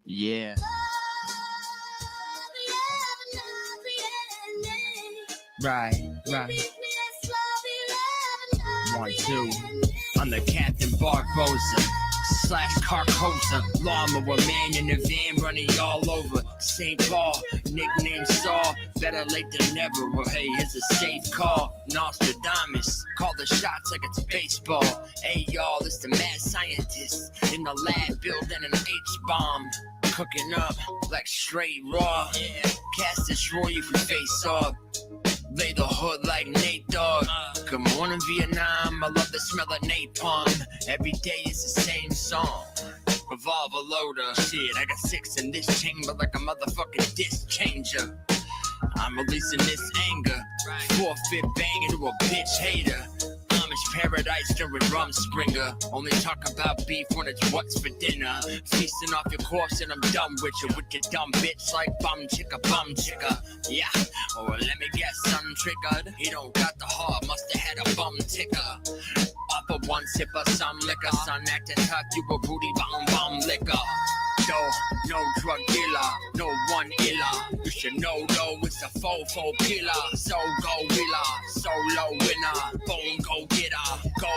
Yeah. Right. 1, 2. I'm the Captain Barbosa / Carcosa, lawnmower man in the van running all over St. Paul. Nickname Saul, better late than never. Well, hey, here's a safe call. Nostradamus, call the shots like it's baseball. Hey, y'all, it's the mad scientist in the lab building an H-bomb. Cooking up like straight raw. Cast destroy you from face off. Lay the hood like Nate Dogg. Good morning, Vietnam. I love the smell of napalm. Every day is the same song. Revolver loader. Shit, I got 6 in this chamber like a motherfucking disc changer. I'm releasing this anger. Forfeit banging to a bitch hater. Amish paradise during rum springer. Only talk about beef when it's what's for dinner. Feasting off your corpse and I'm done with you. With your dumb bitch like bum chicka. Yeah, or let me guess, son triggered. He don't got the heart, must've had a bum ticker. Up a one sip of some liquor. Son acting tough, you a booty bum liquor. No drug dealer, no one iller. You should know though, it's a fofo killer. So go wheeler, solo winner. Bone go getter, go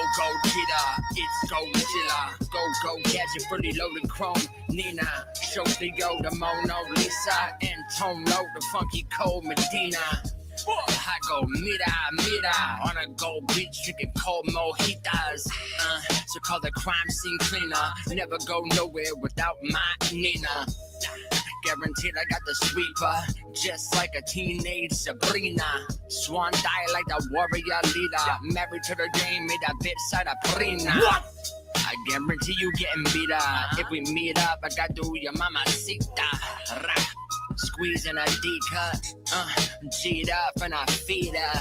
cheater. It's Godzilla, go gadget, fully loaded chrome. Nina, Shotio, the Mona Lisa, and Tone Low, the funky cold Medina. I go mira on a gold beach drinking cold mojitas. So call the crime scene cleaner. Never go nowhere without my Nina. Guaranteed I got the sweeper, just like a teenage Sabrina. Swan die like the warrior leader. Married to the game, made a bitch side of Prina. I guarantee you getting beat up. If we meet up, I got to your mamacita. Squeezing a D cut, G'd up and I feed her.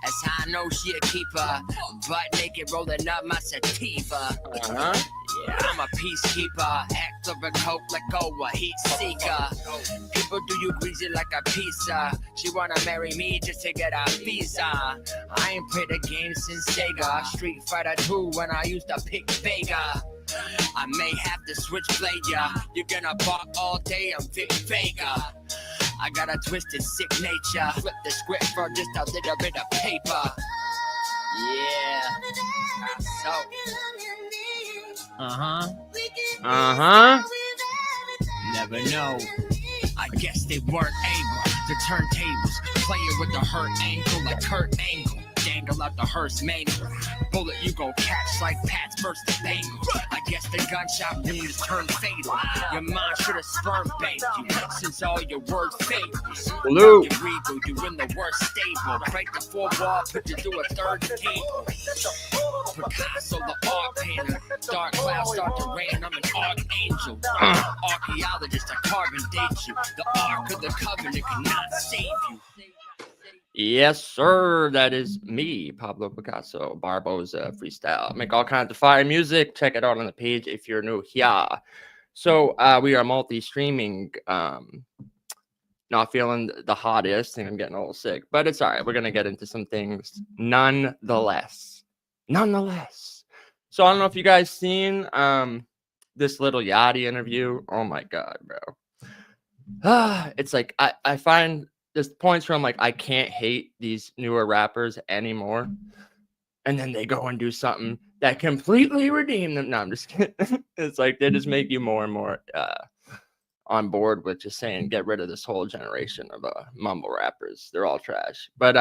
That's how I know she a keeper. Butt naked rolling up my sativa. Yeah, I'm a peacekeeper. Act of a coke, let go a heat seeker. People do you greasy like a pizza. She wanna marry me just to get a visa. I ain't played the game since Sega. Street Fighter 2 when I used to pick Vega. I may have to switch blade ya. You're gonna bark all day, I'm Vic Vega. I got a twisted sick nature. Flip the script for just a little bit of paper. Yeah. So. Never know. I guess they weren't able to turn tables. Playing with the hurt ankle like Kurt Angle. Dangle out the hearse mangle. Bullet you gon' catch like Pats versus the Bengals. I guess the gunshot wounds turn fatal. Your mind should've sperm banked you, since all your words fables. Blue. You regal, you in the worst stable. Break the 4 wall, put you through a third table. Picasso, the art painter. Dark clouds start to rain, I'm an archangel. Archaeologist, I carbon date you. The Ark of the Covenant cannot save you. Yes, sir. That is me, Pablo Picasso, Barbosa freestyle. Make all kinds of fire music. Check it out on the page if you're new here. So we are multi-streaming. Not feeling the hottest. I think I'm getting a little sick, but it's all right. We're gonna get into some things nonetheless. So I don't know if you guys seen this little Yachty interview. Oh my god, bro. It's like I find there's points where I'm like, I can't hate these newer rappers anymore. And then they go and do something that completely redeem them. No, I'm just kidding. It's like they just make you more and more on board with just saying, get rid of this whole generation of mumble rappers. They're all trash. But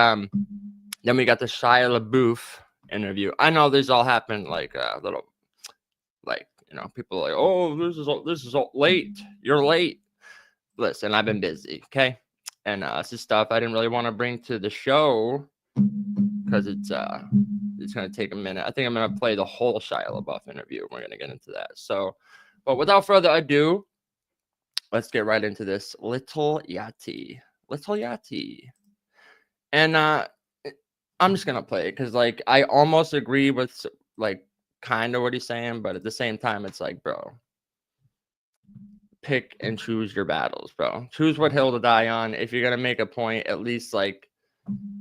then we got the Shia LaBeouf interview. I know these all happened like a little, like, you know, people are like, oh, this is all late. You're late. Listen, I've been busy, okay? And it's just stuff I didn't really want to bring to the show because it's going to take a minute. I think I'm going to play the whole Shia LaBeouf interview. We're going to get into that. So, but without further ado, let's get right into this Little Yachty. And I'm just going to play it because, like, I almost agree with, like, kind of what he's saying, but at the same time, it's like, bro, pick and choose your battles, bro. Choose what hill to die on. If you're gonna make a point, at least like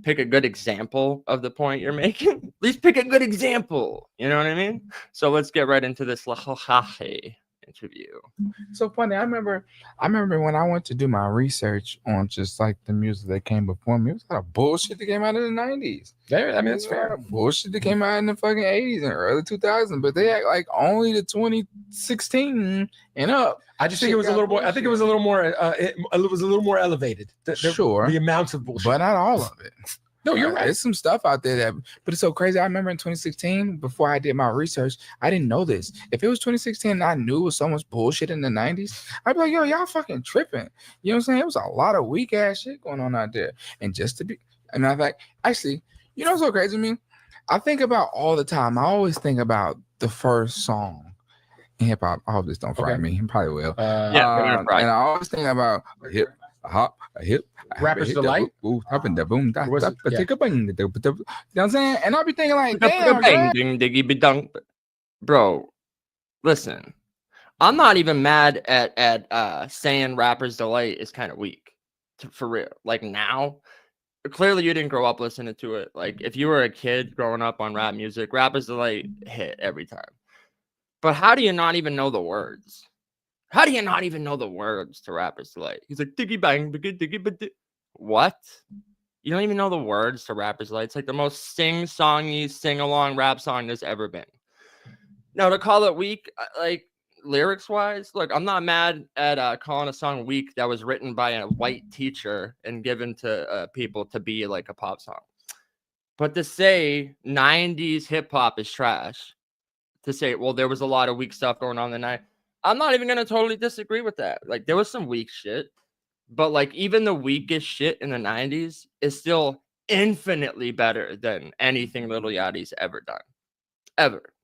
pick a good example of the point you're making. At least pick a good example. You know what I mean? So let's get right into this intro. interview. So funny. I remember when I went to do my research on just like the music that came before me. It was a lot of bullshit that came out in the 90s. There, I mean, that's fair. Bullshit that came out in the fucking 80s and early 2000s, but they act like only the 2016 and up. I just think it was a little more. I think it was a little more. It was a little more elevated. Sure, the amounts of bullshit, but not all of it. No, you're right. There's some stuff out there that, but it's so crazy. I remember in 2016, before I did my research, I didn't know this. If it was 2016 and I knew it was so much bullshit in the 90s, I'd be like, yo, y'all fucking tripping. You know what I'm saying? It was a lot of weak ass shit going on out there. And just to be, as a matter of fact, actually, you know what's so crazy to me? I think about all the time. I always think about the first song in hip hop. I hope this don't fry me. It probably will. Yeah, and I always think about a hip, a hop, a hip. Rapper's Delight. Ooh, up in the boom. You know what Yeah. I'm saying? And I'll be thinking like, damn, ding, diggy, bedunk. Bro, listen. I'm not even mad at saying Rapper's Delight is kind of weak. For real. Like now, clearly you didn't grow up listening to it. Like if you were a kid growing up on rap music, Rapper's Delight hit every time. But how do you not even know the words? How do you not even know the words to Rapper's Delight? He's like, diggy bang, diggy, diggy, diggy. What? You don't even know the words to Rapper's Delight? It's like the most sing-songy, sing-along rap song there's ever been. Now, to call it weak, like, lyrics-wise, look, I'm not mad at calling a song weak that was written by a white teacher and given to people to be, like, a pop song. But to say 90s hip-hop is trash, to say, well, there was a lot of weak stuff going on in the night, I'm not even going to totally disagree with that. Like, there was some weak shit. But, like, even the weakest shit in the 90s is still infinitely better than anything Lil Yachty's ever done. Ever.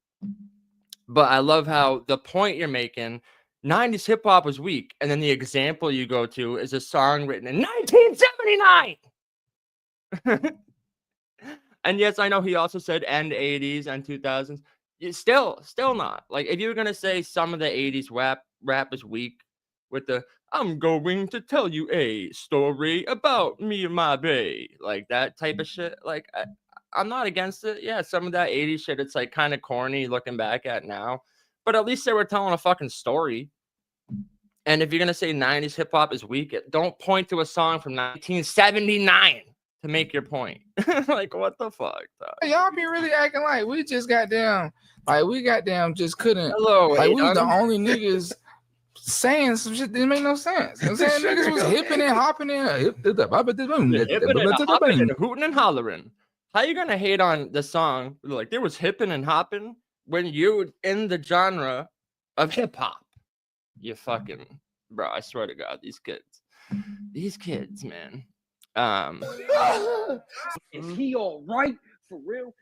But I love how the point you're making, 90s hip-hop was weak. And then the example you go to is a song written in 1979. And yes, I know he also said end 80s and 2000s. Still not. Like, if you were going to say some of the 80s rap is weak with the, I'm going to tell you a story about me and my bae, like that type of shit. Like, I'm not against it. Yeah, some of that 80s shit, it's like kind of corny looking back at now. But at least they were telling a fucking story. And if you're going to say 90s hip hop is weak, don't point to a song from 1979 to make your point. Like, what the fuck, dog? Y'all be really acting like we just got down. Like, we got down, just couldn't. Hello, like, we was the only niggas saying some shit that didn't make no sense. You know what I'm saying? Niggas was hipping and hopping and hooting and hollering. How you gonna hate on the song? Like, there was hipping and hopping when you in the genre of hip hop. You fucking bro, I swear to God, these kids, man. Is he all right for real?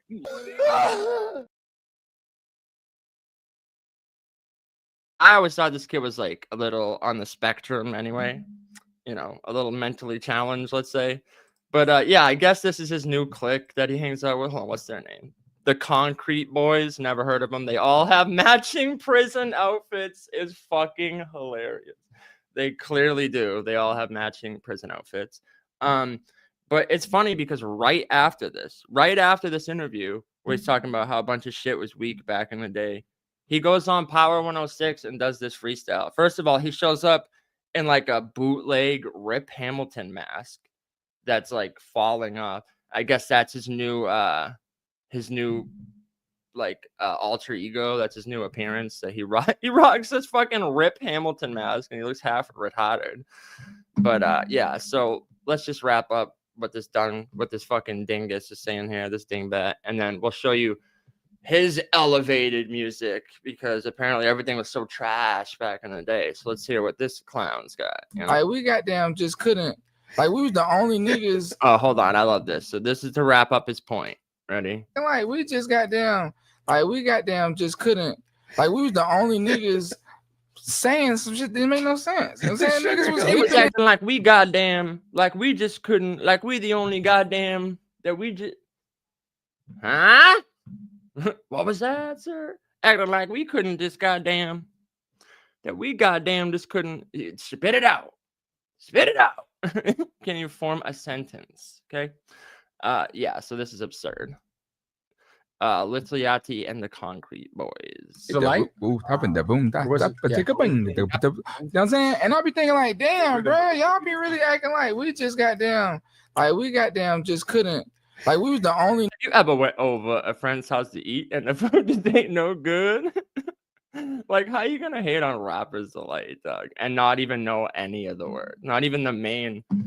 I always thought this kid was like a little on the spectrum anyway, you know, a little mentally challenged, let's say. But yeah, I guess this is his new clique that he hangs out with. Hold on, what's their name? The Concrete Boys. Never heard of them. They all have matching prison outfits. It's fucking hilarious. They clearly do. They all have matching prison outfits. But it's funny because right after this interview, where he's talking about how a bunch of shit was weak back in the day, he goes on Power 106 and does this freestyle. First of all, he shows up in like a bootleg Rip Hamilton mask that's like falling off. I guess that's his new like alter ego. That's his new appearance that he rocks this fucking Rip Hamilton mask and he looks half retarded. But yeah, so let's just wrap up what this fucking dingus is saying here, this dingbat, and then we'll show you his elevated music because apparently everything was so trash back in the day. So let's hear what this clown's got. You know? Like, we goddamn just couldn't. Like, we was the only niggas. Oh, hold on. I love this. So this is to wrap up his point. Ready? Like, we just goddamn. Like, we goddamn just couldn't. Like, we was the only niggas saying some shit that didn't make no sense. You know what I'm saying? Niggas was was acting like we goddamn, like we just couldn't, like we the only goddamn that we just, huh? What was that, sir? Acting like we couldn't just goddamn, that we goddamn just couldn't, spit it out. Spit it out. Can you form a sentence? Okay. Yeah, so this is absurd. Little Yachty and the Concrete Boys. The light? Boom, tapping the boom, that, Was that, it- yeah. you know what I'm saying? And I'll be thinking like, damn, bro, y'all be really acting like we just just couldn't, like we was the only. You ever went over a friend's house to eat and the food just ain't no good? Like, how you gonna hate on Rappers Delight, dog, and not even know any of the words? Not even the main one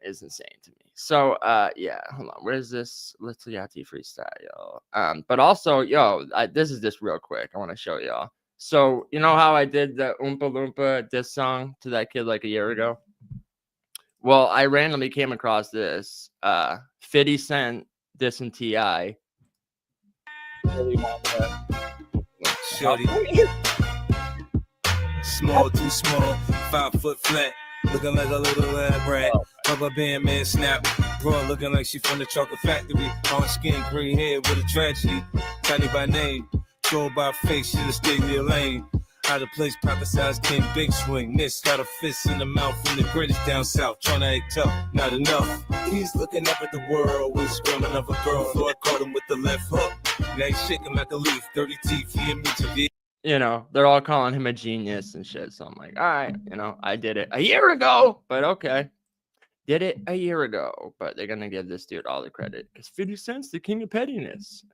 is insane to me. So, yeah, hold on. Where's this Little Yachty freestyle? But also, yo, this is just real quick. I want to show y'all. So, you know how I did the Oompa Loompa diss song to that kid like a year ago? Well, I randomly came across this 50 Cent dissing T.I. Shorty. Small, too small, 5 foot flat, looking like a little lab rat. Rubber band man snap, bro, looking like she from the chocolate factory. On skin, green hair with a tragedy. Tiny by name, trolled by face, should've stayed in your lane. Out of place, pocket size, King Big Swing. This got a fist in the mouth from the greatest down south. Tryna act tough, not enough. He's looking up at the world with screaming of a girl. Lord caught him with the left hook. Now he's shaking like a leaf. 30 teeth, he and me to be. You know, they're all calling him a genius and shit. So I'm like, all right, you know, I did it a year ago, but okay. Did it a year ago, but they're gonna give this dude all the credit because 50 Cent's the king of pettiness.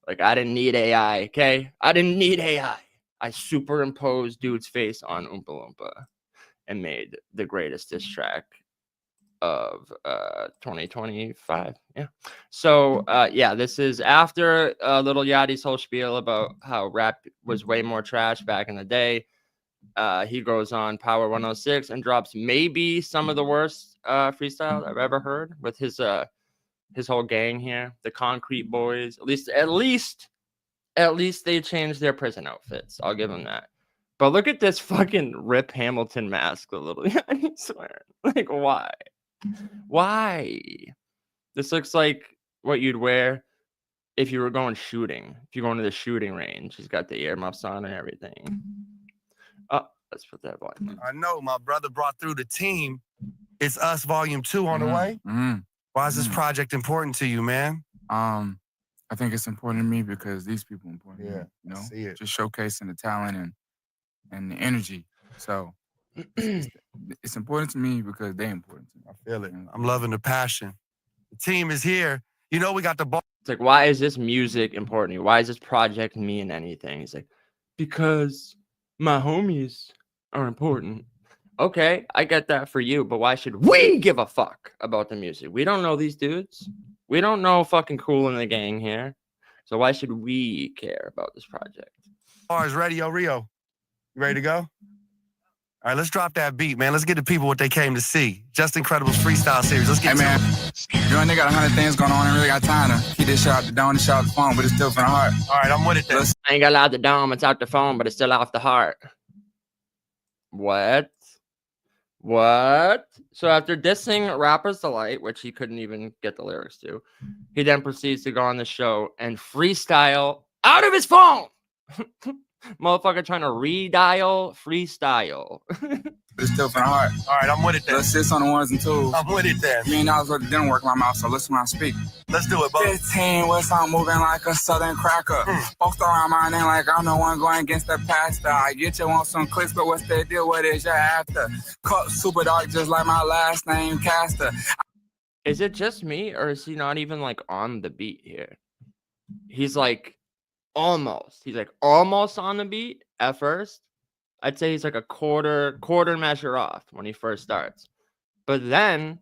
Like, I didn't need AI, okay? I didn't need AI. I superimposed dude's face on Oompa Loompa and made the greatest diss track of 2025. Yeah. So yeah, this is after Little Yachty's whole spiel about how rap was way more trash back in the day. He goes on Power 106 and drops maybe some of the worst freestyle I've ever heard with his whole gang here, the Concrete Boys. At least they changed their prison outfits. I'll give them that. But look at this fucking Rip Hamilton mask, the Little Yachty's wearing. Like, why? Why? This looks like what you'd wear if you were going shooting. If you're going to the shooting range, he's got the earmuffs on and everything. Oh, let's put that volume. I know my brother brought through the team. It's Us Volume 2 on the way. Why is this project important to you, man? I think it's important to me because these people are important. to me, you know, see it. just showcasing the talent and the energy. So it's important to me because they're important to me. I feel it. I'm loving the passion. The team is here. You know we got the ball. It's like, why is this music important to you? Why does this project mean anything? He's like, because my homies are important. Okay, I get that for you, but why should we give a fuck about the music? We don't know these dudes. We don't know fucking Cool in the Gang here. So why should we care about this project? Is ready, yo, Rio. You ready to go? All right, let's drop that beat, man. Let's get the people what they came to see. Just Incredible's freestyle series. Let's get Hey, man, you and they got 100 things going on and really got time to keep this shit out the dome, this shit out the phone, but it's still from the heart. All right, I'm with it then. I ain't got out the dome, it's out the phone, but it's still off the heart. What? So after dissing Rappers Delight, which he couldn't even get the lyrics to, he then proceeds to go on the show and freestyle out of his phone. Motherfucker trying to redial freestyle. But it's still from the heart. All right, I'm with it then. Let's sit on the ones and twos. I'm with it then. $1 million worth of didn't work in my mouth, so listen when I speak. Let's do it, bud. 15 West, I'm moving like a southern cracker. Folks around my name like I'm the one going against the pastor. I get you on some clicks, but what's the deal? What is your after? Cut super dark, just like my last name, Caster. Is it just me, or is he not even like on the beat here? He's like almost. He's like almost on the beat at first. I'd say he's like a quarter measure off when he first starts. But then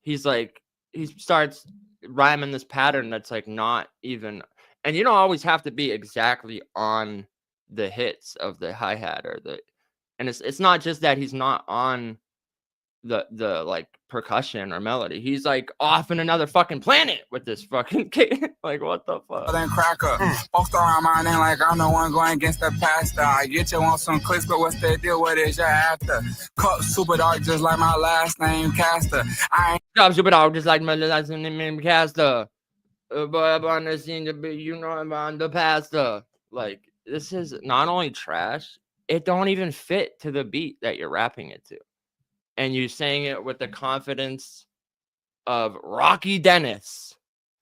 he's like, he starts rhyming this pattern that's like not even, and you don't always have to be exactly on the hits of the hi-hat or the, and it's not just that he's not on the like percussion or melody. He's like off in another fucking planet with this fucking kid. Like, what the fuck? Southern cracker. Folks around my name like I'm the one going against the pastor. I get you on some clicks, but what's the deal? What is your after? Cut super dark, just like my last name, Caster. I ain't Stop super dog, just like my last name Caster. But I'm on the scene to be, you know, I'm on the pasta. Like, this is not only trash, it don't even fit to the beat that you're rapping it to. And you're saying it with the confidence of Rocky Dennis.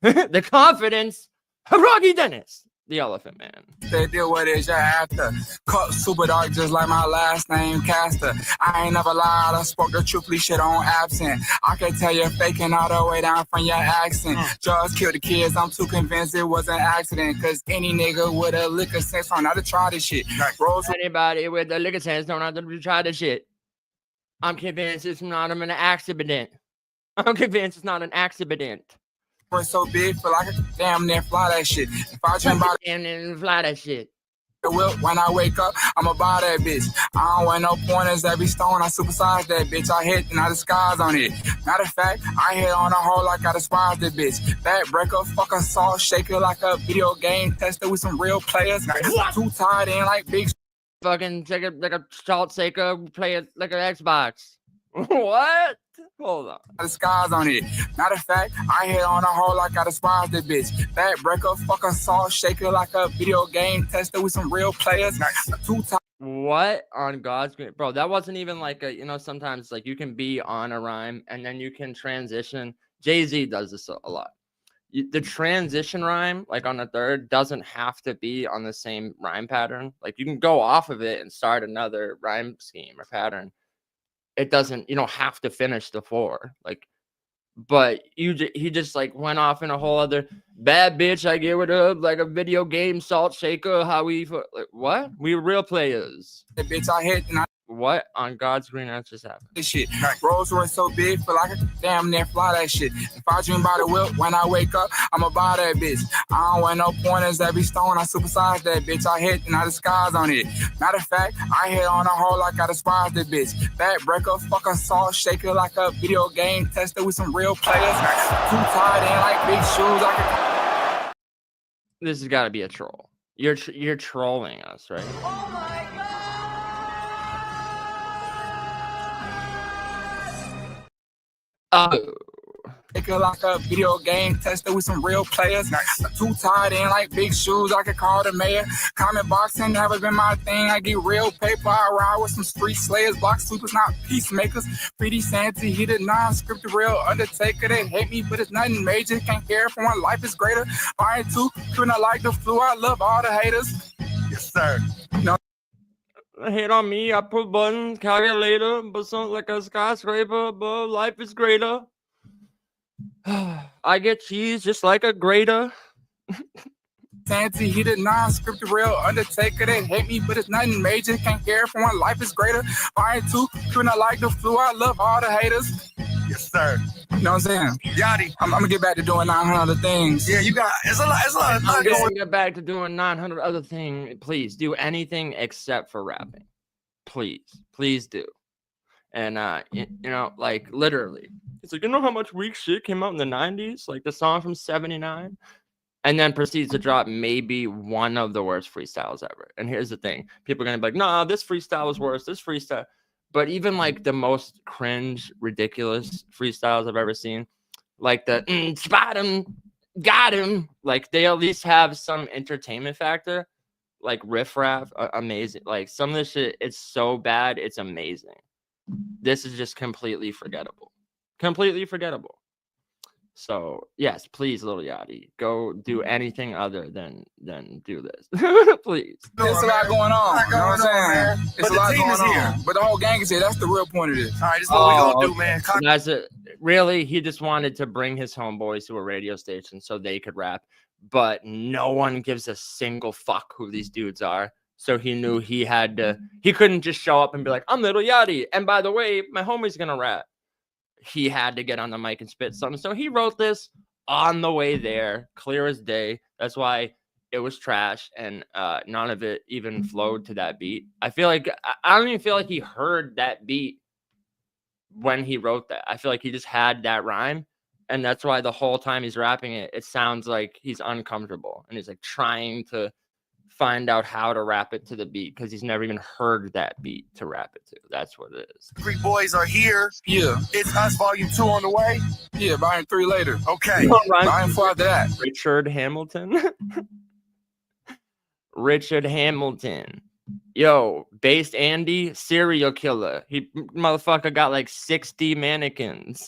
The confidence of Rocky Dennis, the Elephant Man. They deal with it, you're after. Cut super dark just like my last name, Caster. I ain't never lied, I spoke the truthfully shit on absent. I can tell you're faking all the way down from your accent. Just killed the kids, I'm too convinced it was an accident. Cause any nigga with a liquor sense don't know how to try this shit. Rose Anybody with a liquor sense don't have to try this shit. I'm convinced it's not an accident. I'm convinced it's not an accident. was so big, feel like I could damn near fly that shit. If I dream about And then fly that shit. it, when I wake up, I'ma buy that bitch. I don't want no pointers, every stone, I supersize that bitch. I hit and I disguise on it. Matter of fact, I hit on a hole like I despise that bitch. Back breaker, fuck a salt shaker like a video game tester with some real players. Too tied in like big Fucking take it like a salt shaker, play it like an Xbox. What? Hold on. disguise on it. Matter of fact, I hit on a hole like I despise that bitch. Back breaker, fuck a salt shaker like a video game tester with some real players. Too tied. What on God's green, bro? That wasn't even like a, you know, sometimes like you can be on a rhyme and then you can transition. Jay-Z does this a lot. The transition rhyme, like on the third, doesn't have to be on the same rhyme pattern. Like you can go off of it and start another rhyme scheme or pattern. It doesn't, you don't have to finish the four. Like, but he just like went off in a whole other bad bitch. I give it up like a video game salt shaker. How we like, what? We real players. The bitch I hit and I What on God's green earth just happened? this shit. Rolls Royce so big, feel like I could damn near fly that shit. If I dream about a whip, when I wake up, I'ma buy that bitch. I don't want no pointers, every stone, I supersize that bitch. I hit and I disguise on it. Matter of fact, I hit on a hole like I despise that bitch. Back breaker, fuck a salt shaker like a video game tester with some real players. Too tied in like big shoes, I could This has got to be a troll. You're trolling us, right? Oh, make it like a video game tester with some real players. Too tied in like big shoes, I could call the mayor. Comment boxing never been my thing. I get real paper, I ride with some street slayers. Block sweepers, not peacemakers. Pretty Santa, he the non-scripted real undertaker. They hate me, but it's nothing major. Can't care for one, life is greater. I ain't too, couldn't like the flu. I love all the haters. Yes, sir. hate on me. I put button calculator, but something like a skyscraper, but life is greater. I get cheese just like a grater. Santa, he the non-scripted real undertaker. They hate me, but it's nothing major. Can't care for one, life is greater. I ain't too, couldn't like the flu. I love all the haters. Yes, sir. You know what I'm saying? Yachty. I'm gonna get back to doing 900 other things. Yeah, you got it's a lot I'm going. gonna get back to doing 900 other things. Please do anything except for rapping. Please do. And you know, like literally, it's like, you know how much weak shit came out in the 90s, like the song from '79, and then proceeds to drop maybe one of the worst freestyles ever. And here's the thing: people are gonna be like, "Nah, this freestyle was worse. This freestyle." But even like the most cringe, ridiculous freestyles I've ever seen, like the spot him, got him, like they at least have some entertainment factor. Like riff raff, amazing. Like some of this shit, it's so bad, it's amazing. This is just completely forgettable. Completely forgettable. So yes, please, Lil Yachty, go do anything other than do this. Please. There's a lot going on. You know what I'm saying? But It's a the lot team going is on. here. But the whole gang is here. That's the real point of this. All right, this is what we gonna do, man. That's it. Really, he just wanted to bring his homeboys to a radio station so they could rap, but no one gives a single fuck who these dudes are. So he knew he had to. He couldn't just show up and be like, "I'm Lil Yachty, and by the way, my homie's gonna rap." He had to get on the mic and spit something. So he wrote this on the way there, clear as day. That's why it was trash, and none of it even flowed to that beat. I feel like I don't even feel like he heard that beat when he wrote that. I feel like he just had that rhyme, and that's why the whole time he's rapping it, it sounds like he's uncomfortable and he's like trying to find out how to rap it to the beat because he's never even heard that beat to rap it to. That's what it is. Three boys are here. Yeah. It's us, volume 2 on the way. Yeah, buying 3 later. Okay. Buying 4 after that. Richard Hamilton. Richard Hamilton. Yo, based Andy, serial killer. He motherfucker got like 60 mannequins.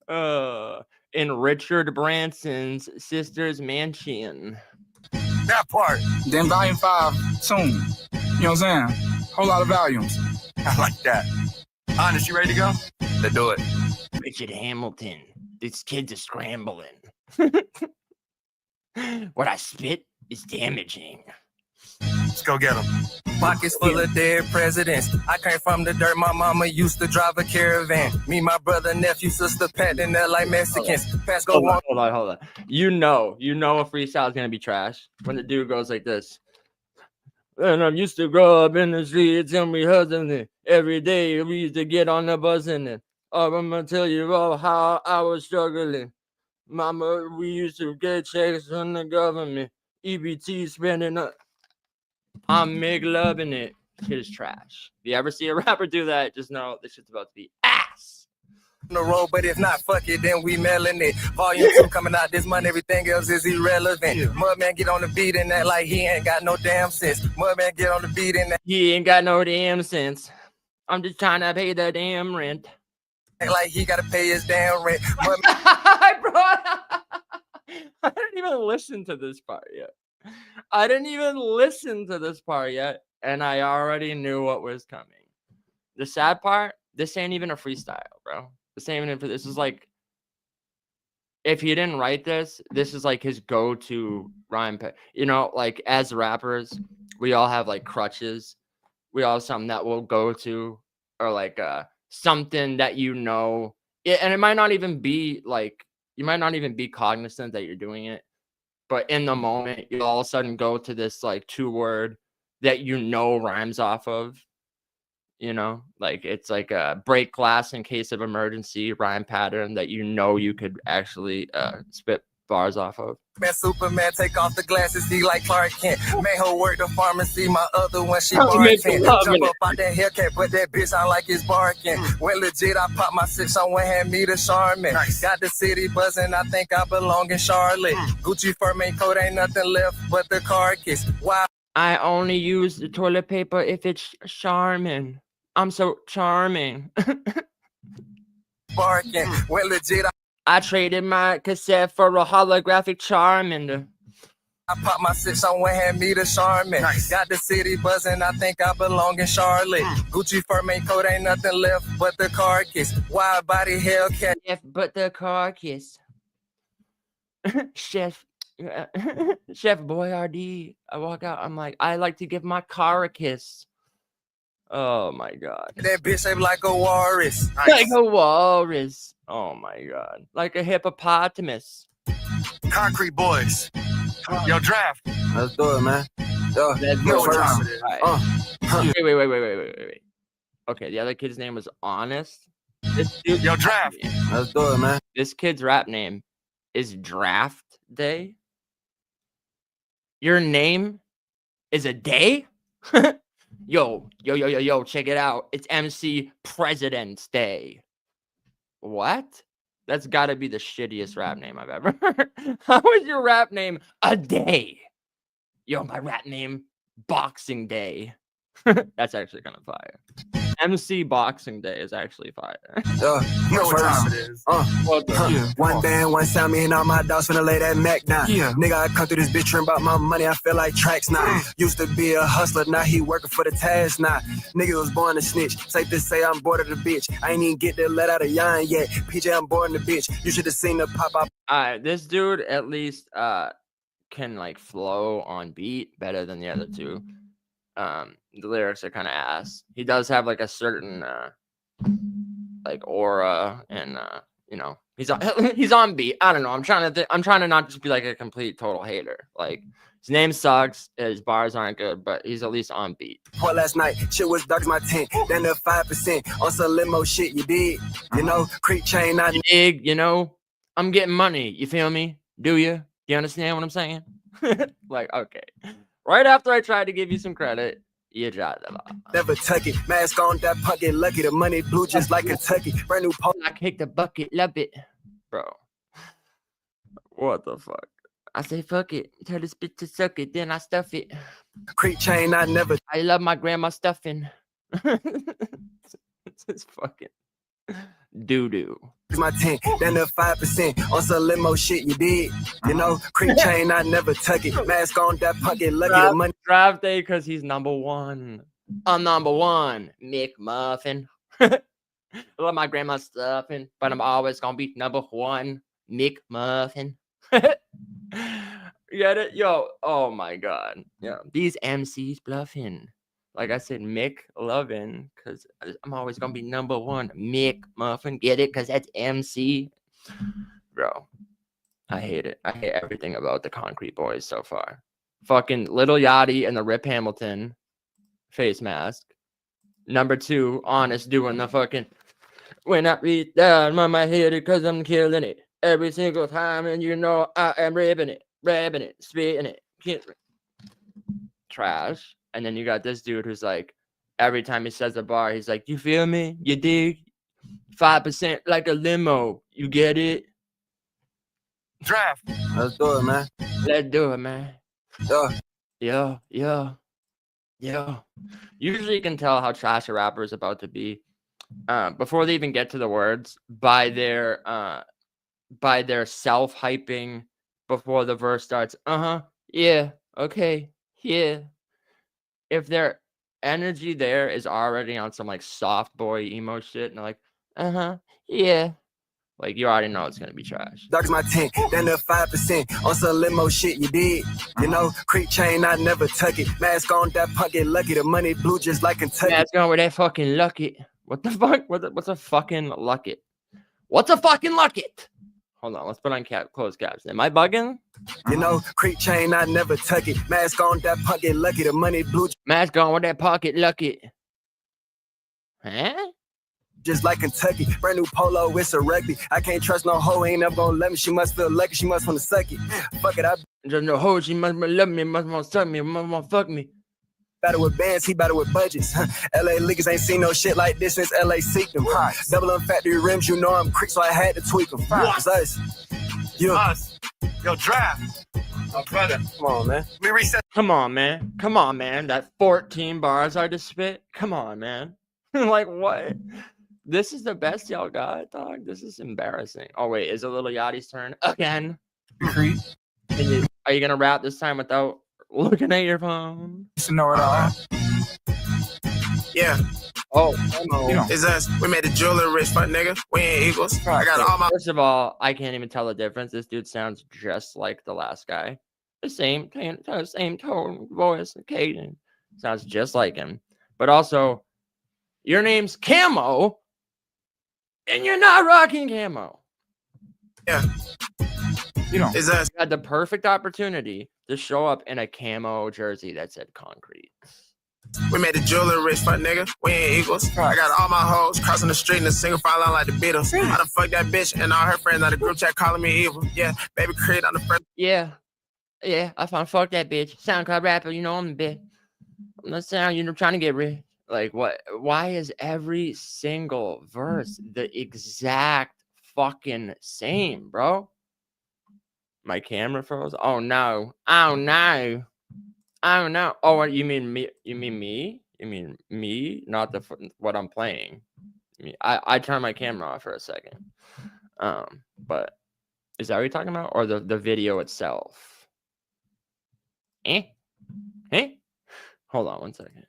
In Richard Branson's sister's mansion. That part. Then volume 5, Chun. You know what I'm saying? Whole lot of volumes. I like that. Honest, you ready to go? Let's do it. Richard Hamilton. These kids are scrambling. What I spit is damaging. Let's go get them. Pockets full of dead presidents. I came from the dirt. My mama used to drive a caravan. Me, my brother, nephew, sister, pet, and they're like Mexicans. Pass go on. Hold on. You know a freestyle is gonna be trash when the dude goes like this. And I used to grow up in the streets and we hustling it every day. We used to get on the bus and then I'm gonna tell you all how I was struggling. Mama, we used to get checks from the government. EBT spending up. I'm loving it. Shit is trash. If you ever see a rapper do that, just know this shit's about to be ass. The road, but if not, fuck it, then we mailing it. Volume 2 coming out this month, everything else is irrelevant. Mudman get on the beat and act like he ain't got no damn sense. Mudman get on the beat and He ain't got no damn sense. I'm just trying to pay the damn rent. act like he gotta pay his damn rent. Bro, I didn't even listen to this part yet. And I already knew what was coming. The sad part, this ain't even a freestyle, bro. This is like, if he didn't write this, this is like his go-to rhyme. You know, like as rappers, we all have like crutches. We all have something that we'll go to, or like something that you know. And it might not even be like, you might not even be cognizant that you're doing it. But in the moment, you'll all of a sudden go to this like 2-word that you know rhymes off of. You know, like it's like a break glass in case of emergency rhyme pattern that you know you could actually spit bars off of. Man, Superman take off the glasses, he like Clark Kent. Man, her work the pharmacy, my other one she barking. Jump up out that Hellcat, but that bitch I like is barking. When legit, I pop my 6 on one hand, me the Charmin. Got the city buzzing, I think I belong in Charlotte. Gucci fur main coat, ain't nothing left but the carcass. Why? I only use the toilet paper if it's Charmin. I'm so charming. Barking. When legit, I traded my cassette for a holographic Charmander. I pop my 6 on one hand, me the Charmin. Got the city buzzing, I think I belong in Charlotte. Gucci fur main coat, ain't nothing left but the carcass. Wide body Hellcat. Chef, but the carcass. Chef Boyardee. I walk out, I'm like, I like to give my car a kiss. Oh my god. That bitch shaped like a walrus. Like a walrus. Oh my god. Like a hippopotamus. Concrete boys. Yo, draft. Let's do it, man. Yo, Let's go go. first. Wait. Okay, the other kid's name was Honest. This dude's Yo, draft. Let's do it, man. This kid's rap name is Draft Day. Your name is a day? Yo, check it out. It's MC President's Day. What? That's got to be the shittiest rap name I've ever heard. How is your rap name a day? Yo, my rap name, Boxing Day. That's actually kind of fire. MC Boxing Day is actually fire. You know what time it is. One band, one sound, me and all my dogs finna lay that Mac down. Nigga, I come through this bitch trim about my money, I feel like tracks now. Used to be a hustler, now he working for the task now. Nigga was born to snitch, safe to say I'm bored of the bitch. I ain't even get that let out of yarn yet. PJ, I'm bored of the bitch. You should have seen the pop up. This dude at least can like flow on beat better than the other two. The lyrics are kind of ass. He does have like a certain like aura, and you know, he's on beat. I don't know. I'm trying to not just be like a complete total hater. Like his name sucks, his bars aren't good, but he's at least on beat. Well, last night, shit was dark as my tent. Then the 5% on some limo shit, you dig? You know, creep chain, I You dig? You know, I'm getting money. You feel me? Do you? You understand what I'm saying? Like, okay. Right after I tried to give you some credit, you dropped a lot. never tuck it. Mask on that pocket, lucky the money blue just like Kentucky. Brand new pole. I kick the bucket, love it. Bro. What the fuck? I say fuck it. Tell this bitch to suck it, then I stuff it. Creep chain, I never. I love my grandma stuffing. It's fucking Doo-doo. My 10, then the 5% on some limo shit you did. You know, creep chain, I never tuck it. Mask on that pocket, lucky the money. Draft day because he's number one. I'm number one, McMuffin. I love my grandma's stuffing, but I'm always gonna be number one, McMuffin. Get it? Yo, oh my god. Yeah, these MCs bluffing. Like I said, Mick loving, because I'm always gonna be number one, McMuffin. Get it? Because that's MC. Bro, I hate it. I hate everything about the Concrete Boys so far. Fucking Lil Yachty and the Rip Hamilton face mask. Number 2, Honest doing the fucking when I read down on my head because I'm killing it every single time, and you know I am ripping it, spitting it. Trash. And then you got this dude who's like, every time he says a bar, he's like, you feel me? You dig? 5% like a limo. You get it? Draft. Let's do it, man. Let's do it, man. Yeah. Yeah. Usually you can tell how trash a rapper is about to be before they even get to the words by their self-hyping before the verse starts. Yeah, okay, yeah. If their energy there is already on some like soft boy emo shit and they're like, yeah. Like, you already know it's going to be trash. Dog's my 10, then the 5% on some limo shit you did. You know, creep chain, I never tuck it. Mask on that pocket, lucky the money blue just like Kentucky. Mask on with that fucking lucky. What the fuck? What's a fucking lucket? What's a fucking lucket? Hold on, let's put on closed caps. Am I bugging? You know, creep chain, I never tuck it. Mask on that pocket, lucky the money blue. Mask on with that pocket, lucky. Huh? Just like Kentucky, brand new polo, it's a rugby. I can't trust no hoe, ain't never gonna let me. She must feel lucky, she must wanna suck it. Fuck it, I just no hoe, she must love me, must wanna suck me, must wanna fuck me. Battle with bands, he battle with budgets. LA leaguers ain't seen no shit like this since LA seeked them. Double up factory rims, you know I'm creep, so I had to tweak them. It's us. You. Us. Yo, draft. Oh, brother. Come on, man. Let me reset. Come on, man. That 14 bars I just spit. Come on, man. Like, what? This is the best y'all got, dog. This is embarrassing. Oh wait, is it Lil Yachty's turn again? Creep. Are you gonna rap this time without looking at your phone? You should know it all. Yeah. Oh, It's us. We made the jeweler rich, fuck nigga. We ain't equals. I got all my. First of all, I can't even tell the difference. This dude sounds just like the last guy. The same tone, voice, occasion. Sounds just like him. But also, your name's Camo. And you're not rocking camo. Yeah. You know, It's us. You had the perfect opportunity to show up in a camo jersey that said Concrete. We made the jeweler rich, fuck nigga. We ain't equals. I got all my hoes crossing the street in a single file line like the Beatles. I done fucked that bitch and all her friends out of group chat calling me evil. Yeah, baby Creed on the first. Yeah, I found fuck that bitch. SoundCloud rapper, you know I'm a bitch. I'm not saying you're trying to get rich. Like, what? Why is every single verse the exact fucking same, bro? My camera froze. Oh no. Oh, you mean me? You mean me? Not what I'm playing. I turned my camera off for a second. But is that what you're talking about, or the video itself? Hold on one second.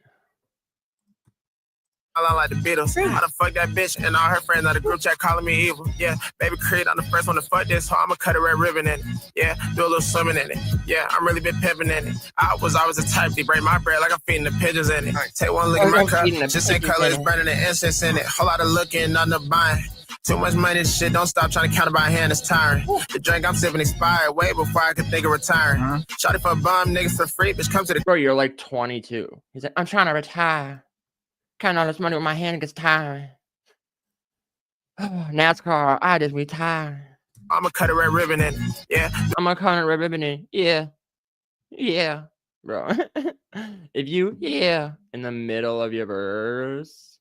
I like the Beatles. I done fucked that bitch and all her friends out of group chat calling me evil. Yeah, baby Creed, I'm the first one to fuck this, so I'ma cut a red ribbon in it. Yeah, do a little swimming in it. Yeah, I'm really been pimping in it. I was always the type to break my bread like I'm feeding the pigeons in it. Take one look at my cup, just in color, it's burning the incense in it. Whole lot of looking, none of buying. Too much money, this shit, don't stop trying to count it by hand, it's tiring. The drink I'm sipping expired way before I could think of retiring. Shawty for a bum, niggas for free, bitch, come to the. Bro, you're like 22. He's like, I'm trying to retire. Counting all this money with my hand gets tired. NASCAR, I just retire. I'ma cut a red ribbon in it. Yeah. I'm gonna cut a red ribbon in. Yeah. Bro. If you, in the middle of your verse,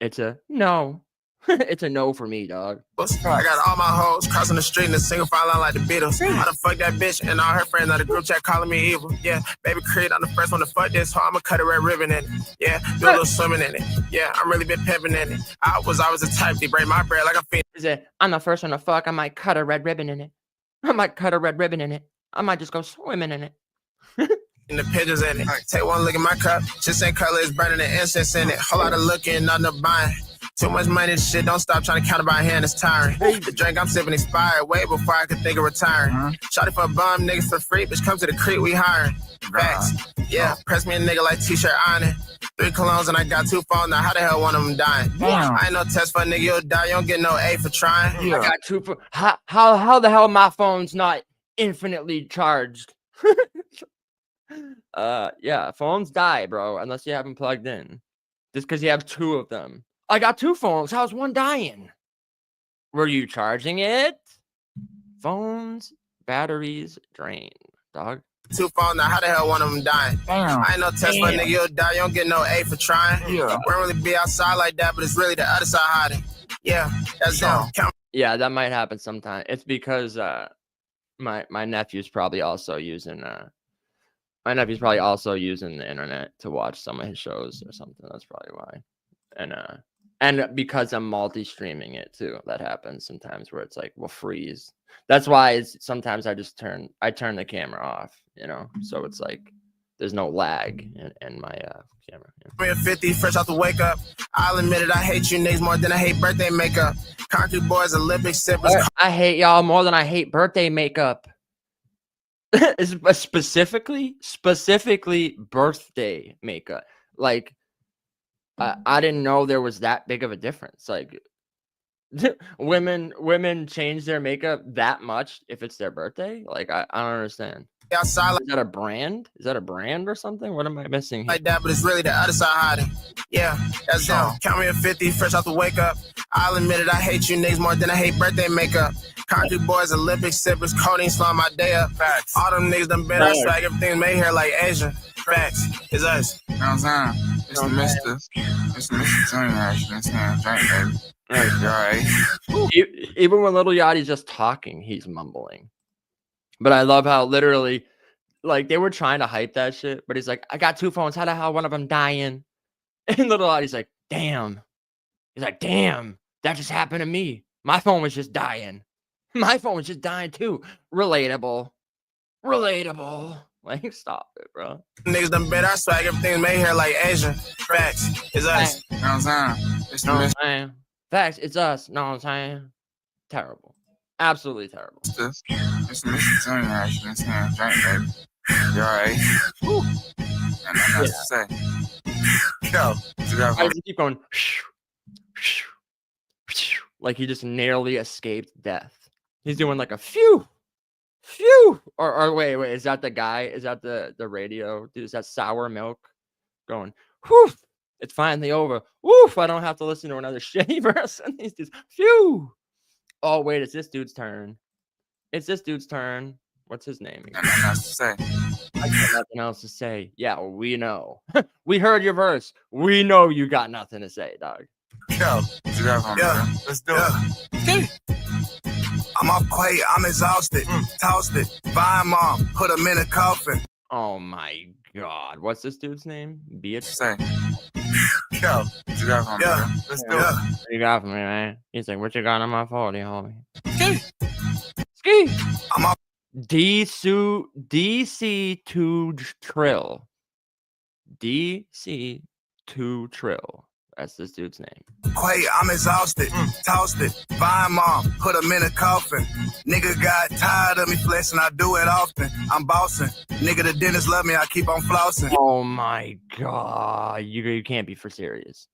it's a no. It's a no for me, dog. I got all my hoes crossing the street in a single file line like the Beatles. I done fucked that bitch and all her friends on the group chat calling me evil. Yeah, baby Creed, I'm the first one to fuck this, so I'ma cut a red ribbon in it. Yeah, do a little swimming in it. Yeah, I'm really been pimping in it. I was always the type to break my bread like a fiend. Is it? I'm the first one to fuck. I might cut a red ribbon in it. I might cut a red ribbon in it. I might just go swimming in it. In the pictures in it. Take one look at my cup. Just ain't color, it's burning the incense in it. Whole lot of looking, nothing to buying. Too much money, this shit. Don't stop trying to count it by hand. It's tiring. The drink I'm sipping expired way before I could think of retiring. Shot it for a bum, niggas for free. Bitch, come to the creek, we hiring. Facts. Yeah, press me a nigga like t-shirt ironing. 3 colognes and I got 2 phones. Now how the hell one of them dying? I ain't no test for a nigga, you'll die. You don't get no A for trying. I got 2 for how the hell my phone's not infinitely charged? Yeah, phones die, bro, unless you have them plugged in. Just because you have 2 of them. I got 2 phones. How's one dying? Were you charging it? Phones, batteries drained, dog. 2 phones, now how the hell one of them dying? I ain't no test for a nigga, you'll die. You don't get no A for trying. We don't really be outside like that, but it's really the other side hiding. Yeah, that's down. Yeah, that might happen sometime. It's because my nephew's probably also using the internet to watch some of his shows or something. That's probably why. And because I'm multi-streaming it too, that happens sometimes where it's like will freeze. That's why it's sometimes I turn the camera off, you know, so it's like there's no lag in my camera. Yeah. 50, fresh out the wake up. I'll admit it, I hate you niggas more than I hate birthday makeup. Concrete boys, Olympic sippers. I hate y'all more than I hate birthday makeup. specifically birthday makeup. Like I didn't know there was that big of a difference. Like women change their makeup that much if it's their birthday. Like I don't understand. Outside like Is that a brand? Is that a brand or something? What am I missing here? like that, but it's really the other side hiding. Yeah, that's down. Count me a 50, fresh out the wake up. I'll admit it, I hate you niggas more than I hate birthday makeup. Concrete boys, Olympic sippers, codeine slowing my day up. Facts. All them niggas done been us like everything made here like Asian. Facts. It's us. You know what I'm saying? It's the Mr. Chun actually. It's saying drink, baby. All right. Even when Little Yachty's just talking, he's mumbling. But I love how literally, like, they were trying to hype that shit, but he's like, I got 2 phones. How the hell one of them dying? And Little Yachty's like, damn. He's like, damn, that just happened to me. My phone was just dying. My phone was just dying too. Relatable. Like, stop it, bro. Niggas done been our swag, everything made here like Asian. Facts. It's us. You know what I'm saying? It's the Know what Mr. I'm saying? Facts, it's us. Know what I'm saying? Terrible. Absolutely terrible. It's the Mr. Chun actually. It's saying drink, baby. You all right? And nothing else to say. Yo, what you got Why for does he keep going? Like he just narrowly escaped death. He's doing like a phew. Or wait, is that the guy? Is that the radio? Dude, is that Sour Milk going? Whew, it's finally over. Woof, I don't have to listen to another shitty verse. And he's just phew. Oh wait, it's this dude's turn. What's his name again? nothing else to say? I got nothing else to say. Yeah, we know. We heard your verse. We know you got nothing to say, dog. Yo, what you got for me, Yeah. bro? Let's do it. I'm off quiet, I'm exhausted. Tossed it. Bye, mom. Put him in a coffin. Oh my god. What's this dude's name? Beatrice? Say. Yo, what you got for me, Yeah. bro? Let's do it. Yeah. What you got for me, man? He's like, what you got on my 40, homie? Ski. Ski. I'm off. DC2 Trill. DC2 Trill. That's this dude's name. Quiet, I'm exhausted. Tossed it. Bye, mom. Put him in a coffin. Nigga got tired of me flexing. I do it often. I'm bossing. Nigga, the dentist love me. I keep on flossing. Oh my god. You can't be for serious.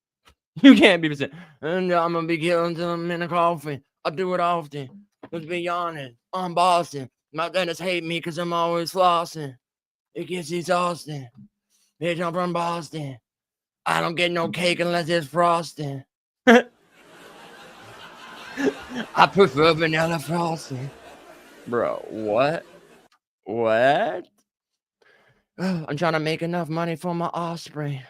You can't be for serious. And I'm gonna be killing until I'm in a coffin. I do it often. Let's be honest. I'm Boston. My dentists hate me because I'm always flossing. It gets exhausting. Bitch, I'm from Boston. I don't get no cake unless it's frosting. I prefer vanilla frosting. Bro, what? I'm trying to make enough money for my offspring.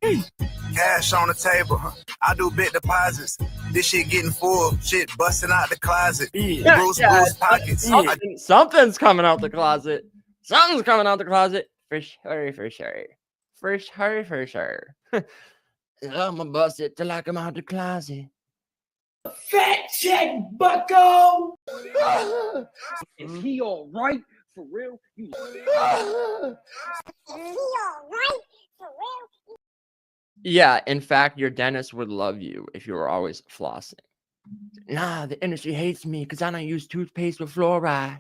Cash on the table. I do big deposits. This shit getting full. Shit busting out the closet. Yeah, Bruce pockets. Something's coming out the closet. Something's coming out the closet. For sure, for sure. For sure, for sure. I'ma bust it till I come out the closet. Fat check, bucko. Is he all right? For real? You Yeah, in fact, your dentist would love you if you were always flossing. Nah, the industry hates me because I don't use toothpaste with fluoride.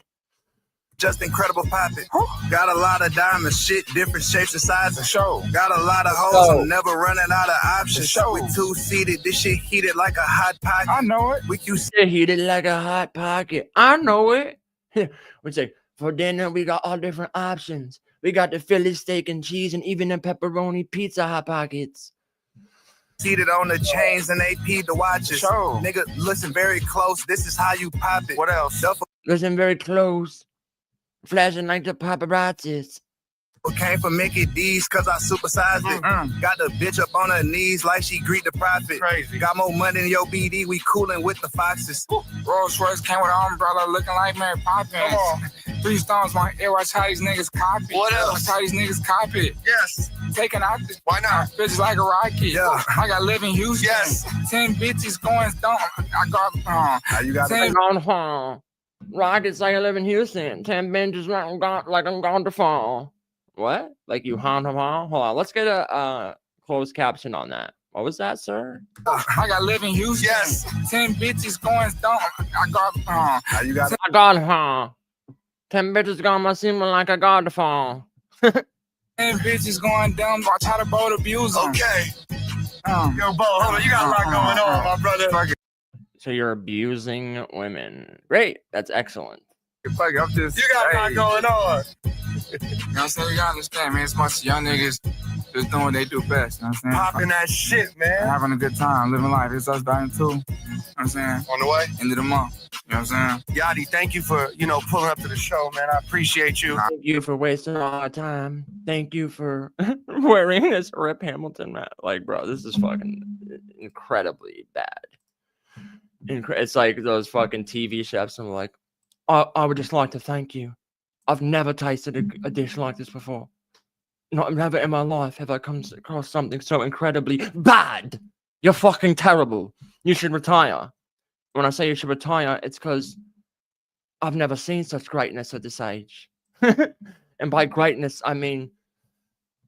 Just incredible popping. Got a lot of diamonds, shit, different shapes and sizes. Show. Got a lot of hoes, I'm never running out of options. Show. We two-seated, this shit heated like a hot pocket. I know it. We you They're heated like a hot pocket. I know it. We say, for dinner, we got all different options. We got the Philly steak and cheese and even the pepperoni pizza hot pockets. seated on the chains and they peed the watches. Show. Nigga, listen very close. This is how you pop it. What else? Duffel Listen very close. Flashing like the paparazzis. came from Mickey D's cause I supersized it. Got the bitch up on her knees like she greet the prophet. Crazy. Got more money than your BD, we coolin' with the foxes. Rolls Royce came with an umbrella looking like Mary Poppins. 3 stones, my ear, watch how these niggas copy. What else? Watch how these niggas copy. Yes. Taking out the Why not? bitches like a rocket. Yeah. I got live in Houston. Yes. 10 bitches going dumb. I got Now you got 10 Rockets like I live in Houston. 10 benches like I'm going to fall. What? Like you Hold on. Let's get a closed caption on that. What was that, sir? I got live in Houston. Yes. 10 bitches going dumb. I got Now you got I got fall. 10 bitches gonna see me like I got to fall. 10 bitches going dumb. Watch how the boat abuse them. Okay. Yo, Bo, hold on. You got a lot going on, my brother. So you're abusing women. Great. That's excellent. Fuck, I'm just, You got a lot going on. You know what I'm saying? You gotta understand, man. It's much of young niggas just doing what they do best. You know what I'm saying? Popping that shit, man. Having a good time, living life. It's us dying too. You know what I'm saying? On the way. End of the month. You know what I'm saying? Yachty, thank you for, pulling up to the show, man. I appreciate you. Thank you for wasting all our time. Thank you for wearing this Rip Hamilton mat. Like, bro, this is fucking incredibly bad. It's like those fucking TV chefs. I'm like, I would just like to thank you. I've never tasted a dish like this before. Never in my life have I come across something so incredibly bad. You're fucking terrible. You should retire. When I say you should retire, it's because I've never seen such greatness at this age. And by greatness, I mean,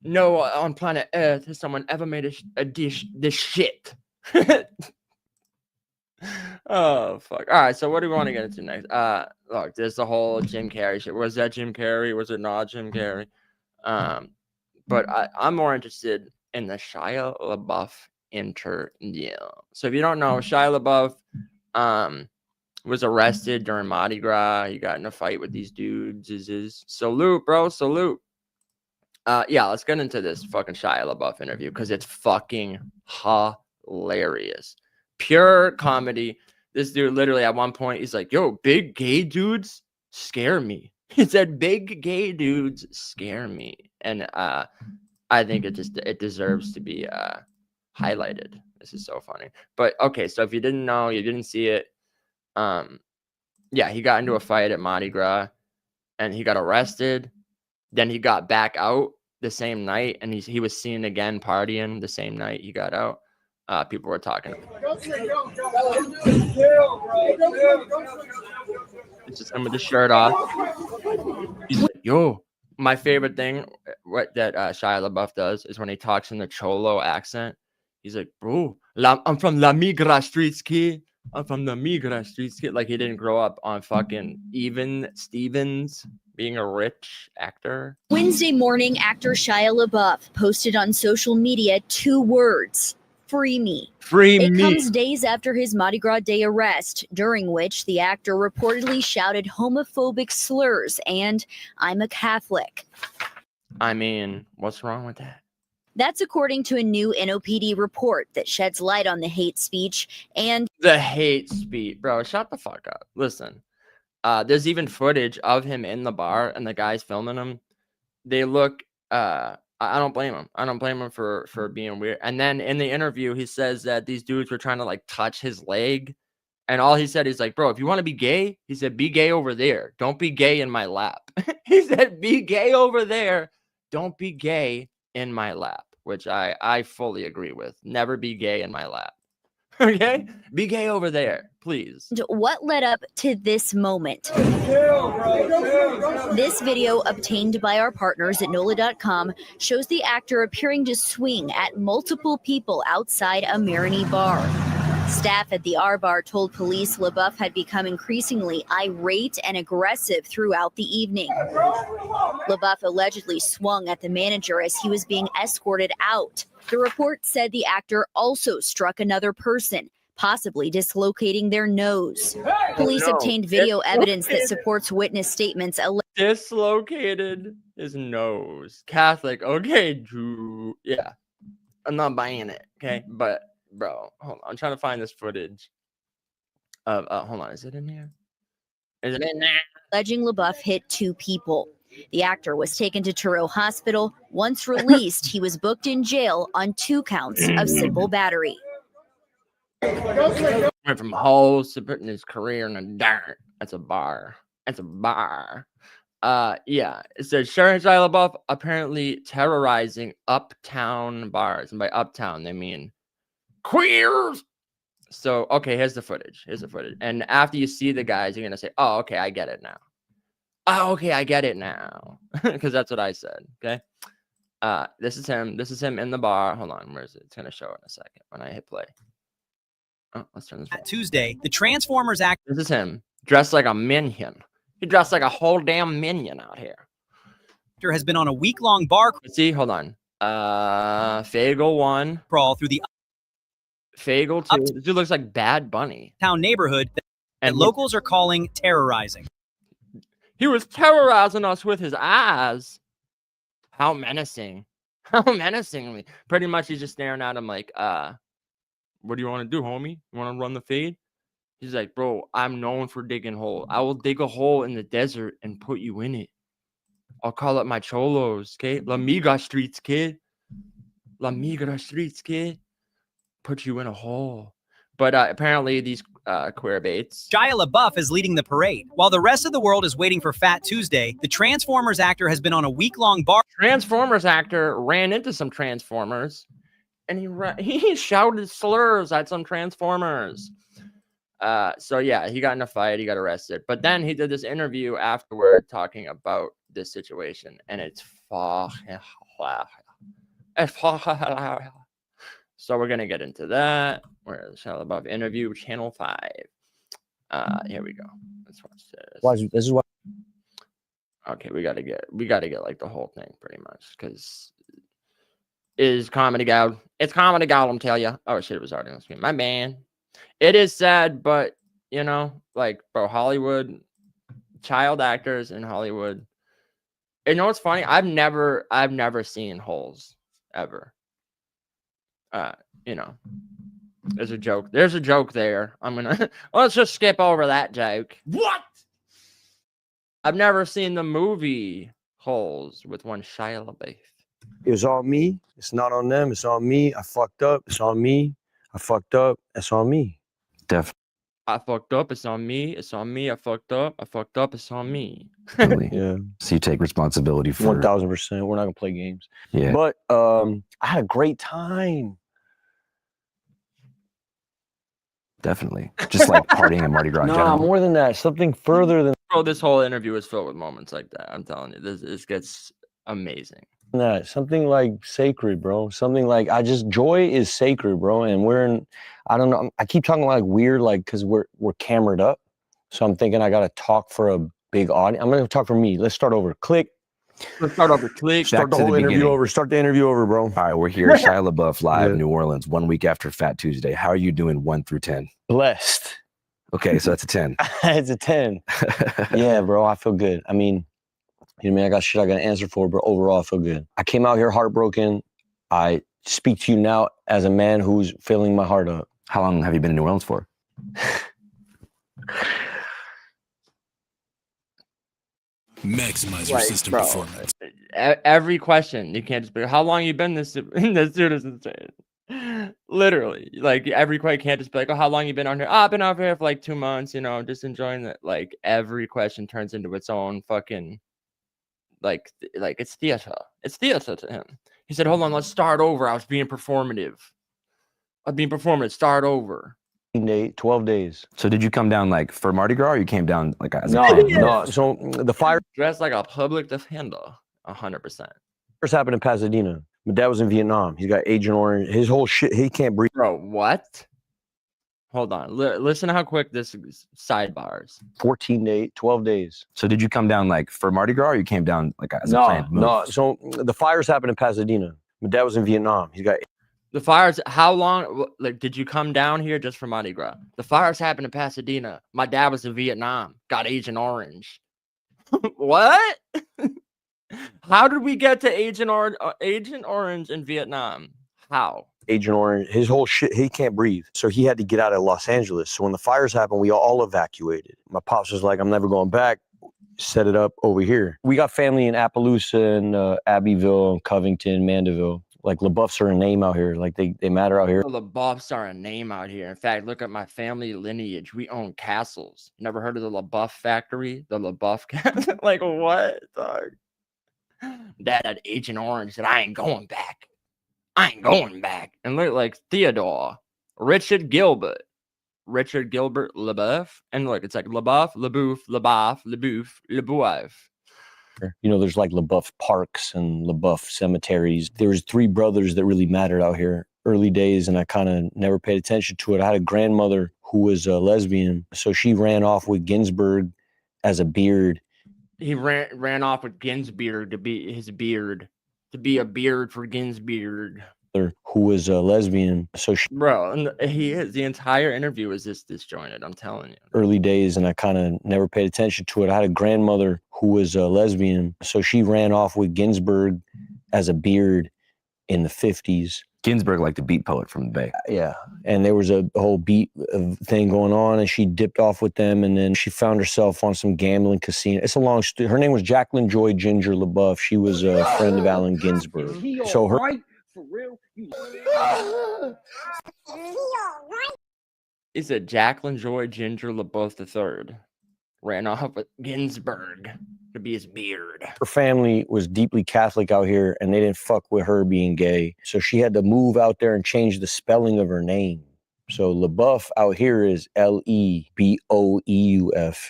no on planet Earth has someone ever made a dish this shit. Oh, fuck. All right, so what do we want to get into next? Look, there's the whole Jim Carrey shit. Was that Jim Carrey? Was it not Jim Carrey? But I'm more interested in the Shia LaBeouf interview. So if you don't know, Shia LaBeouf was arrested during Mardi Gras. He got in a fight with these dudes. Salute, bro. Salute. Yeah, let's get into this fucking Shia LaBeouf interview because it's fucking hilarious. Pure comedy. This dude literally at one point he's like, yo, big gay dudes scare me. He said big gay dudes scare me. And I think it deserves to be highlighted. This is so funny. But okay, so if you didn't know, you didn't see it, yeah, he got into a fight at Mardi Gras and he got arrested. Then he got back out the same night and he was seen again partying the same night he got out. People were talking. It's just him with the shirt off. He's like, yo, my favorite thing that Shia LaBeouf does is when he talks in the Cholo accent. He's like, bro, I'm from La Migra Streets, kid. I'm from the Migra Streets, kid. Like he didn't grow up on fucking Even Stevens being a rich actor. Wednesday morning, actor Shia LaBeouf posted on social media 2 words. Free me. Free it me. Comes days after his Mardi Gras Day arrest, during which the actor reportedly shouted homophobic slurs and "I'm a Catholic." I mean, what's wrong with that? That's according to a new NOPD report that sheds light on the hate speech and the hate speech. Bro, shut the fuck up. Listen, there's even footage of him in the bar and the guys filming him. They look I don't blame him. I don't blame him for being weird. And then in the interview, he says that these dudes were trying to like touch his leg. And all he said is like, bro, if you want to be gay, he said, be gay over there. Don't be gay in my lap. He said, be gay over there. Don't be gay in my lap, which I fully agree with. Never be gay in my lap. Okay? Be gay over there, please. What led up to this moment? This video, obtained by our partners at NOLA.com, shows the actor appearing to swing at multiple people outside a Marini bar. Staff at the R Bar told police LaBeouf had become increasingly irate and aggressive throughout the evening. LaBeouf allegedly swung at the manager as he was being escorted out. The report said the actor also struck another person, possibly dislocating their nose. Police obtained video evidence that supports witness statements. Dislocated his nose. Catholic. Okay, Drew. Yeah. I'm not buying it. Okay. But, bro, hold on. I'm trying to find this footage of, hold on. Is it in here? Is it in there? Alleging LaBeouf hit 2 people. The actor was taken to Truro Hospital. Once released, he was booked in jail on 2 counts of simple battery. Went from holes to putting his career in the dirt. That's a bar. That's a bar. Yeah. It says Shia LaBeouf apparently terrorizing uptown bars. And by uptown, they mean queers. So, okay, here's the footage. Here's the footage. And after you see the guys, you're going to say, oh, okay, I get it now. Oh, okay, I get it now. Because that's what I said. Okay. This is him. This is him in the bar. Hold on. Where is it? It's going to show in a second when I hit play. Oh, let's turn this on. Tuesday, the Transformers act. This is him dressed like a minion. He dressed like a whole damn minion out here. Has been on a week-long bar. Let's see. Hold on. Fagel 1. Crawl through the Fagel 2. This dude looks like Bad Bunny. Town neighborhood that locals are calling terrorizing. He was terrorizing us with his eyes. How menacing. How menacingly. Pretty much he's just staring at him like, what do you want to do, homie? You want to run the fade? He's like, bro, I'm known for digging holes. I will dig a hole in the desert and put you in it. I'll call it my cholos, okay? La Migra streets, kid. La Migra streets, kid. Put you in a hole. But apparently these queer baits. Shia LaBeouf is leading the parade. While the rest of the world is waiting for Fat Tuesday, the Transformers actor has been on a week-long bar. Transformers actor ran into some Transformers, and he shouted slurs at some Transformers. So yeah, he got in a fight. He got arrested. But then he did this interview afterward talking about this situation, and it's so we're gonna get into that. Where is Shia LaBeouf interview? Channel 5. Here we go. Let's watch this. This is what. Okay, we gotta get like the whole thing pretty much, because is comedy gold. It's comedy gold, I'm telling you. Oh shit, it was already on screen. My man. It is sad, but you know, like, bro, Hollywood, child actors in Hollywood. You know what's funny? I've never seen holes ever. You know, there's a joke. There's a joke there. I'm gonna let's just skip over that joke. What? I've never seen the movie Holes with one Shia LaBeouf. It was all me. It's not on them. It's on me. I fucked up. It's on me. I fucked up. It's on me. I fucked up. It's on me. It's on me. I fucked up. I fucked up. It's on me. Yeah. So you take responsibility for 1000%. We're not gonna play games. Yeah. But I had a great time. Definitely. Just like partying at Mardi Gras. Nah, more than that. Something further than Bro, this whole interview is filled with moments like that. I'm telling you, this gets amazing. that. Something like sacred, bro. Something like joy is sacred, bro. And we're in, I don't know. I keep talking like weird, like, because we're camered up. So I'm thinking I gotta talk for a big audience. I'm gonna talk for me. Let's start over. Click. Let's start over. Click. Start the whole interview over. Start the interview over, bro. All right, we're here. Shia LaBeouf live, New Orleans, 1 week after Fat Tuesday. How are you doing 1 through 10? Blessed. Okay, so that's a 10. It's a 10. Yeah, bro. I feel good. I mean, you know what I mean? I got shit I got to answer for, but overall, I feel good. I came out here heartbroken. I speak to you now as a man who's filling my heart up. How long have you been in New Orleans for? Maximize your system performance. Every question you can't just be. How long you been this in this citizen state? Literally, like every question can't just be like, oh, how long you been on here? Oh, I've been out here for like 2 months. You know, just enjoying it. Like every question turns into its own fucking like it's theater. It's theater to him. He said, hold on, let's start over. I was being performative. Start over. 12 days. So did you come down like for Mardi Gras, or you came down like as a No, family? no. So the fire Dressed like a public defender, 100%. first happened in Pasadena. My dad was in Vietnam. He's got Agent Orange. His whole shit, he can't breathe. Bro, what? Hold on. Listen to how quick this sidebars. 12 days. So did you come down like for Mardi Gras, or you came down like as a planned move? No. So the fires happened in Pasadena. My dad was in Vietnam. He's got The fires, how long, like, did you come down here just for Mardi Gras? The fires happened in Pasadena. My dad was in Vietnam. Got Agent Orange. What? How did we get to Agent Orange in Vietnam? How? Agent Orange. His whole shit, he can't breathe. So he had to get out of Los Angeles. So when the fires happened, we all evacuated. My pops was like, I'm never going back. Set it up over here. We got family in Appaloosa and Abbeville and Covington, Mandeville. Like LaBeoufs are a name out here. Like they matter out here. LaBeoufs are a name out here. In fact, look at my family lineage. We own castles. Never heard of the LaBeouf factory? The LaBeouf castle? Like what, dog? Dad had Agent Orange said, I ain't going back. And look like Theodore, Richard Gilbert LaBeouf. And look, it's like LaBeouf. You know, there's like LaBeouf parks and LaBeouf cemeteries. There was 3 brothers that really mattered out here early days, and I kind of never paid attention to it. I had a grandmother who was a lesbian, so she ran off with Ginsburg as a beard. He ran off with Ginsburg to be his beard, to be a beard for Ginsburg. Who was a lesbian, so she, bro, and he is. The entire interview is this disjointed. I'm telling you. Early days, and I kind of never paid attention to it. I had a grandmother who was a lesbian, so she ran off with Ginsburg as a beard in the 50s. Ginsburg, like the beat poet from the Bay. Yeah, and there was a whole beat thing going on, and she dipped off with them, and then she found herself on some gambling casino. It's a long story. Her name was Jacqueline Joy Ginger LaBeouf. She was a friend of Allen Ginsburg. So her. For real? He said Jacqueline Joy Ginger LaBeouf III ran off with Ginsburg to be his beard. Her family was deeply Catholic out here, and they didn't fuck with her being gay. So she had to move out there and change the spelling of her name. So LaBeouf out here is Lebeouf,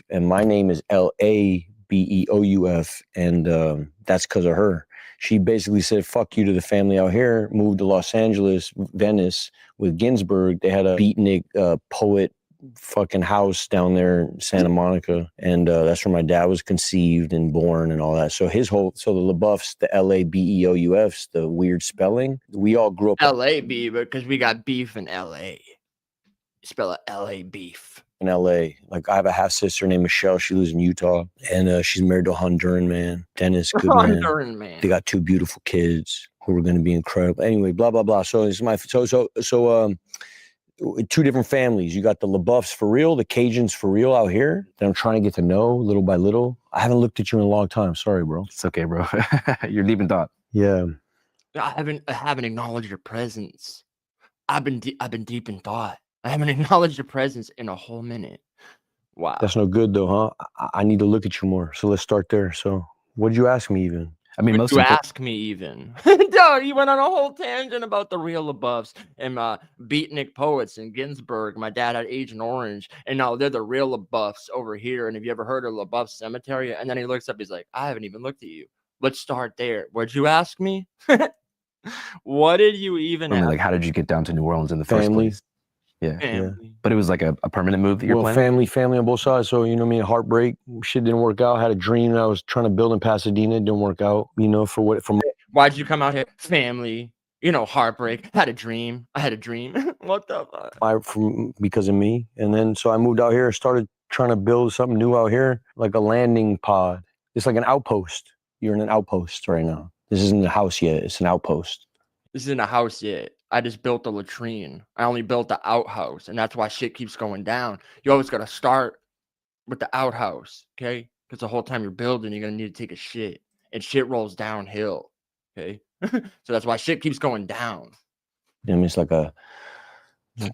and my name is Labeouf, and that's because of her. She basically said, fuck you to the family out here, moved to Los Angeles, Venice with Ginsburg. They had a beatnik poet fucking house down there in Santa Monica. And that's where my dad was conceived and born and all that. So the LaBeoufs, the Labeoufs, the weird spelling, we all grew up. L-A-B, because we got beef in L.A. You spell it L.A. beef. In LA. Like I have a half sister named Michelle. She lives in Utah, and she's married to a Honduran man, Dennis. Good Honduran man. They got 2 beautiful kids who are going to be incredible. Anyway, blah blah blah. So it's my 2 different families. You got the LaBeoufs for real, the Cajuns for real out here that I'm trying to get to know little by little. I haven't looked at you in a long time. Sorry, bro. It's okay, bro. You're deep in thought. Yeah. I haven't acknowledged your presence. I've been deep in thought. I haven't acknowledged your presence in a whole minute. Wow. That's no good though, huh? I need to look at you more. So let's start there. So what did you ask me even? I mean, most you ask me even. No, you went on a whole tangent about the real LaBeoufs and beatnik poets and Ginsburg. My dad had Agent Orange, and now they're the real LaBeoufs over here. And have you ever heard of LaBeouf Cemetery? And then he looks up, he's like, I haven't even looked at you. Let's start there. What'd you ask me? What did you even ask? Like, how did you get down to New Orleans in the first place? Yeah. But it was like a permanent move that you're planning? Family on both sides. So, you know what I mean? Heartbreak. Shit didn't work out. Had a dream that I was trying to build in Pasadena. It didn't work out, you know, Why'd you come out here? Family. You know, heartbreak. Had a dream. I had a dream. What the fuck? Because of me. And then, so I moved out here and started trying to build something new out here, like a landing pod. It's like an outpost. You're in an outpost right now. This isn't a house yet. It's an outpost. This isn't a house yet. I just built a latrine. I only built the outhouse, and that's why shit keeps going down. You always got to start with the outhouse, okay? because the whole time you're building, you're gonna need to take a shit, and shit rolls downhill. Okay, so that's why shit keeps going down. I mean, it's like a, you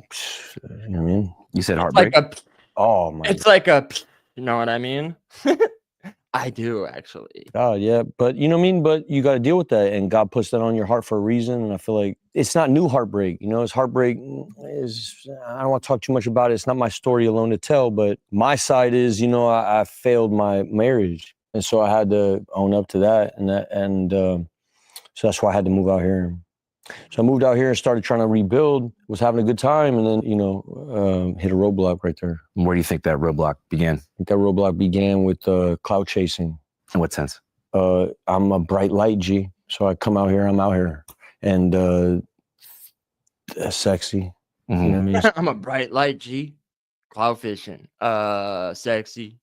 know what I mean? You said It's heartbreak. like a, Oh my. it's like a, you know what I mean? I do actually. Oh yeah, but you know what I mean. But you got to deal with that, and God puts that on your heart for a reason. And I feel like it's not new heartbreak. You know, it's heartbreak is. I don't want to talk too much about it. It's not my story alone to tell, but my side is, you know, I failed my marriage, and so I had to own up to that, and so that's why I had to move out here. So I moved out here and started trying to rebuild. Was having a good time, and then hit a roadblock right there. Where do you think that roadblock began? I think that roadblock began with cloud chasing. In what sense? I'm a bright light G, so I come out here. I'm out here, and sexy. Mm-hmm. You know what I mean? I'm a bright light G, cloud fishing, sexy.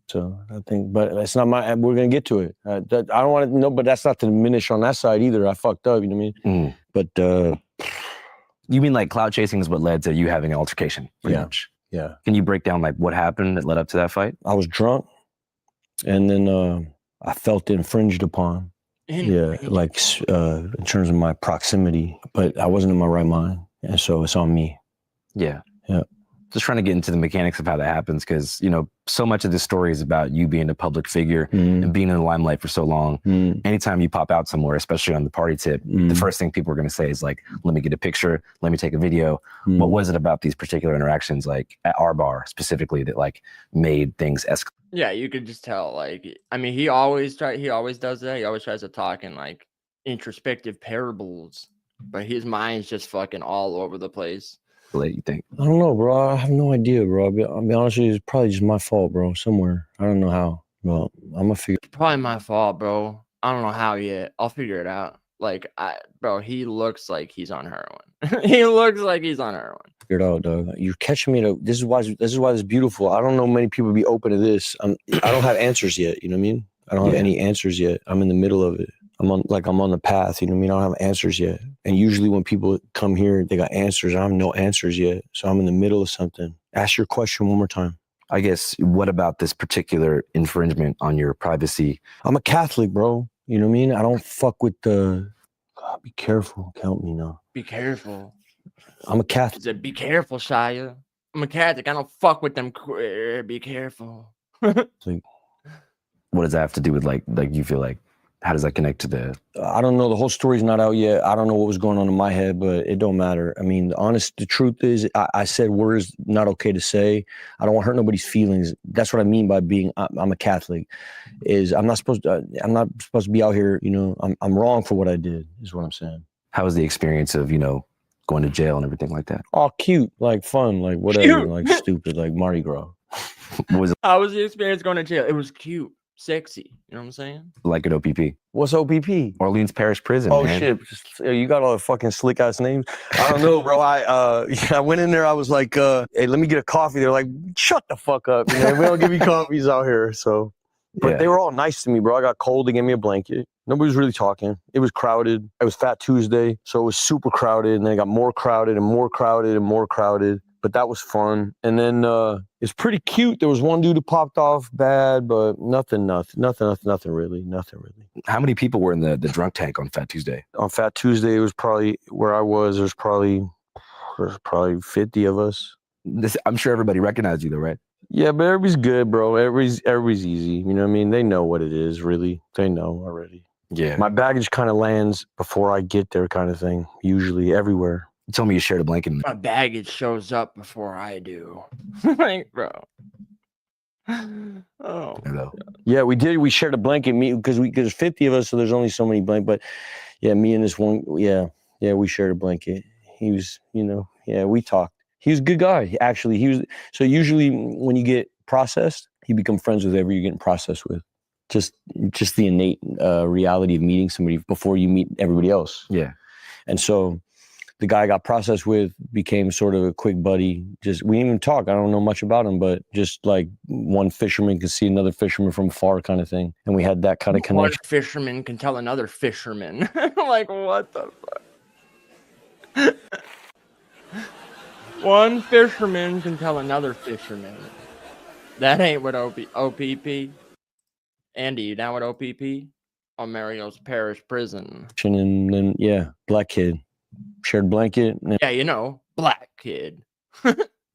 So I think, but it's not my. We're gonna get to it. I don't want to know, but that's not to diminish on that side either. I fucked up. You know what I mean? But you mean like cloud chasing is what led to you having an altercation? Pretty much. Yeah. Can you break down like what happened that led up to that fight? I was drunk, and then I felt infringed upon. Yeah, like in terms of my proximity, but I wasn't in my right mind, and so it's on me. Yeah. Yeah. Just trying to get into the mechanics of how that happens, because, you know, so much of this story is about you being a public figure and being in the limelight for so long. Anytime you pop out somewhere, especially on the party tip, the first thing people are going to say is like, let me get a picture, let me take a video. What was it about these particular interactions, like at our bar specifically, that like made things escalate? Yeah, you could just tell. Like, I mean, he always does that. He always tries to talk in like introspective parables, but his mind's just fucking all over the place. You think? I don't know, bro. I have no idea, bro. I'll be honest with you, it's probably just my fault, bro. Somewhere. I don't know how. Well, I'm gonna figure. Probably my fault, bro. I don't know how yet. I'll figure it out. Like, bro, he looks like he's on heroin. He looks like he's on heroin. Figure it out, dog. You're catching me. This is why this is beautiful. I don't know many people be open to this. I don't have answers yet. You know what I mean? I don't have any answers yet. I'm in the middle of it. I'm on the path. You know what I mean? I don't have answers yet. And usually when people come here, they got answers. I have no answers yet. So I'm in the middle of something. Ask your question one more time. I guess, what about this particular infringement on your privacy? I'm a Catholic, bro. You know what I mean? I don't fuck with the... God, be careful. Count me now. Be careful. I'm a Catholic. He said, be careful, Shia. I'm a Catholic. I don't fuck with them queer. Be careful. What does that have to do with like you feel like? How does that connect to the... I don't know. The whole story's not out yet. I don't know what was going on in my head, but it don't matter. I mean, the truth is, I said words not okay to say. I don't want to hurt nobody's feelings. That's what I mean by being, I'm a Catholic. Is I'm not supposed to be out here, you know, I'm wrong for what I did, is what I'm saying. How was the experience of, you know, going to jail and everything like that? Oh, cute, like fun, like whatever, like stupid, like Mardi Gras. What was it? How was the experience going to jail? It was cute. Sexy, you know what I'm saying? Like at OPP. What's OPP? Orleans Parish Prison. Oh man. Shit! You got all the fucking slick ass names. I don't know, bro. I went in there. I was like, "Hey, let me get a coffee." They're like, "Shut the fuck up, man. We don't give you coffees out here." So, but they were all nice to me, bro. I got cold. They gave me a blanket. Nobody was really talking. It was crowded. It was Fat Tuesday, so it was super crowded. And then it got more crowded and more crowded and more crowded. But that was fun. And then it's pretty cute. There was one dude who popped off bad, but nothing really. How many people were in the drunk tank on Fat Tuesday? On Fat Tuesday, it was probably where I was. There's probably 50 of us. I'm sure everybody recognized you though, right? Yeah, but everybody's good, bro. Everybody's easy. You know what I mean? They know what it is, really. They know already. Yeah. My baggage kind of lands before I get there, kind of thing. Usually, everywhere. You told me you shared a blanket. My baggage shows up before I do. Like, bro. Oh. Yeah, we did. We shared a blanket because there's 50 of us, so there's only so many blankets. But yeah, me and this one, yeah, we shared a blanket. He was, you know, yeah, we talked. He was a good guy. Actually, he was. So usually when you get processed, you become friends with whoever you're getting processed with. Just the innate reality of meeting somebody before you meet everybody else. Yeah. And so the guy I got processed with became sort of a quick buddy. We didn't even talk. I don't know much about him, but just like one fisherman could see another fisherman from afar kind of thing. And we had that kind of connection. One fisherman can tell another fisherman. Like, what the fuck? One fisherman can tell another fisherman. That ain't what OPP. Andy, you down with OPP? On Mario's Parish Prison. And then yeah, black kid, shared blanket. Yeah, you know, black kid.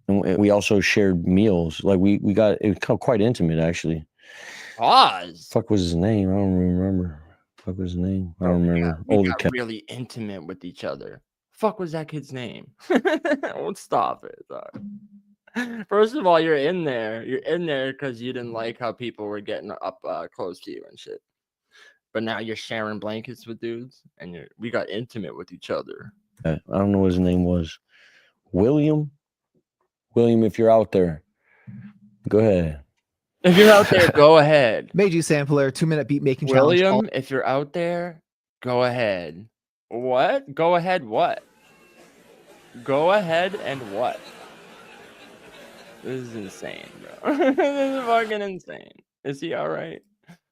And we also shared meals. Like we got it was quite intimate actually. Pause. Fuck was his name? I don't remember. Fuck was his name? I don't remember. We Older got cat. really intimate with each other. Fuck was that kid's name? Don't stop it. Dog. First of all, you're in there. You're in there because you didn't like how people were getting up close to you and shit. But now you're sharing blankets with dudes, and we got intimate with each other. I don't know what his name was. William, if you're out there, go ahead. If you're out there, go ahead. Meiji Sampler, 2-minute beat making William, challenge. if you're out there, go ahead. What? Go ahead what? Go ahead and what? This is insane, bro. This is fucking insane. Is he all right?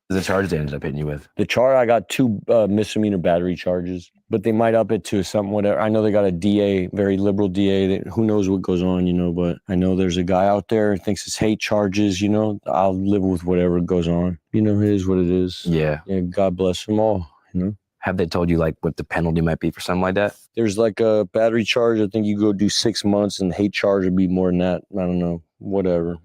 The charge they ended up hitting you with? The charge, I got 2 misdemeanor battery charges, but they might up it to something, whatever. I know they got a DA, very liberal DA. Who knows what goes on, you know, but I know there's a guy out there who thinks it's hate charges, you know. I'll live with whatever goes on. You know, it is what it is. Yeah. God bless them all, you know. Have they told you like what the penalty might be for something like that? There's like a battery charge. I think you go do 6 months, and hate charge would be more than that. I don't know. Whatever.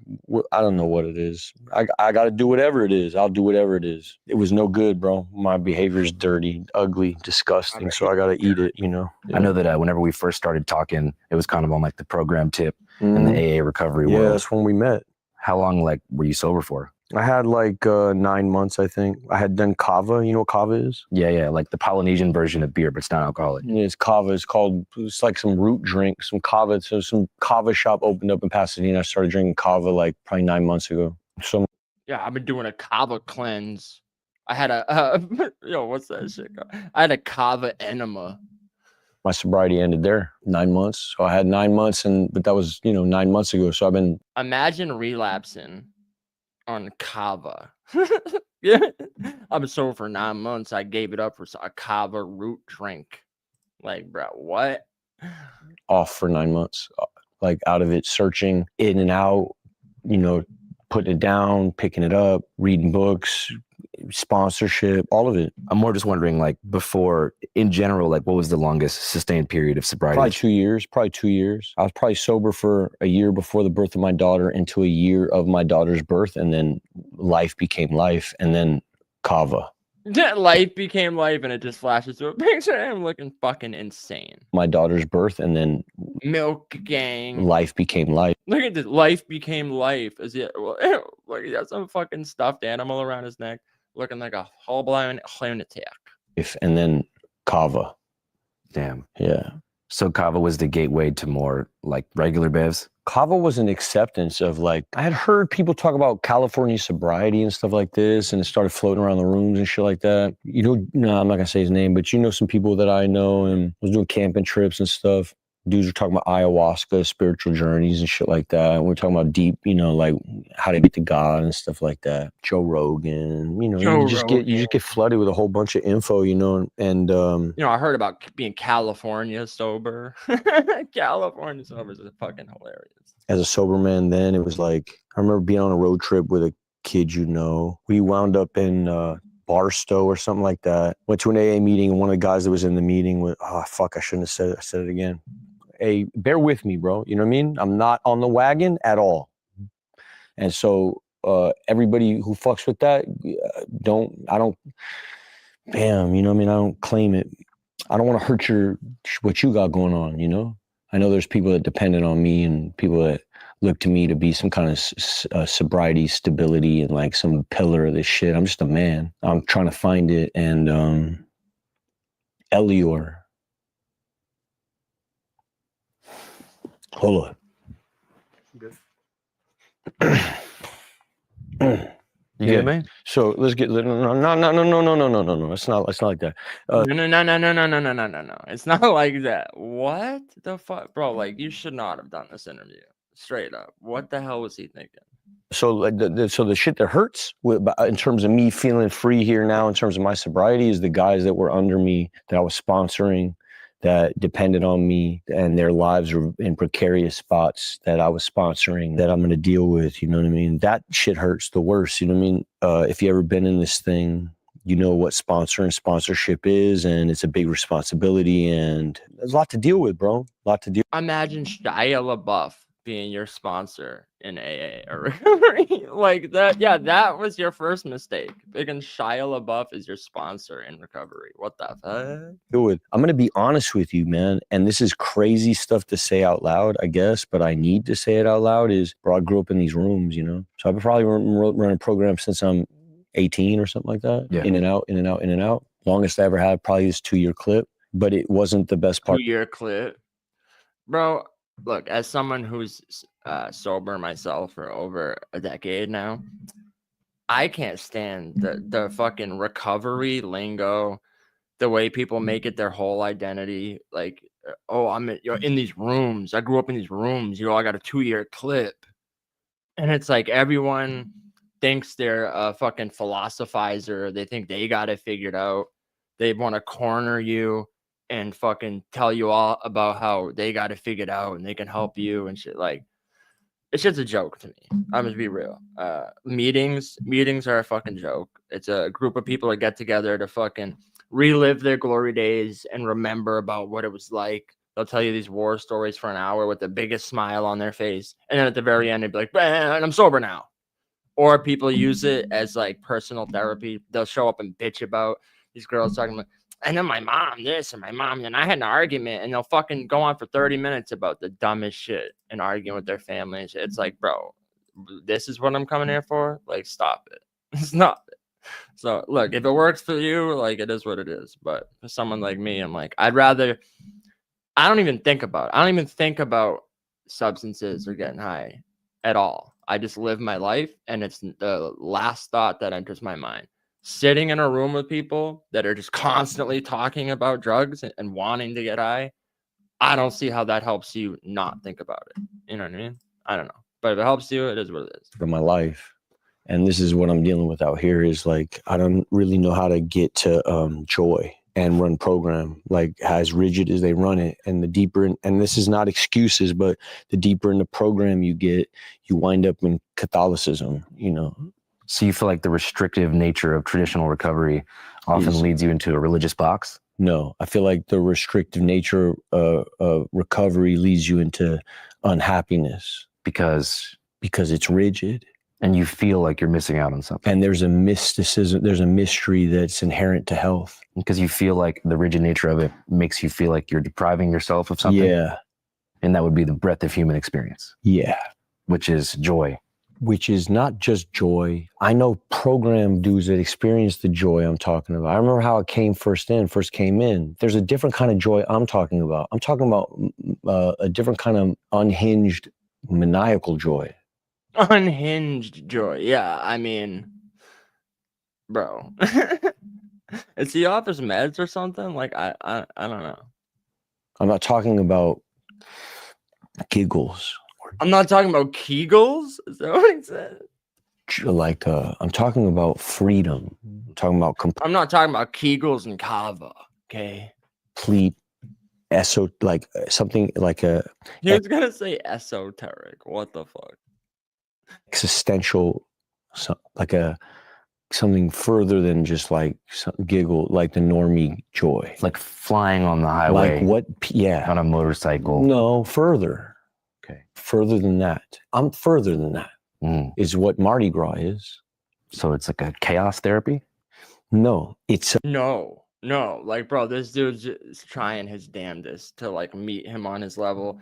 I don't know what it is. I got to do whatever it is. I'll do whatever it is. It was no good, bro. My behavior is dirty, ugly, disgusting. So I got to eat it, you know. Yeah. I know that whenever we first started talking, it was kind of on like the program tip and the AA recovery world. Yeah, that's when we met. How long like were you sober for? I had like 9 months, I think. I had done kava. You know what kava is? Yeah, like the Polynesian version of beer, but it's not alcoholic. Yeah, it's kava. It's like some root drink, some kava. So some kava shop opened up in Pasadena. I started drinking kava like probably 9 months ago. So yeah, I've been doing a kava cleanse. I had a what's that shit called? I had a kava enema. My sobriety ended there, 9 months. So I had 9 months, but that was 9 months ago. So I've been. Imagine relapsing on kava. Yeah, I've been sober for 9 months. I gave it up for a kava root drink. Like, bro, what? Off for 9 months, like out of it, searching in and out, putting it down, picking it up, reading books, sponsorship, all of it. I'm more just wondering, like, before, in general, like, what was the longest sustained period of sobriety? Probably 2 years. I was probably sober for a year before the birth of my daughter into a year of my daughter's birth, and then life became life, and then kava. Life became life, and it just flashes to a picture of him looking fucking insane. My daughter's birth, and then milk gang. Life became life. Look at this. Life became life. Is it? Look, he got some fucking stuffed animal around his neck, looking like a whole-blown lunatic. And then kava. Damn. Yeah. So kava was the gateway to more like regular bevs? Kava was an acceptance of like, I had heard people talk about California sobriety and stuff like this, and it started floating around the rooms and shit like that. No, I'm not gonna say his name, but some people that I know, and was doing camping trips and stuff. Dudes were talking about ayahuasca, spiritual journeys and shit like that. And we're talking about deep, like how to get to God and stuff like that. Joe Rogan, you just get flooded with a whole bunch of info, and I heard about being California sober. California sober is fucking hilarious. As a sober man, then it was like, I remember being on a road trip with a kid, we wound up in Barstow or something like that. Went to an AA meeting, and one of the guys that was in the meeting was, I shouldn't have said it. I said it again. Hey, bear with me, bro. You know what I mean? I'm not on the wagon at all. And so everybody who fucks with that, I don't claim it. I don't want to hurt what you got going on, I know there's people that depended on me and people that look to me to be some kind of sobriety, stability, and like some pillar of this shit. I'm just a man. I'm trying to find it. And Elior. Hold on. Good. You good, man? So let's get no. It's not like that. No. It's not like that. What the fuck, bro? Like, you should not have done this interview. Straight up. What the hell was he thinking? So the shit that hurts in terms of me feeling free here now, in terms of my sobriety, is the guys that were under me that I was sponsoring, that depended on me, and their lives were in precarious spots that I was sponsoring, that I'm going to deal with. You know what I mean? That shit hurts the worst. You know what I mean? If you ever been in this thing, you know what sponsorship is, and it's a big responsibility, and there's a lot to deal with, bro. A lot to deal. Imagine Shia LaBeouf being your sponsor in AA or recovery. Like that. Yeah, that was your first mistake. Picking Shia LaBeouf is your sponsor in recovery. What the fuck? Deal with. I'm going to be honest with you, man. And this is crazy stuff to say out loud, I guess, but I need to say it out loud. Is, bro, I grew up in these rooms, you know? So I've probably run a program since I'm 18 or something like that. Yeah. In and out, in and out, in and out. Longest I ever had probably this 2-year clip, but it wasn't the best part. 2-year clip. Bro, look, as someone who's sober myself for over a decade now, I can't stand the fucking recovery lingo, the way people make it their whole identity. Like, oh, I'm in these rooms. I grew up in these rooms. I got a 2-year clip. And it's like everyone thinks they're a fucking philosophizer. They think they got it figured out. They want to corner you and fucking tell you all about how they got it figured out and they can help you and shit. Like, it's just a joke to me. I'm gonna be real. Meetings are a fucking joke. It's a group of people that get together to fucking relive their glory days and remember about what it was like. They'll tell you these war stories for an hour with the biggest smile on their face, and then at the very end, they'd be like, "Man, I'm sober now." Or people use it as like personal therapy. They'll show up and bitch about these girls talking about, and then my mom this and my mom, and I had an argument, and they'll fucking go on for 30 minutes about the dumbest shit and arguing with their family and shit. It's like, bro, this is what I'm coming here for? Like, stop it. Stop it. So look, if it works for you, like, it is what it is. But for someone like me, I'm like, I don't even think about substances or getting high at all. I just live my life, and it's the last thought that enters my mind. Sitting in a room with people that are just constantly talking about drugs and wanting to get high, I don't see how that helps you not think about it. You know what I mean? I don't know. But if it helps you, it is what it is. For my life. And this is what I'm dealing with out here is like, I don't really know how to get to joy and run program, like as rigid as they run it. And the deeper, and this is not excuses, but the deeper in the program you get, you wind up in Catholicism, you know? So you feel like the restrictive nature of traditional recovery often leads you into a religious box? No, I feel like the restrictive nature of recovery leads you into unhappiness because it's rigid. And you feel like you're missing out on something. And there's a mysticism, there's a mystery that's inherent to health. Because you feel like the rigid nature of it makes you feel like you're depriving yourself of something. Yeah. And that would be the breadth of human experience. Yeah. Which is joy. Which is not just joy. I know program dudes that experience the joy I'm talking about. I remember how it first came in. There's a different kind of joy I'm talking about. I'm talking about a different kind of unhinged, maniacal joy. Unhinged joy. Yeah, I mean, bro. Is he off his meds or something? Like, I don't know. I'm not talking about giggles. I'm not talking about Kegels. Is that what he said? Like, I'm talking about freedom. I'm talking about I'm not talking about Kegels and Kava. Okay. Complete something like a. He was gonna say esoteric. What the fuck? Existential, something further than just like giggle, like the normie joy. Like flying on the highway. Like what? Yeah. On a motorcycle. No, further. Okay. Further than that. I'm further than that. Is what Mardi Gras is. So it's like a chaos therapy? No, it's no. Like, bro, this dude's just trying his damnedest to like meet him on his level,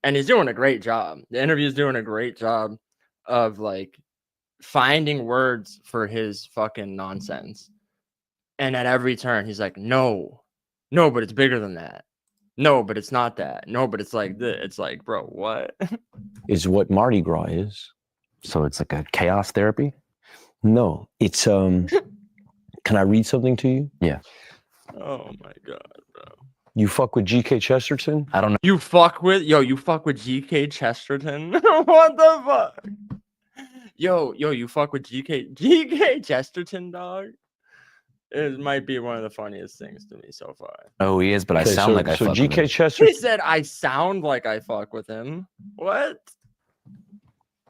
and he's doing a great job. The interview's doing a great job of like finding words for his fucking nonsense. And at every turn, he's like, no, but it's bigger than that. No, but it's not that. No, but it's like this. It's like, bro, what? Is what Mardi Gras is. So it's like a chaos therapy? No, it's can I read something to you? Yeah. Oh my god, bro. You fuck with GK Chesterton? I don't know. You fuck with GK Chesterton? What the fuck? Yo, you fuck with GK Chesterton, dog? It might be one of the funniest things to me so far. Oh, he is, but I sound like I fuck with GK him. Chester, He said I sound like I fuck with him. What?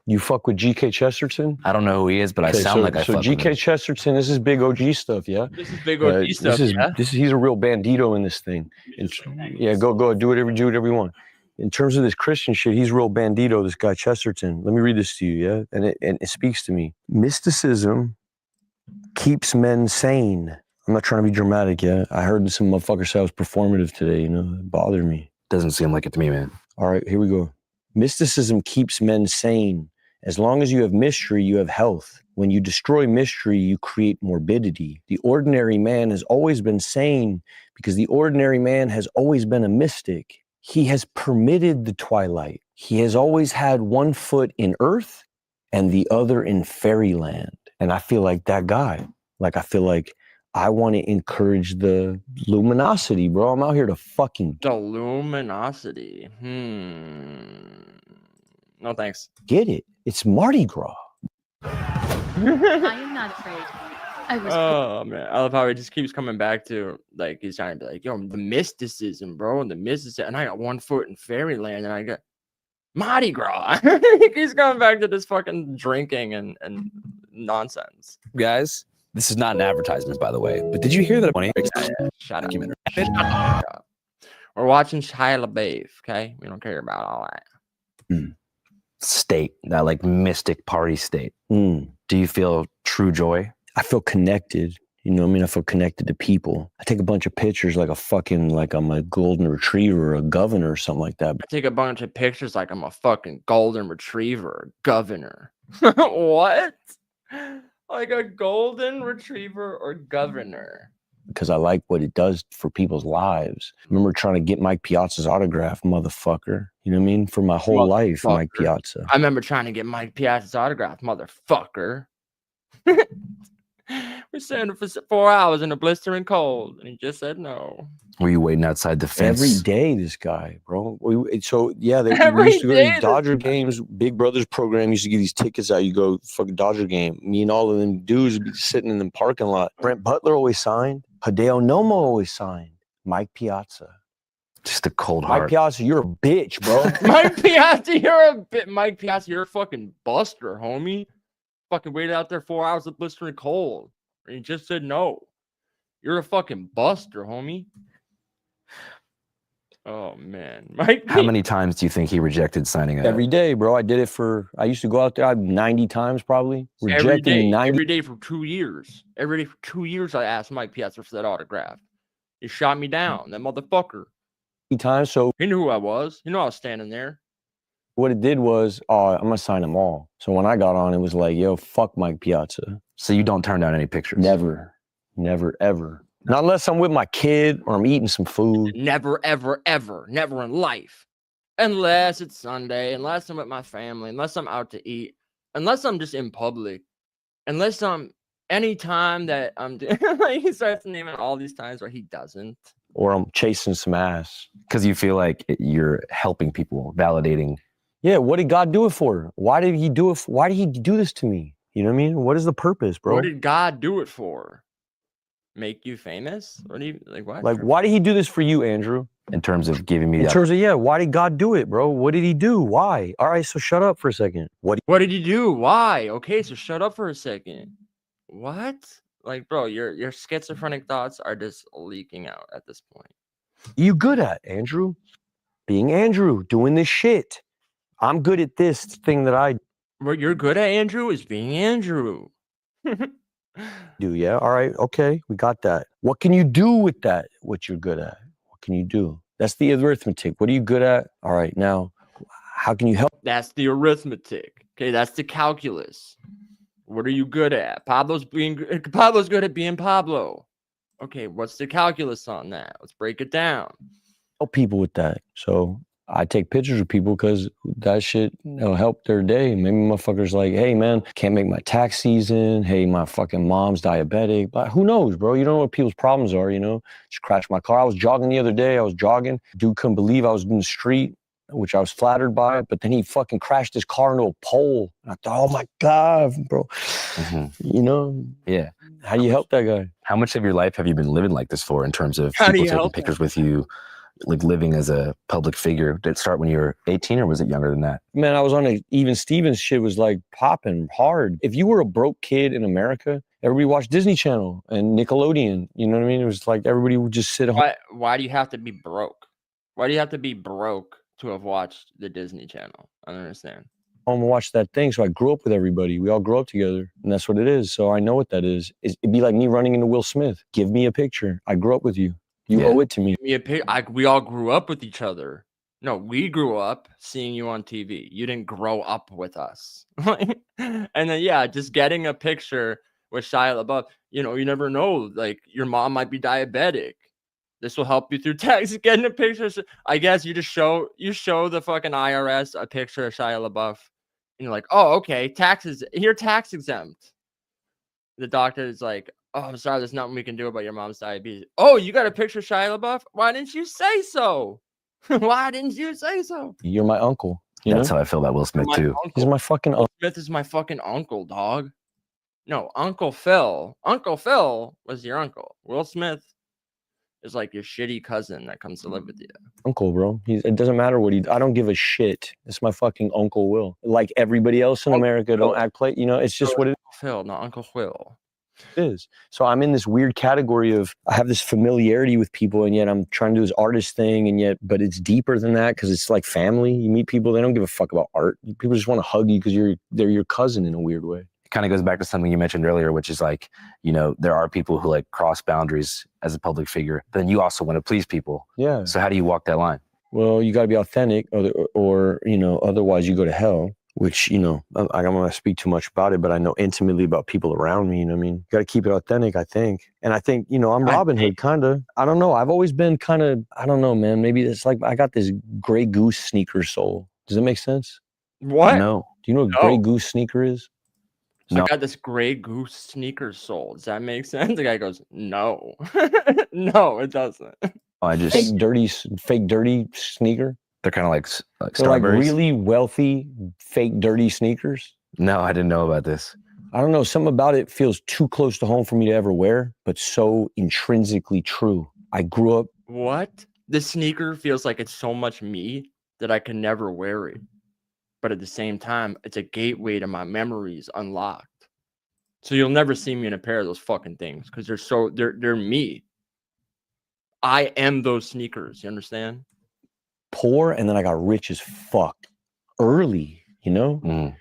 you fuck with GK Chesterton? I don't know who he is, but I sound like I fuck with him. GK Chesterton, this is big OG stuff, yeah? This is big OG stuff, He's a real bandito in this thing. Yeah, go do whatever you want. In terms of this Christian shit, he's real bandito, this guy Chesterton. Let me read this to you, yeah? And it speaks to me. Mysticism keeps men sane. I'm not trying to be dramatic, yeah? I heard some motherfucker say I was performative today, you know? It bothered me. Doesn't seem like it to me, man. All right, here we go. Mysticism keeps men sane. As long as you have mystery, you have health. When you destroy mystery, you create morbidity. The ordinary man has always been sane because the ordinary man has always been a mystic. He has permitted the twilight. He has always had one foot in earth and the other in fairyland. And I feel like that guy. Like, I feel like I want to encourage the luminosity, bro. I'm out here to fucking... The luminosity. No, thanks. Get it. It's Mardi Gras. I am not afraid. I was. Oh man, I love how he just keeps coming back to, like, he's trying to be like, yo, the mysticism, bro, the mysticism, and I got one foot in fairyland, and I got Mardi Gras. He's coming back to this fucking drinking and nonsense. Guys, this is not an advertisement, by the way, but did you hear that? Shut up. We're watching Shia LaBeouf, okay? We don't care about all that. State, that like mystic party state. Do you feel true joy? I feel connected. You know what I mean? I feel connected to people. I take a bunch of pictures like I'm a golden retriever or a governor or something like that. I take a bunch of pictures like I'm a fucking golden retriever, governor. What? Like a golden retriever or governor? Because I like what it does for people's lives. I remember trying to get Mike Piazza's autograph, motherfucker. You know what I mean? For my whole life, Mike Piazza. I remember trying to get Mike Piazza's autograph, motherfucker. We're standing for 4 hours in the blistering cold, and he just said no. Were you waiting outside the fence? Every day, this guy, bro. We used to go to these Dodger games. Big Brothers program used to give these tickets out. You go fucking Dodger game. Me and all of them dudes would be sitting in the parking lot. Brent Butler always signed. Hideo Nomo always signed. Mike Piazza. Just a cold heart. Mike Piazza, you're a bitch, bro. Mike Piazza, you're a bit. Mike Piazza, you're a fucking buster, homie. Fucking waited out there 4 hours of blistering cold, and you just said no. You're a fucking buster, homie. Oh man, Mike. How many times do you think he rejected signing up? Every day, bro. I used to go out there 90 times probably. Every day for 2 years. Every day for 2 years, I asked Mike Piazza for that autograph. He shot me down, that motherfucker. Times, so he knew who I was. He knew I was standing there. What it did was, I'm gonna sign them all. So when I got on, it was like, yo, fuck Mike Piazza. So you don't turn down any pictures? Never, ever. Not unless I'm with my kid or I'm eating some food. Never, ever, ever, never in life. Unless it's Sunday, unless I'm with my family, unless I'm out to eat, unless I'm just in public, unless I'm anytime that I'm like he starts naming all these times where he doesn't. Or I'm chasing some ass. Because you feel like you're helping people, validating. Yeah, what did God do it for? Why did he do it? Why did he do this to me? You know what I mean? What is the purpose, bro? What did God do it for? Make you famous? What do you like? What? Like, why did he do this for you, Andrew? In terms of giving me. In terms of why did God do it, bro? What did he do? Why? All right, so shut up for a second. What did he do? Why? Okay, so shut up for a second. What? Like, bro, your schizophrenic thoughts are just leaking out at this point. You good at, Andrew? Being Andrew, doing this shit. I'm good at this thing that I. What you're good at, Andrew, is being Andrew. Do, yeah? All right, okay, we got that. What can you do with that, what you're good at? What can you do? That's the arithmetic. What are you good at? All right, now, how can you help? That's the arithmetic. Okay, that's the calculus. What are you good at? Pablo's good at being Pablo. Okay, what's the calculus on that? Let's break it down. Help people with that. So I take pictures of people because that shit will help their day. Maybe motherfuckers like, hey man, can't make my tax season. Hey, my fucking mom's diabetic. But who knows, bro? You don't know what people's problems are, you know? Just crashed my car. I was jogging the other day. Dude couldn't believe I was in the street. which I was flattered by. But then he fucking crashed his car into a pole. And I thought, oh my God, bro. You know? Yeah. How do you help that guy? How much of your life have you been living like this for in terms of How do people you taking help pictures with you, like living as a public figure? Did it start when you were 18 or was it younger than that? Man, I was on Even Stevens shit was like popping hard. If you were a broke kid in America, everybody watched Disney Channel and Nickelodeon. You know what I mean? It was like everybody would just sit at home. Why do you have to be broke? Why do you have to be broke to have watched the Disney Channel? I don't understand. And watch that thing. So I grew up with everybody. We all grew up together. And that's what it is. So I know what that is. It'd be like me running into Will Smith. Give me a picture. I grew up with you. You owe it to me. We all grew up with each other. No, we grew up seeing you on TV. You didn't grow up with us. And then, yeah, just getting a picture with Shia LaBeouf. You know, you never know. Like, your mom might be diabetic. This will help you through text. Getting a picture. I guess you just show the fucking IRS a picture of Shia LaBeouf. And you're like, oh, okay, taxes. You're tax exempt. The doctor is like, oh, I'm sorry, there's nothing we can do about your mom's diabetes. Oh, you got a picture of Shia LaBeouf? Why didn't you say so? Why didn't you say so? You're my uncle. That's how I feel about Will Smith too. He's my fucking Will Smith is my fucking uncle, dog. No, Uncle Phil. Uncle Phil was your uncle. Will Smith is like your shitty cousin that comes to live with you. Uncle, bro. It doesn't matter what I don't give a shit. It's my fucking Uncle Will. Like everybody else in America, don't act like, you know, it's just what it is. Phil, not Uncle Will. Is. So I'm in this weird category of I have this familiarity with people and yet I'm trying to do this artist thing but it's deeper than that because it's like family. You meet people, they don't give a fuck about art. People just want to hug you because they're your cousin in a weird way. Kind of goes back to something you mentioned earlier, which is like, you know, there are people who like cross boundaries as a public figure, but then you also want to please people. Yeah. So how do you walk that line? Well, you got to be authentic or, you know, otherwise you go to hell, which, you know, I don't want to speak too much about it, but I know intimately about people around me. You know what I mean? You got to keep it authentic, I think. And I think, you know, I'm Robin Hood kind of. I don't know. I've always been kind of, I don't know, man. Maybe it's like I got this gray goose sneaker soul. Does that make sense? What? No. Do you know what gray goose sneaker is? So I got this gray goose sneaker soul. Does that make sense? The guy goes, no. No, it doesn't. Oh, I just fake dirty sneaker. They're kind of like They're like really wealthy, fake dirty sneakers. No, I didn't know about this. I don't know. Something about it feels too close to home for me to ever wear, but so intrinsically true. I grew up. What? The sneaker feels like it's so much me that I can never wear it. But at the same time, it's a gateway to my memories unlocked. So you'll never see me in a pair of those fucking things because they're me. I am those sneakers. You understand? Poor, and then I got rich as fuck early. You know,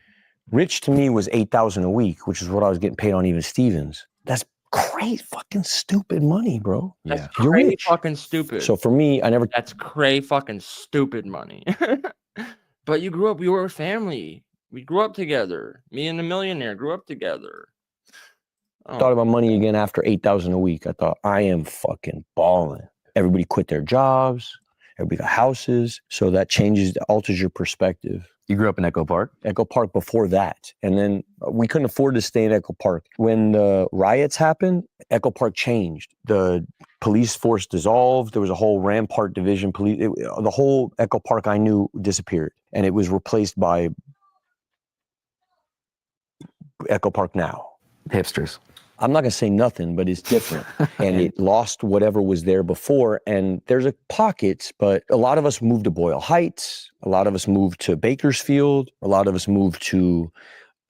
rich to me was $8,000 a week, which is what I was getting paid on Even Stevens. That's crazy, fucking stupid money, bro. That's You're cray rich. fucking stupid. So for me, That's cray fucking stupid money. But you grew up, we were a family. We grew up together. Me and the millionaire grew up together. Thought about money again after $8,000 a week. I thought, I am fucking balling. Everybody quit their jobs. Everybody got houses. So that alters your perspective. You grew up in Echo Park? Echo Park before that. And then we couldn't afford to stay in Echo Park. When the riots happened, Echo Park changed. The police force dissolved. There was a whole Rampart Division police. The whole Echo Park I knew disappeared. And it was replaced by Echo Park Now. Hipsters. I'm not going to say nothing, but it's different. And it lost whatever was there before. And there's pockets, but a lot of us moved to Boyle Heights. A lot of us moved to Bakersfield. A lot of us moved to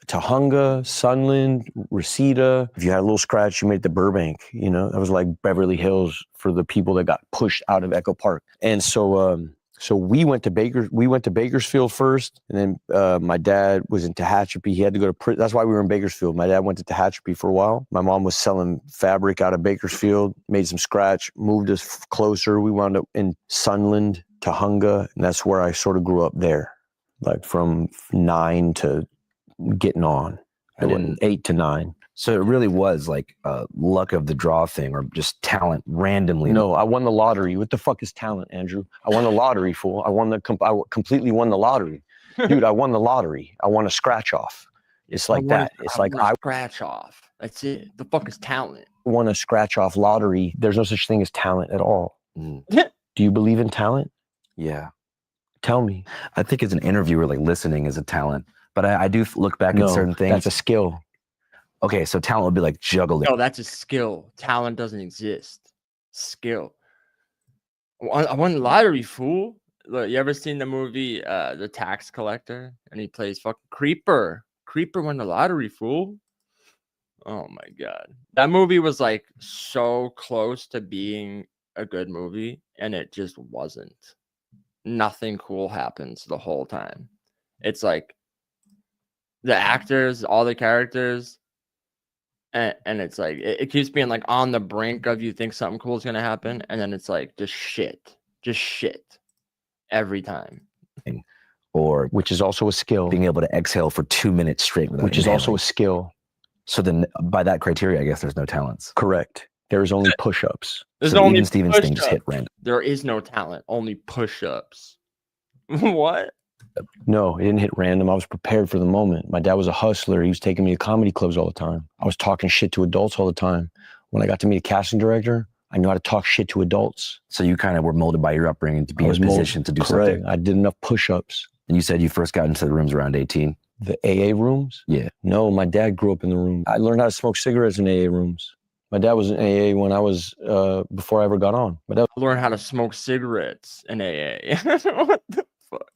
Tahunga, Sunland, Reseda. If you had a little scratch, you made it to Burbank. You know, that was like Beverly Hills for the people that got pushed out of Echo Park. And so we went to Bakersfield first, and then my dad was in Tehachapi. He had to go to prison. That's why we were in Bakersfield. My dad went to Tehachapi for a while. My mom was selling fabric out of Bakersfield, made some scratch, moved us closer. We wound up in Sunland, Tahunga, and that's where I sort of grew up there, like from 9 to getting on, 8 to 9. So it really was like a luck of the draw thing or just talent randomly. No, I won the lottery. What the fuck is talent, Andrew? I won the lottery, fool. I completely won the lottery. Dude, I won the lottery. I won a scratch off. It's like that. It's like I scratch off. That's it. The fuck is talent? Won a scratch off lottery. There's no such thing as talent at all. Do you believe in talent? Yeah. Tell me. I think as an interviewer, like listening is a talent, but I do look back No, at certain things. that's a skill. Okay, so talent would be like juggling. No, that's a skill. Talent doesn't exist. Skill. I won the lottery, fool. Look, you ever seen the movie The Tax Collector? And he plays fucking Creeper. Creeper won the lottery, fool. Oh my god. That movie was like so close to being a good movie, and it just wasn't. Nothing cool happens the whole time. It's like the actors, all the characters, and it's like it keeps being like on the brink of you think something cool is gonna happen, and then it's like just shit every time. Or which is also a skill. Being able to exhale for 2 minutes straight without Which is also inhaling. a skill. So then by that criteria, I guess there's no talents. Correct. There's only push-ups. There's So only even Steven's thing just push-ups. hit random. There is no talent, only push-ups. What? No, it didn't hit random. I was prepared for the moment. My dad was a hustler. He was taking me to comedy clubs all the time. I was talking shit to adults all the time. When I got to meet a casting director, I knew how to talk shit to adults. So you kind of were molded by your upbringing to be in a position to do Correct. something. I did enough push-ups. And you said you first got into the rooms around 18. The AA rooms? Yeah. No, my dad grew up in the room. I learned how to smoke cigarettes in AA rooms. My dad was in AA when I was, before I ever got on. My dad Learn how to smoke cigarettes in AA. What the fuck?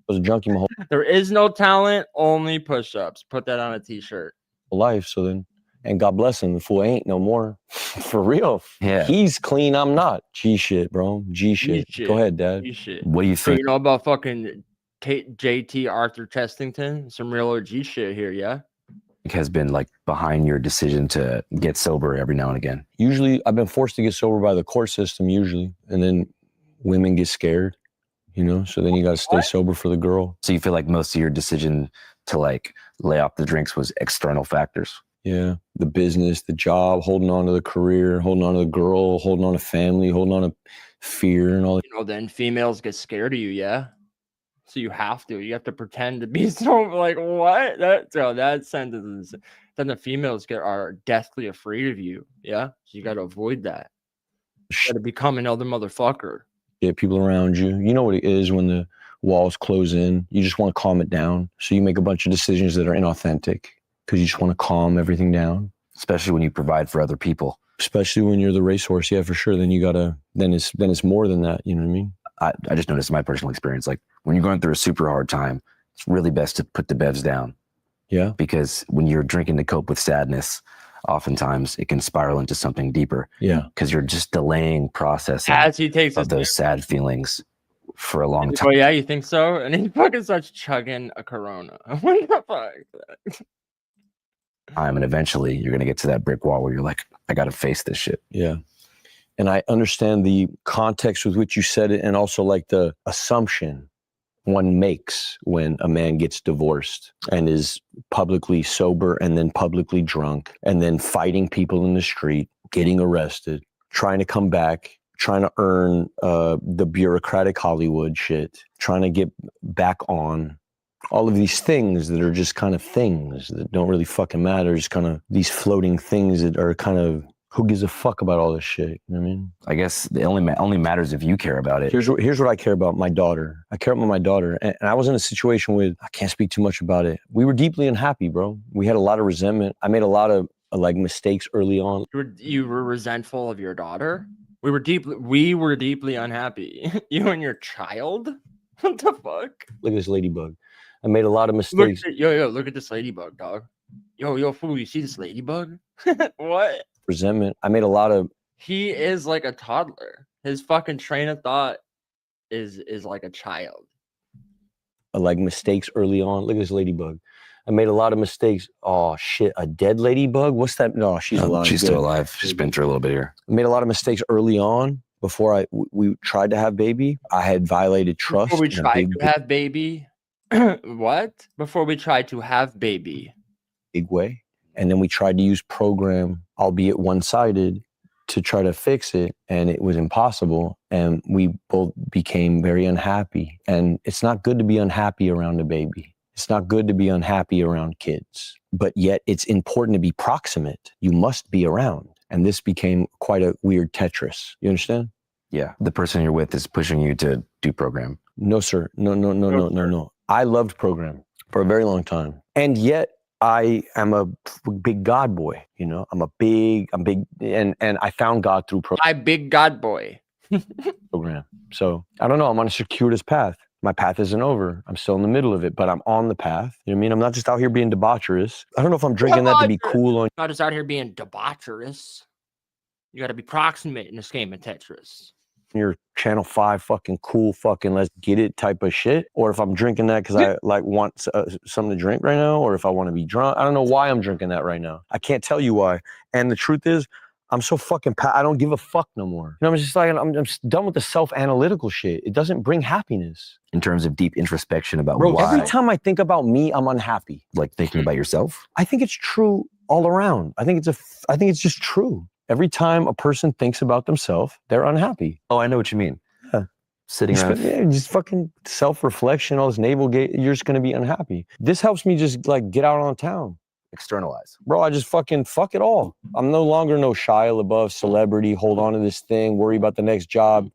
was a junkie my whole There is no talent, only push-ups. Put that on a t-shirt. life. So then, and God bless him, the fool ain't no more. For real. Yeah. He's clean, I'm not. G shit, bro. G shit. G-shit. Go ahead, Dad. G-shit. What do you So think? you know about fucking JT Arthur Chestington? Some real OG shit here, yeah? Has been like behind your decision to get sober every now and again? Usually, I've been forced to get sober by the court system, usually. And then women get scared, you know? So then you got to stay sober for the girl. So you feel like most of your decision to like lay off the drinks was external factors? Yeah. The business, the job, holding on to the career, holding on to the girl, holding on to family, holding on to fear and all that. You know, then females get scared of you, yeah? So you have to pretend to be so like what? That sentence. Then the females are deathly afraid of you, yeah? So you gotta avoid that. You gotta become another motherfucker. Get people around you. You know what it is when the walls close in. You just want to calm it down. So you make a bunch of decisions that are inauthentic because you just want to calm everything down. Especially when you provide for other people. Especially when you're the racehorse, yeah, for sure. Then you gotta. Then it's more than that. You know what I mean? I just noticed in my personal experience, like when you're going through a super hard time, it's really best to put the bevs down. Yeah. Because when you're drinking to cope with sadness, oftentimes it can spiral into something deeper. Yeah. Because you're just delaying processing As he takes of those sad feelings for a long time. Oh yeah, you think so? And he fucking starts chugging a Corona. What the fuck? And eventually you're going to get to that brick wall where you're like, I got to face this shit. Yeah. And I understand the context with which you said it, and also like the assumption one makes when a man gets divorced and is publicly sober and then publicly drunk and then fighting people in the street, getting arrested, trying to come back, trying to earn the bureaucratic Hollywood shit, trying to get back on. All of these things that are just kind of things that don't really fucking matter, just kind of these floating things that are kind of, who gives a fuck about all this shit? You know what I mean? I guess it only matters if you care about it. Here's what I care about, my daughter. I care about my daughter. And I was in a situation with, I can't speak too much about it. We were deeply unhappy, bro. We had a lot of resentment. I made a lot of like mistakes early on. You were resentful of your daughter? We were deeply unhappy. You and your child? What the fuck? Look at this ladybug. I made a lot of mistakes. Look at this ladybug, dog. Yo, fool, you see this ladybug? What? Resentment. I made a lot of. He is like a toddler. His fucking train of thought is like a child. Like mistakes early on. Look at this ladybug. I made a lot of mistakes. Oh shit, a dead ladybug? What's that? No, she's alive. She's still alive. She's been through a little bit here. I made a lot of mistakes early on before we tried to have baby. I had violated trust. Before we tried to have baby. What? Before we tried to have baby. Big way. And then we tried to use program, albeit one-sided, to try to fix it. And it was impossible. And we both became very unhappy. And it's not good to be unhappy around a baby. It's not good to be unhappy around kids. But yet it's important to be proximate. You must be around. And this became quite a weird Tetris. You understand? Yeah. The person you're with is pushing you to do program. No, sir. No. I loved program for a very long time. And yet I am a big God boy, you know? I'm big, and I found God through I big God boy. program. So I don't know. I'm on a circuitous path. My path isn't over. I'm still in the middle of it, but I'm on the path. You know what I mean? I'm not just out here being debaucherous. I don't know if I'm drinking that to be cool on. Not just out here being debaucherous. You got to be proximate in this game of Tetris. Your Channel 5 fucking cool fucking let's get it type of shit, or if I'm drinking that because I like want something to drink right now, or if I want to be drunk. I don't know why I'm drinking that right now. I can't tell you why. And the truth is, I'm so fucking I don't give a fuck no more. You know, I'm just like I'm just done with the self-analytical shit. It doesn't bring happiness. In terms of deep introspection about Bro, why. every time I think about me, I'm unhappy. Like thinking about yourself? I think it's true all around. I think it's just true. Every time a person thinks about themselves, they're unhappy. Oh, I know what you mean. Yeah. Sitting around. Just fucking self-reflection, all this navel gate, you're just gonna be unhappy. This helps me just like get out on town. Externalize. Bro, I just fucking fuck it all. I'm no longer no Shia LaBeouf celebrity, hold on to this thing, worry about the next job.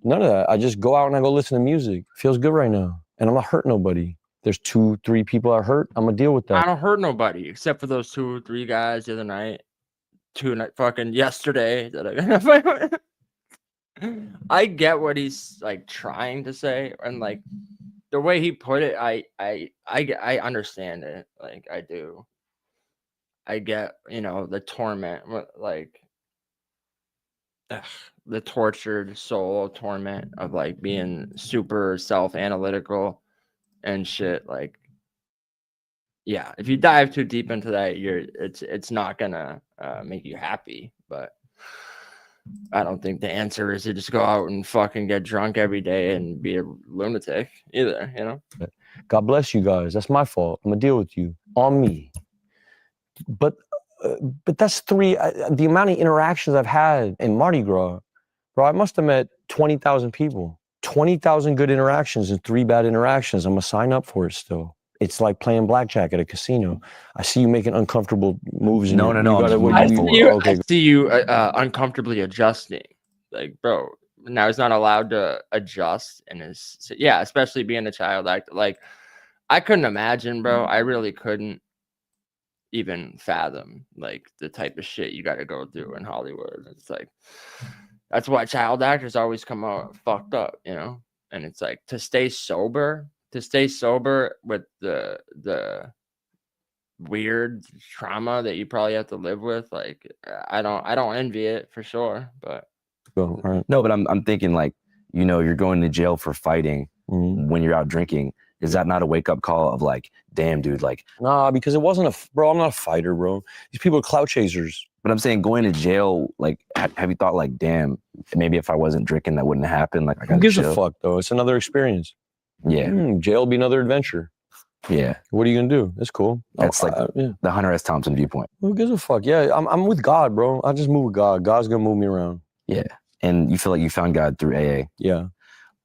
None of that. I just go out and I go listen to music. Feels good right now. And I'm not hurting nobody. There's 2-3 people I hurt. I'm gonna deal with that. I don't hurt nobody except for those 2 or 3 guys the other night. Fucking yesterday that I got fight. I get what he's like trying to say, and like the way he put it, I understand it. Like I do. I get, you know, the torment, like the tortured soul torment of like being super self-analytical and shit. Like, yeah, if you dive too deep into that, it's not gonna make you happy. But I don't think the answer is to just go out and fucking get drunk every day and be a lunatic either, you know? God bless you guys. That's my fault. I'm gonna deal with you on me. But that's 3. The amount of interactions I've had in Mardi Gras, bro. I must have met 20,000 people. 20,000 good interactions and 3 bad interactions. I'm gonna sign up for it still. It's like playing blackjack at a casino. I see you making uncomfortable moves. No. I see you uncomfortably adjusting. Like, bro, now he's not allowed to adjust, and especially being a child actor. Like, I couldn't imagine, bro. I really couldn't even fathom like the type of shit you got to go through in Hollywood. It's like that's why child actors always come out fucked up, you know. And it's like to stay sober with the weird trauma that you probably have to live with. Like I don't envy it for sure, but no, but I'm thinking like, you know, you're going to jail for fighting when you're out drinking. Is that not a wake-up call of like, damn, dude, like... Nah, because it wasn't bro, I'm not a fighter, bro. These people are clout chasers. But I'm saying going to jail, like, have you thought like, damn, maybe if I wasn't drinking, that wouldn't happen? Like, who gives a fuck, though? It's another experience. Yeah. Jail will be another adventure. Yeah. What are you going to do? It's cool. That's like the Hunter S. Thompson viewpoint. Who gives a fuck? Yeah, I'm with God, bro. I just move with God. God's going to move me around. Yeah. And you feel like you found God through AA. Yeah.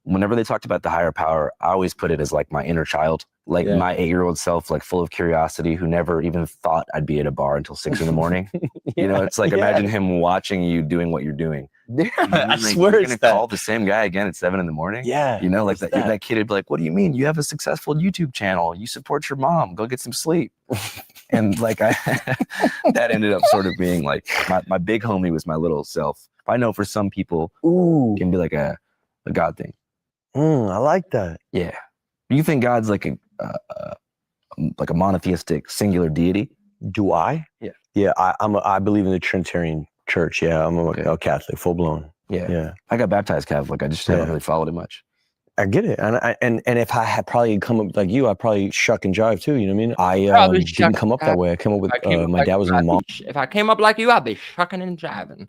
Whenever they talked about the higher power, I always put it as like my inner child. Like my 8-year-old self, like full of curiosity, who never even thought I'd be at a bar until 6 a.m. You know, it's like imagine him watching you doing what you're doing. Yeah, I like, swear you're it's gonna that. call the same guy again at 7 a.m. Yeah, you know, like that kid would be like, "What do you mean? You have a successful YouTube channel. You support your mom. Go get some sleep." And like that ended up sort of being like my big homie was my little self. I know for some people, it can be like a God thing. I like that. Yeah. Do you think God's like a monotheistic singular deity? Do I? Yeah. Yeah, I believe in the Trinitarian church. Yeah, I'm a Catholic, full blown. Yeah. I got baptized Catholic. I just haven't really followed it much. I get it. And if I had probably come up like you, I'd probably shuck and jive too. You know what I mean? I didn't come up that way. I came up with my dad was a monk. If I came up like you, I'd be shucking and jiving.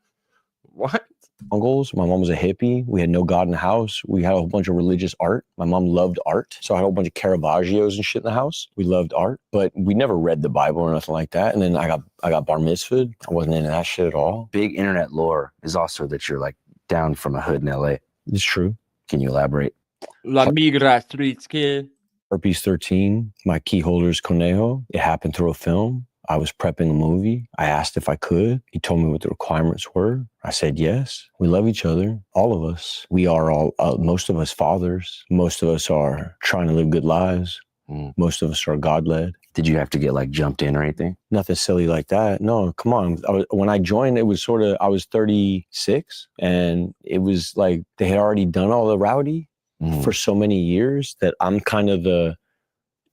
What? Uncles. My mom was a hippie. We had no God in the house. We had a whole bunch of religious art. My mom loved art. So I had a whole bunch of Caravaggios and shit in the house. We loved art, but we never read the Bible or nothing like that. And then I got bar mitzvahed. I wasn't into that shit at all. Big internet lore is also that you're like down from a hood in LA. It's true. Can you elaborate? La Migra Streets kid. Herpes 13. My key holder's conejo. It happened through a film. I was prepping a movie. I asked if I could. He told me what the requirements were. I said yes. We love each other, all of us. We are all, most of us fathers. Most of us are trying to live good lives. Most of us are God-led. Did you have to get like jumped in or anything? Nothing silly like that. No, come on. When I joined, it was sort of, I was 36, and it was like they had already done all the rowdy for so many years that I'm kind of the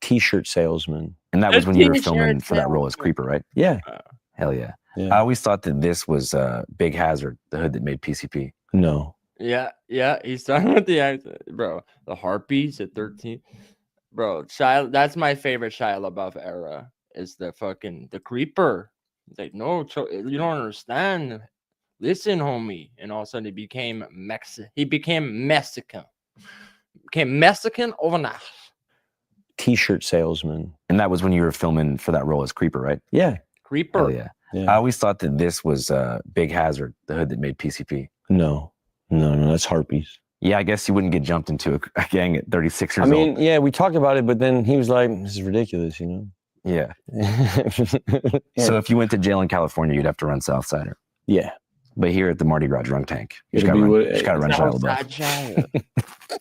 t-shirt salesman. And that was when you were filming for that role as Creeper, right? Yeah. Hell yeah. Yeah. I always thought that this was Big Hazard, the hood that made PCP. No. Yeah, he's talking with the accent, bro. The harpies at 13, bro. That's my favorite Shia LaBeouf era. Is the creeper? He's like, no, you don't understand. Listen, homie. And all of a sudden, he became Mexican. Became Mexican overnight. T-shirt salesman. And that was when you were filming for that role as Creeper, right? Yeah. Creeper. Hell yeah. I always thought that this was Big Hazard, the hood that made PCP. No, that's harpies. Yeah, I guess you wouldn't get jumped into a gang at 36 years old. I mean, yeah, we talked about it, but then he was like, this is ridiculous, you know? Yeah. So if you went to jail in California, you'd have to run Southsider. Yeah. But here at the Mardi Gras Drunk Tank, you just gotta run Shia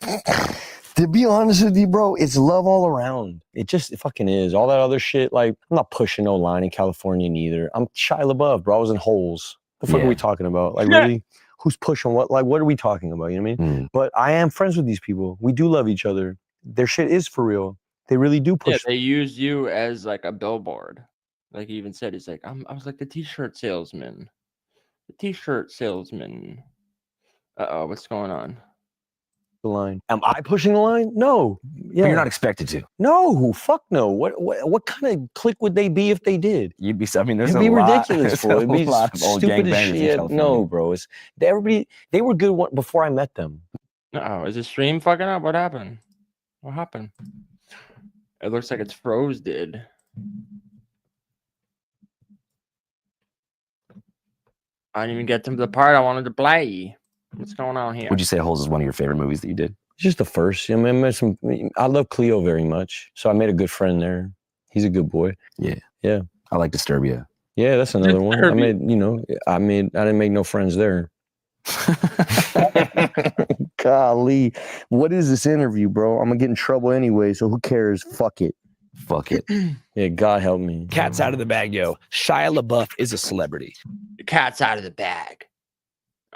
LaBeouf. To be honest with you, bro, it's love all around. It fucking is. All that other shit, like, I'm not pushing no line in California neither. I'm Shia LaBeouf, bro. I was in holes. The fuck are we talking about? Like, really? Who's pushing what? Like, what are we talking about? You know what I mean? But I am friends with these people. We do love each other. Their shit is for real. They really do push. Yeah, they use you as like a billboard. Like he even said, he's like, I was like the t-shirt salesman. The t-shirt salesman. Uh-oh, what's going on? The line. Am I pushing the line? No. Yeah. But you're not expected to. No, fuck no. What kind of clique would they be if they did? You'd be. I mean, there's It'd be ridiculous, bro. It'd It'd be stupid as shit. No, bro. They were good before I met them. Uh-oh, is the stream fucking up? What happened? What happened? It looks like it's froze, dude. I didn't even get to the part I wanted to play. What's going on here? Would you say Holes is one of your favorite movies that you did? Just the first. I mean, I love Cleo very much, so I made a good friend there. He's a good boy. Yeah. Yeah. I like Disturbia. Yeah, that's another one. I didn't make no friends there. Golly, what is this interview, bro? I'm gonna get in trouble anyway, so who cares? Fuck it. Fuck it. Yeah, God help me. Cat's out of the bag, yo. Shia LaBeouf is a celebrity. The cat's out of the bag.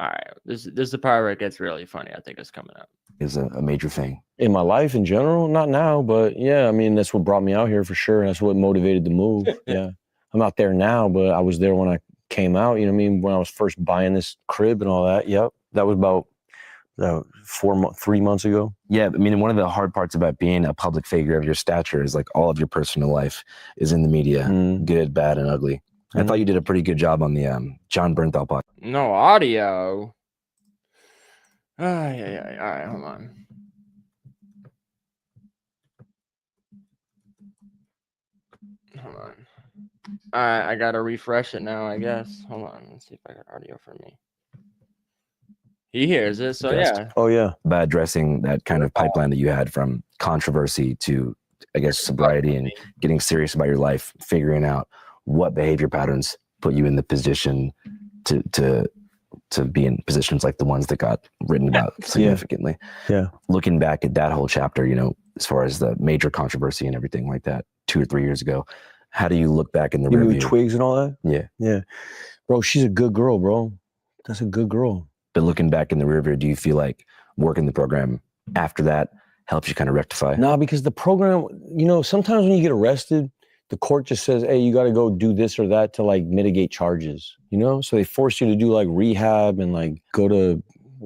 All right, this is the part where it gets really funny. I think it's coming up. Is a major thing in my life in general. Not now, but yeah, I mean that's what brought me out here for sure. That's what motivated the move. Yeah, I'm out there now, but I was there when I came out. You know what I mean? When I was first buying this crib and all that. Yep, that was about 3 months ago. Yeah, I mean, one of the hard parts about being a public figure of your stature is like all of your personal life is in the media, good, bad, and ugly. I thought you did a pretty good job on the John Bernthal podcast. No audio. Yeah. All right, hold on. Hold on. All right, I gotta refresh it now, I guess. Hold on, let's see if I got audio for me. He hears it, so yeah. Oh yeah. By addressing that kind of pipeline that you had from controversy to, I guess, sobriety and getting serious about your life, figuring out what behavior patterns put you in the position to be in positions like the ones that got written about significantly. Yeah. Looking back at that whole chapter, you know, as far as the major controversy and everything like that 2 or 3 years ago, how do you look back in the rear rearview? view? Twigs and all that? Yeah. Yeah. Bro, she's a good girl, bro. That's a good girl. But looking back in the rear view, do you feel like working the program after that helps you kind of rectify? Nah, because the program, you know, sometimes when you get arrested, the court just says, hey, you got to go do this or that to like mitigate charges, you know? So they force you to do like rehab and like go to,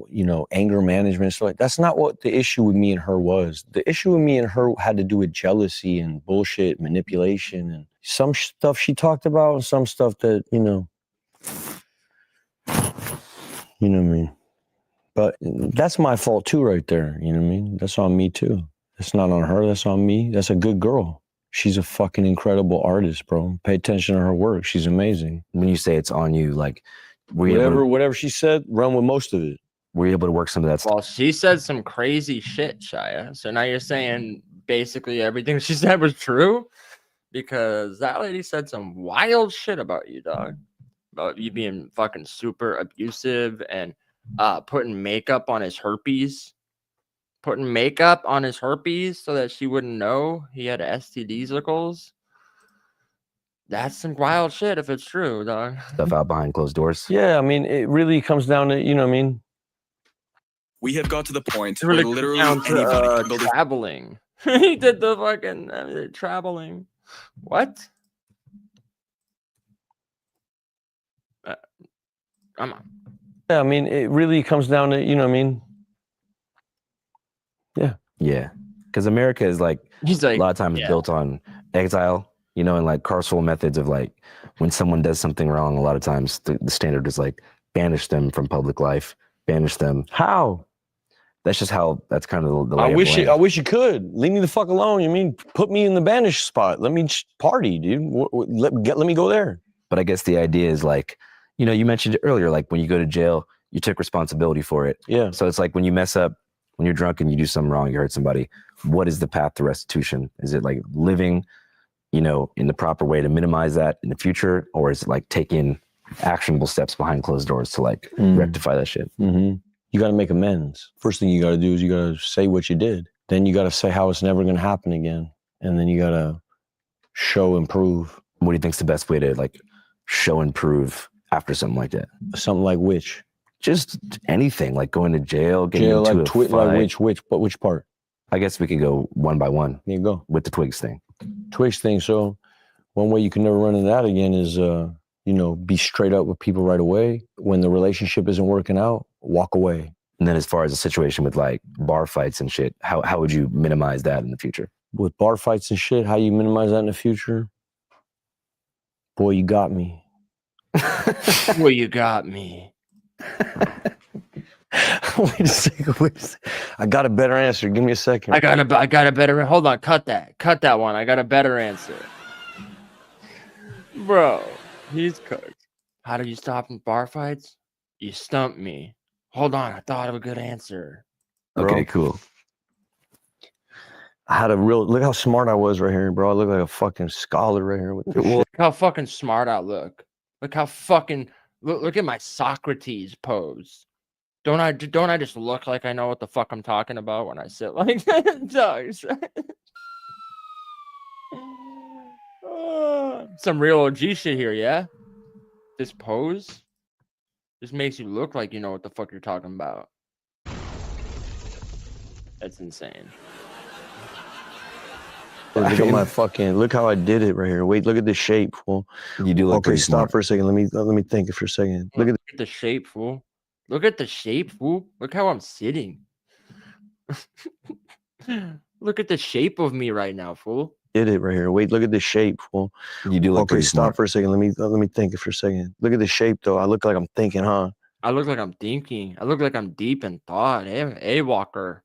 you know, anger management. So like, that's not what the issue with me and her was. The issue with me and her had to do with jealousy and bullshit, manipulation, and some stuff she talked about and some stuff that, you know what I mean? But that's my fault too right there, you know what I mean? That's on me too. That's not on her, that's on me. That's a good girl. She's a fucking incredible artist, bro. Pay attention to her work. She's amazing. When you say it's on you, like whatever she said, run with most of it. Were you able to work some of that stuff? Well, she said some crazy shit, Shia. So now you're saying basically everything she said was true? because that lady said some wild shit about you, dog. About you being fucking super abusive and putting makeup on his herpes. Putting makeup on his herpes so that she wouldn't know he had STDs. That's some wild shit if it's true, dog. Stuff out behind closed doors. Yeah, I mean, it really comes down to, you know what I mean? We have got to the point It really where literally comes down to, anybody can build a traveling. He did the fucking traveling. What? Come on. Yeah, I mean, it really comes down to, you know what I mean? Yeah. Yeah. Because America is like, he's like a lot of times yeah. built on exile, you know, and like carceral methods of like when someone does something wrong, a lot of times the standard is like banish them from public life, banish them. How? That's just how, that's kind of the lay I of wish the you, land. I wish you could. Leave me the fuck alone. You mean put me in the banished spot. Let me party, dude. Let me go there. But I guess the idea is like, you know, you mentioned it earlier, like when you go to jail, you took responsibility for it. Yeah. So it's like when you mess up, when you're drunk and you do something wrong, you hurt somebody, what is the path to restitution? Is it like living, you know, in the proper way to minimize that in the future? Or is it like taking actionable steps behind closed doors to like rectify that shit? Mm-hmm. You got to make amends. First thing you got to do is you got to say what you did. Then you got to say how it's never going to happen again. And then you got to show and prove. What do you think's the best way to like show and prove after something like that? Something like which? Just anything, like going to jail, getting Jail, into like, a fight. like which part? I guess we could go one by one. Here you go. With the Twigs thing. Twigs thing. So one way you can never run into that again is, you know, be straight up with people right away. When the relationship isn't working out, walk away. And then as far as a situation with like bar fights and shit, how would you minimize that in the future? With bar fights and shit, how you minimize that in the future? Boy, you got me. Boy, you got me. Wait a second. I got a better answer. Give me a second. I got a better. Hold on. Cut that one. I got a better answer. Bro, he's cooked. How do you stop in bar fights? You stumped me. Hold on. I thought of a good answer. Okay, cool. I had a real look how smart I was right here, bro. I look like a fucking scholar right here with this shit. Look how fucking smart I look. Look how fucking look at my Socrates pose. Don't I just look like I know what the fuck I'm talking about when I sit like that? Dogs. Some real OG shit here, yeah? This pose just makes you look like you know what the fuck you're talking about. That's insane. Look at my fucking look how I did it right here. Wait, look at the shape, fool. You do look okay, stop smart. for a second. Let me think for a second. Look at the shape, fool. Look at the shape, fool. Look how I'm sitting. Look at the shape of me right now, fool. Did it right here. Wait, look at the shape, fool. You do look okay, pretty stop smart. for a second. Let me think for a second. Look at the shape though. I look like I'm thinking, huh? I look like I'm thinking. I look like I'm deep in thought. Hey, Walker.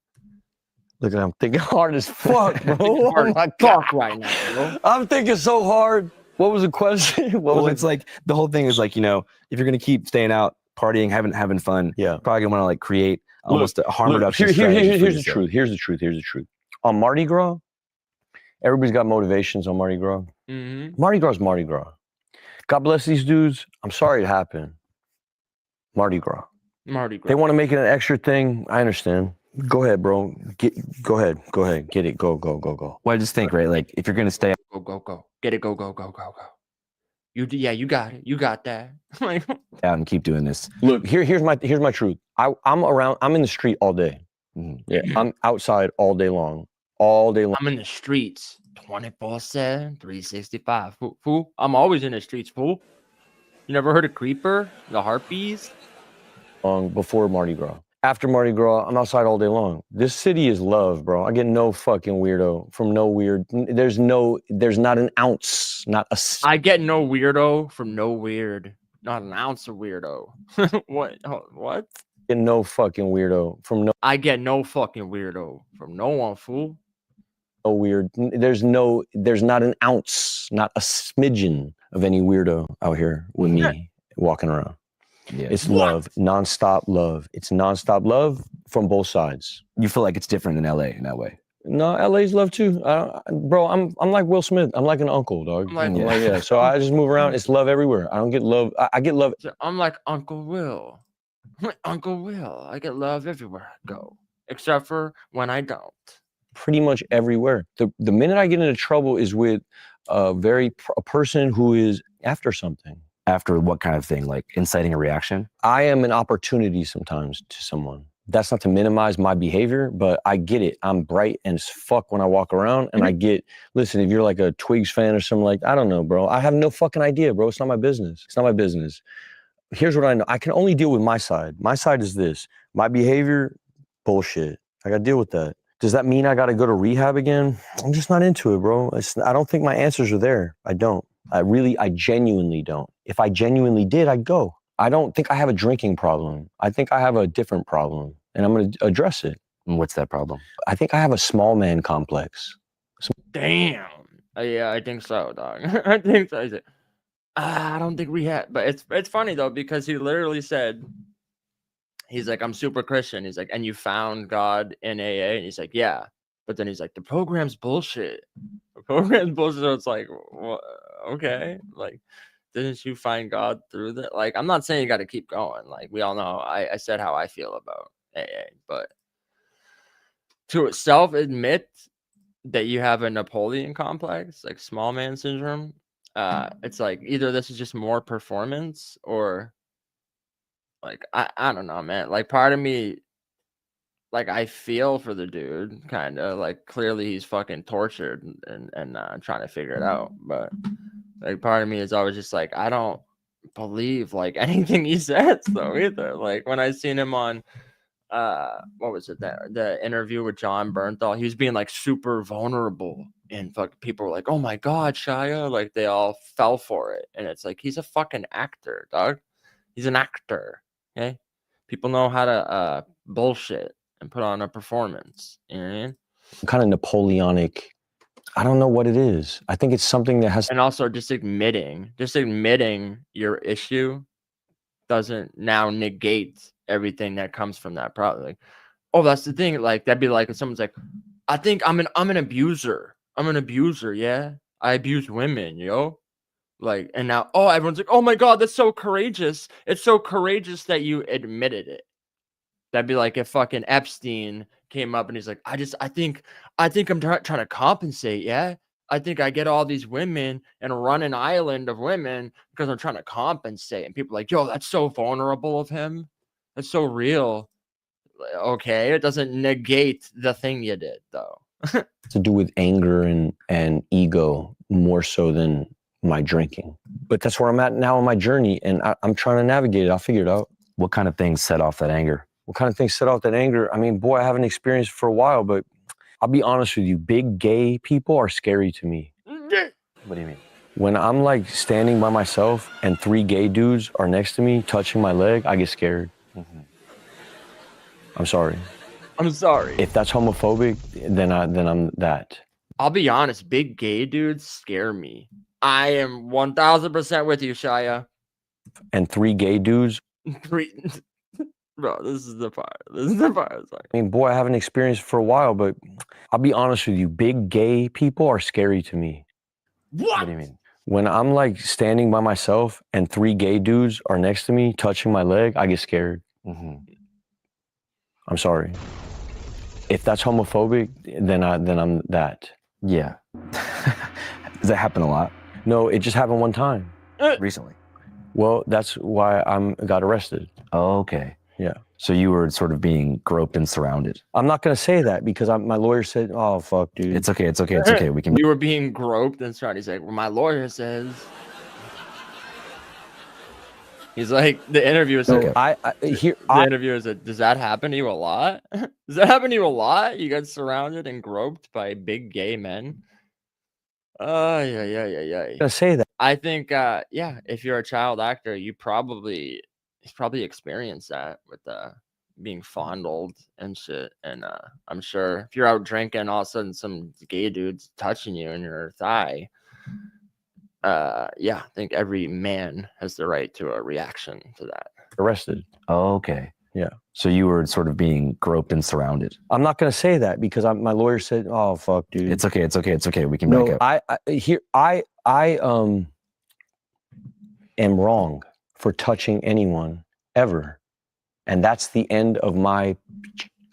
Look at I'm thinking hard as fuck, bro. Oh my God, right now, bro. I'm thinking so hard. What was the question? Well, it's like the whole thing is like, you know, if you're gonna keep staying out, partying, having fun, yeah, probably gonna want to like create almost a harm reduction Here's strategy. the truth. Here's the truth. On Mardi Gras, everybody's got motivations on Mardi Gras. Mm-hmm. Mardi Gras is Mardi Gras. God bless these dudes. I'm sorry it happened. Mardi Gras. They want to make it an extra thing. I understand. Go ahead, bro. Go ahead. Get it. Go. Well, I just think, right? Like, if you're gonna stay, go. Get it. Go. You got it. You got that. out and keep doing this. Look, here's my truth. I'm in the street all day. Yeah, I'm outside all day long. I'm in the streets 24/7, 365. Fool. I'm always in the streets, fool. You never heard of Creeper? The Harpies? Before Mardi Gras. After Mardi Gras, I'm outside all day long. This city is love, bro. I get no fucking weirdo from no weird. There's not an ounce, not a. I get no weirdo from no weird. Not an ounce of weirdo. What? Get no fucking weirdo from no. I get no fucking weirdo from no one, fool. No weird. There's not an ounce, not a smidgen of any weirdo out here with me walking around. Yeah. It's love, nonstop love. It's nonstop love from both sides. You feel like it's different in LA in that way. No, LA's love too. Bro, I'm like Will Smith. I'm like an uncle, dog. I'm like, Yeah. So I just move around. It's love everywhere. I don't get love. I get love I'm like Uncle Will. I'm like Uncle Will. I get love everywhere I go, except for when I don't. pretty much everywhere. The minute I get into trouble is with a person who is after something. After what kind of thing? Like inciting a reaction? I am an opportunity sometimes to someone. That's not to minimize my behavior, but I get it. I'm bright as fuck when I walk around, and I get, listen, if you're like a Twigs fan or something like, I don't know, bro. I have no fucking idea, bro. It's not my business. It's not my business. Here's what I know. I can only deal with my side. My side is this. My behavior, bullshit. I gotta deal with that. Does that mean I gotta go to rehab again? I'm just not into it, bro. I don't think my answers are there. I don't. I genuinely don't. If I genuinely did, I'd go. I don't think I have a drinking problem. I think I have a different problem, and I'm going to address it. And what's that problem? I think I have a small man complex. Damn. Yeah, I think so, dog. I think so. He's like, I don't think we had, but it's funny though, because he literally said, he's like, I'm super Christian. He's like, and you found God in AA? And he's like, yeah. But then he's like, the program's bullshit. The program's bullshit. So it's like, well, okay. Like, didn't you find God through that? Like, I'm not saying you got to keep going. Like, we all know I said how I feel about AA. But to self-admit that you have a Napoleon complex, like small man syndrome, it's like either this is just more performance or like I don't know, man. Like part of me, like I feel for the dude, kind of like clearly he's fucking tortured and trying to figure it out. But like part of me is always just like I don't believe like anything he says though either. Like when I seen him on what was it, the interview with John Bernthal, he was being like super vulnerable and people were like, oh my god, Shia, like they all fell for it. And it's like he's a fucking actor, dog. He's an actor. Okay, people know how to bullshit and put on a performance. You know what I mean? Kind of Napoleonic. I don't know what it is. I think it's something that has. And also just admitting your issue doesn't now negate everything that comes from that problem. Like, oh, that's the thing. Like that'd be like if someone's like, I think I'm an abuser. I'm an abuser. Yeah, I abuse women. Yo. Like, and now, oh, everyone's like, oh my god, that's so courageous. It's so courageous that you admitted it. That'd be like if fucking Epstein came up and he's like, I think I'm trying to compensate. Yeah, I think I get all these women and run an island of women because I'm trying to compensate. And people are like, yo, that's so vulnerable of him. That's so real. Okay, it doesn't negate the thing you did though. To do with anger and ego more so than my drinking. But that's where I'm at now on my journey, and I'm trying to navigate it. I'll figure it out. What kind of things set off that anger? What kind of things set off that anger? I mean, boy, I haven't experienced it for a while, but I'll be honest with you. Big gay people are scary to me. What do you mean? When I'm like standing by myself and 3 gay dudes are next to me touching my leg, I get scared. Mm-hmm. I'm sorry. I'm sorry. If that's homophobic, then I'm that. I'll be honest, big gay dudes scare me. I am 1000% with you, Shia. And 3 gay dudes. Bro, this is the part. Sorry. I mean, boy, I haven't experienced it for a while, but I'll be honest with you. Big gay people are scary to me. What do you mean? When I'm like standing by myself and 3 gay dudes are next to me touching my leg, I get scared. Mm-hmm. I'm sorry. If that's homophobic, then I'm that. Yeah. Does that happen a lot? No, it just happened one time. Recently? Well, that's why got arrested. Oh, okay. Yeah. So you were sort of being groped and surrounded. I'm not going to say that because my lawyer said, oh, fuck, dude. It's okay. It's okay. It's okay. We can. You were being groped and surrounded. He's like, well, my lawyer says. He's like, the interviewer said, the interviewer said, does that happen to you a lot? Does that happen to you a lot? You got surrounded and groped by big gay men? Yeah. I'm gonna say that. I think, yeah, if you're a child actor, he's probably experienced that with being fondled and shit. And I'm sure if you're out drinking, all of a sudden some gay dude's touching you in your thigh. Yeah, I think every man has the right to a reaction to that. Arrested. Oh, okay. Yeah. So you were sort of being groped and surrounded. I'm not gonna say that because my lawyer said, "Oh fuck, dude." It's okay. It's okay. It's okay. We can back No, up. I am wrong for touching anyone ever, and that's the end of my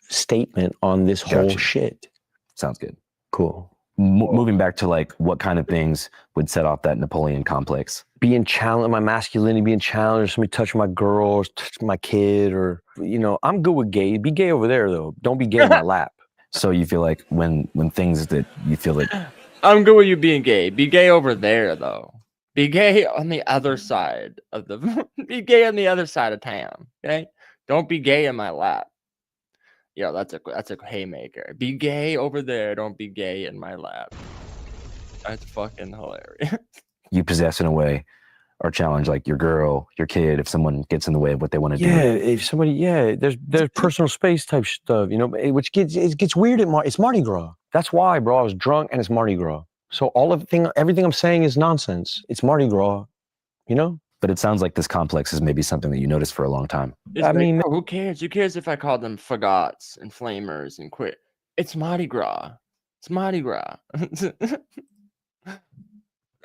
statement on this whole Gotcha. shit. Sounds good. Cool. Moving back to like what kind of things would set off that Napoleon complex? Being challenged, my masculinity being challenged, somebody touch my girl, or touch my kid, or I'm good with gay. Be gay over there though. Don't be gay in my lap. So you feel like when things that you feel like I'm good with you being gay. Be gay over there though. Be gay on the other side of the be gay on the other side of town. Okay? Don't be gay in my lap. Yo, that's a haymaker. Be gay over there, don't be gay in my lap. That's fucking hilarious. you possess in a way or challenge like your girl, your kid, if someone gets in the way of what they want to Yeah, do. if somebody, there's personal space type stuff, which gets weird at it's Mardi Gras. That's why, bro. I was drunk and it's Mardi Gras. So everything I'm saying is nonsense. It's Mardi Gras, But it sounds like this complex is maybe something that you noticed for a long time. I mean, who cares? Who cares if I call them fagots and flamers and quit? It's Mardi Gras. It's Mardi Gras.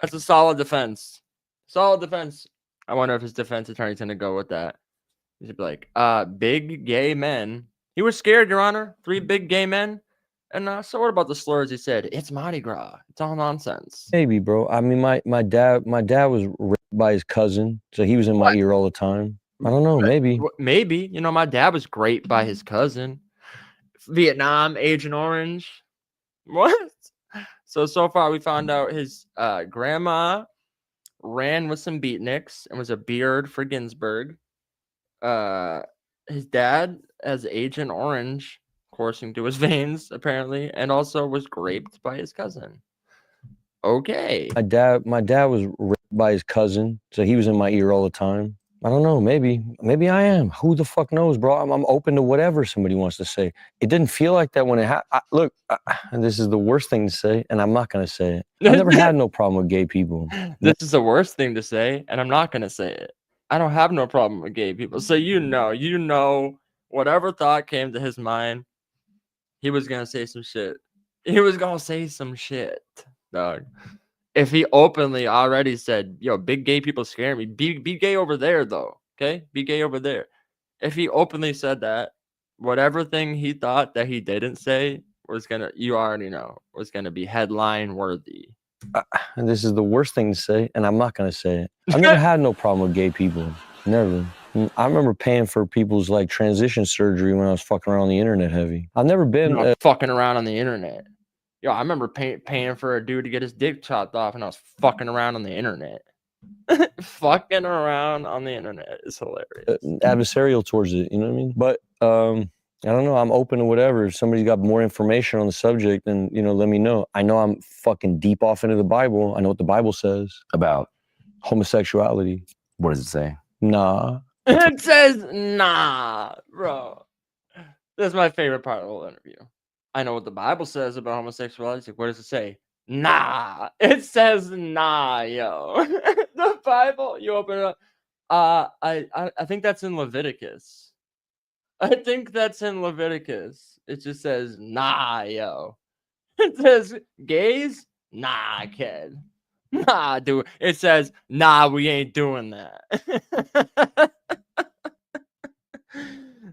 That's a solid defense. Solid defense. I wonder if his defense attorney's gonna go with that. He'd be like, big gay men. He was scared, Your Honor. 3 big gay men. And so what about the slurs he said? It's Mardi Gras. It's all nonsense. Maybe, bro. I mean, my dad was raped by his cousin, so he was in my ear all the time. I don't know, maybe. Maybe. My dad was great by his cousin. Vietnam, Agent Orange. What? So far we found out his grandma ran with some beatniks and was a beard for Ginsburg. His dad has Agent Orange coursing through his veins, apparently, and also was raped by his cousin. Okay. My dad was raped by his cousin, so he was in my ear all the time. I don't know, maybe I am. Who the fuck knows, bro? I'm open to whatever somebody wants to say. It didn't feel like that when it happened. Look, and this is the worst thing to say, and I'm not gonna say it. I never had no problem with gay people. This is the worst thing to say, and I'm not gonna say it. I don't have no problem with gay people. So whatever thought came to his mind, he was gonna say some shit. He was gonna say some shit, dog. If he openly already said, yo, big gay people scare me, be gay over there, though, okay? Be gay over there. If he openly said that, whatever thing he thought that he didn't say was gonna be headline worthy. And this is the worst thing to say, and I'm not gonna say it. I've never had no problem with gay people. Never. I remember paying for people's like transition surgery when I was fucking around on the internet heavy. I've never been fucking around on the internet. Yo, I remember paying for a dude to get his dick chopped off, and I was fucking around on the internet. Fucking around on the internet is hilarious. Adversarial towards it, you know what I mean? But I don't know. I'm open to whatever. If somebody's got more information on the subject, then let me know. I know I'm fucking deep off into the Bible. I know what the Bible says about homosexuality. What does it say? Nah. It says nah, bro. That's my favorite part of the whole interview. I know what the Bible says about homosexuality. It's like, what does it say? Nah. It says nah, yo. The Bible, you open it up. I think that's in Leviticus. It just says nah, yo. It says gays? Nah, kid. Nah, dude. It says, nah, we ain't doing that.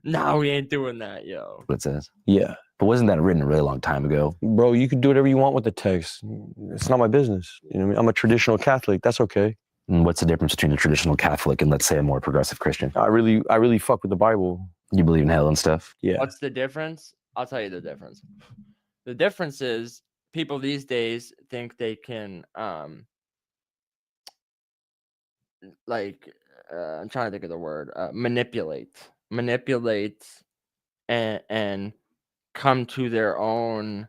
Nah, we ain't doing that, yo. What it says. Yeah. But wasn't that written a really long time ago? Bro, you can do whatever you want with the text. It's not my business. You know what I mean? I'm a traditional Catholic. That's okay. And what's the difference between a traditional Catholic and, let's say, a more progressive Christian? I really fuck with the Bible. You believe in hell and stuff? Yeah. What's the difference? I'll tell you the difference. The difference is people these days think they can I'm trying to think of the word, manipulate and come to their own.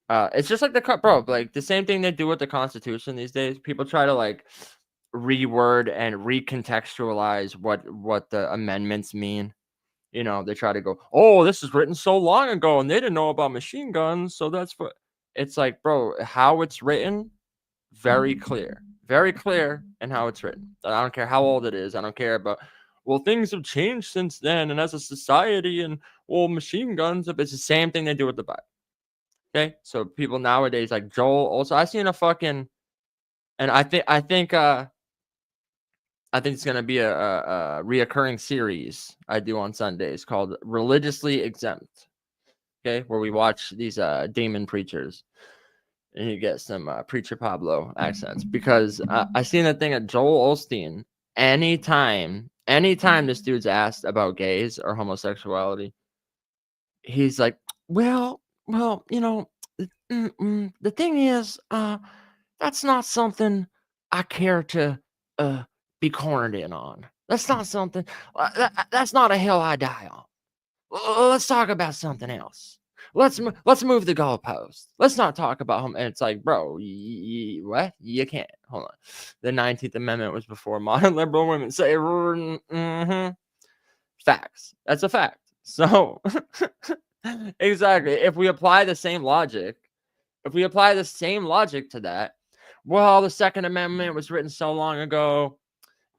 It's just like the same thing they do with the Constitution these days. People try to reword and recontextualize what the amendments mean. They try to go, oh, this is written so long ago and they didn't know about machine guns, so that's what it's like, bro. How it's written, very clear in how it's written. I don't care how old it is. I don't care about well, things have changed since then, and as a society, and well, machine guns. It's the same thing they do with the Bible. Okay, so people nowadays like Joel. Also, I seen a fucking, and I think it's gonna be a reoccurring series I do on Sundays called Religiously Exempt. Okay, where we watch these demon preachers, and you get some preacher Pablo accents, because I seen a thing at Joel Osteen. Anytime this dude's asked about gays or homosexuality, he's like, well, the thing is, that's not something I care to be cornered in on. That's not something. That's not a hill I die on. Let's talk about something else. Let's move the goalpost. Let's not talk about him. And it's like, bro, what? You can't. Hold on. The 19th Amendment was before modern liberal women say. Facts. That's a fact. So exactly. If we apply the same logic to that, well, the Second Amendment was written so long ago,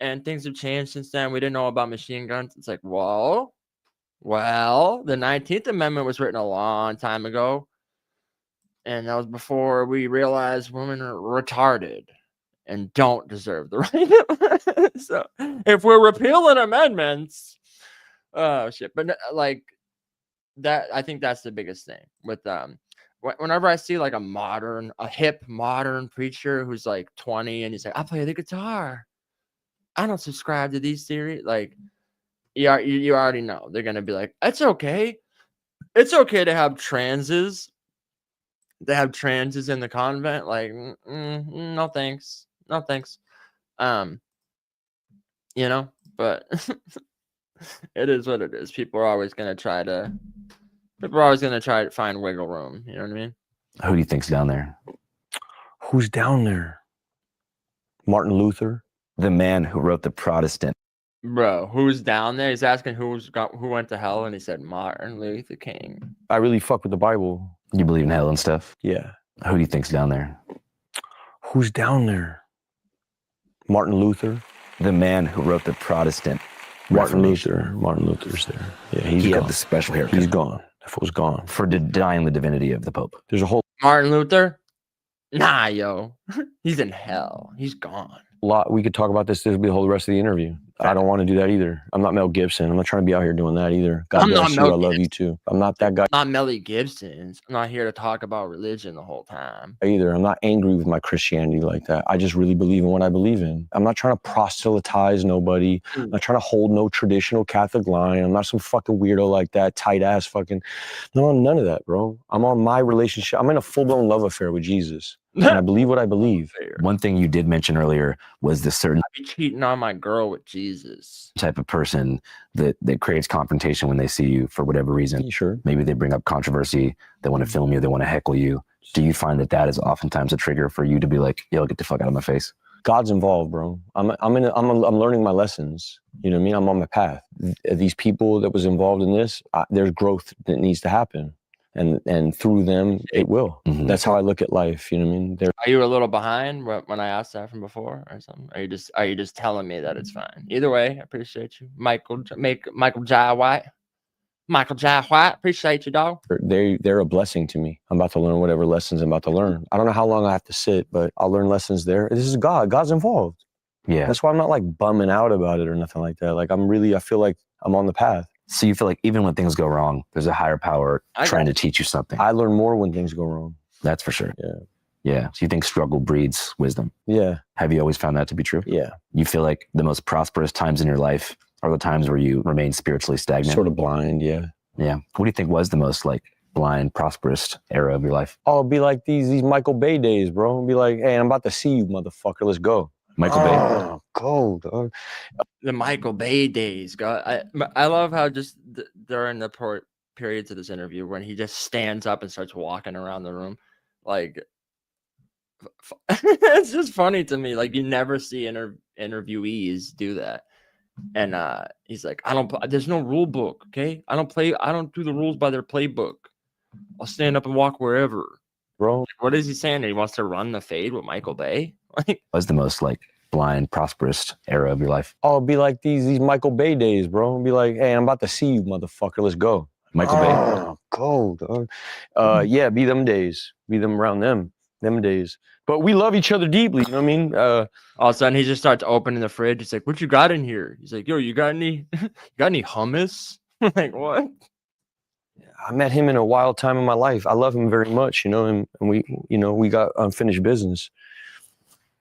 and things have changed since then. We didn't know about machine guns. It's like, well, the 19th Amendment was written a long time ago, and that was before we realized women are retarded and don't deserve the right. So if we're repealing amendments, oh shit. But like that, I think that's the biggest thing with whenever I see like a hip modern preacher who's like 20 and he's like, I play the guitar, I don't subscribe to these theories. Like, you already know they're gonna be like, it's okay to have transes. They have transes in the convent. Like, no thanks. But it is what it is. People are always gonna try to find wiggle room. You know what I mean? Who do you think's down there? Who's down there? Martin Luther, the man who wrote the Protestant. Bro, who's down there? He's asking who went to hell, and he said Martin Luther King. I really fuck with the Bible. You believe in hell and stuff? Yeah. Who do you think's down there? Who's down there? Martin Luther, the man who wrote the Protestant. Martin Luther's there. Yeah, he had the special haircut. He's gone. That fool's gone. For denying the divinity of the Pope. There's a whole Martin Luther? Nah, yo. He's in hell. He's gone. lot. We could talk about this. This will be the whole rest of the interview. I don't want to do that either. I'm not Mel Gibson. I'm not trying to be out here doing that either. God bless you. I love you too. I'm not that guy. I'm not Melly Gibson. I'm not here to talk about religion the whole time. Either. I'm not angry with my Christianity like that. I just really believe in what I believe in. I'm not trying to proselytize nobody. I'm not trying to hold no traditional Catholic line. I'm not some fucking weirdo like that, tight ass fucking. No, none of that, bro. I'm on my relationship. I'm in a full-blown love affair with Jesus. And I believe what I believe. One thing you did mention earlier was the certain I'd be cheating on my girl with Jesus type of person that creates confrontation when they see you for whatever reason. Sure. Maybe they bring up controversy. They want to film you. They want to heckle you. Do you find that is oftentimes a trigger for you to be like, yo, get the fuck out of my face? God's involved, bro. I'm learning my lessons. You know what I mean? I'm on my path. These people that was involved in this, there's growth that needs to happen. And through them, it will. Mm-hmm. That's how I look at life. You know what I mean? Are you a little behind when I asked that from before or something? Are you just telling me that it's fine? Either way, I appreciate you. Michael Jai White. Appreciate you, dog. They're a blessing to me. I'm about to learn whatever lessons I'm about to learn. I don't know how long I have to sit, but I'll learn lessons there. This is God. God's involved. Yeah. That's why I'm not like bumming out about it or nothing like that. Like I feel like I'm on the path. So you feel like even when things go wrong, there's a higher power trying to teach you something. I learn more when things go wrong. That's for sure. Yeah. Yeah. So you think struggle breeds wisdom? Yeah. Have you always found that to be true? Yeah. You feel like the most prosperous times in your life are the times where you remain spiritually stagnant? Sort of blind, yeah. Yeah. What do you think was the most like blind, prosperous era of your life? Oh, it'd be like these Michael Bay days, bro. It'd be like, hey, I'm about to see you, motherfucker. Let's go. Michael Bay. Go, dog. The Michael Bay days, God. I love how just during the periods of this interview when he just stands up and starts walking around the room, like it's just funny to me. Like you never see interviewees do that, and he's like, there's no rule book, okay? I don't do the rules by their playbook. I'll stand up and walk wherever, bro. What is he saying? He wants to run the fade with Michael Bay. Like, was the most like blind, prosperous era of your life? Oh, it'd be like these Michael Bay days, bro. It'd be like, hey, I'm about to see you, motherfucker. Let's go. Michael Bay? Go, dog. Yeah, be them days. Be them around them days. But we love each other deeply, you know what I mean? All of a sudden, he just starts opening the fridge. He's like, "What you got in here?" He's like, "Yo, you got any hummus?" Like, what? I met him in a wild time in my life. I love him very much, you know, and we got unfinished business.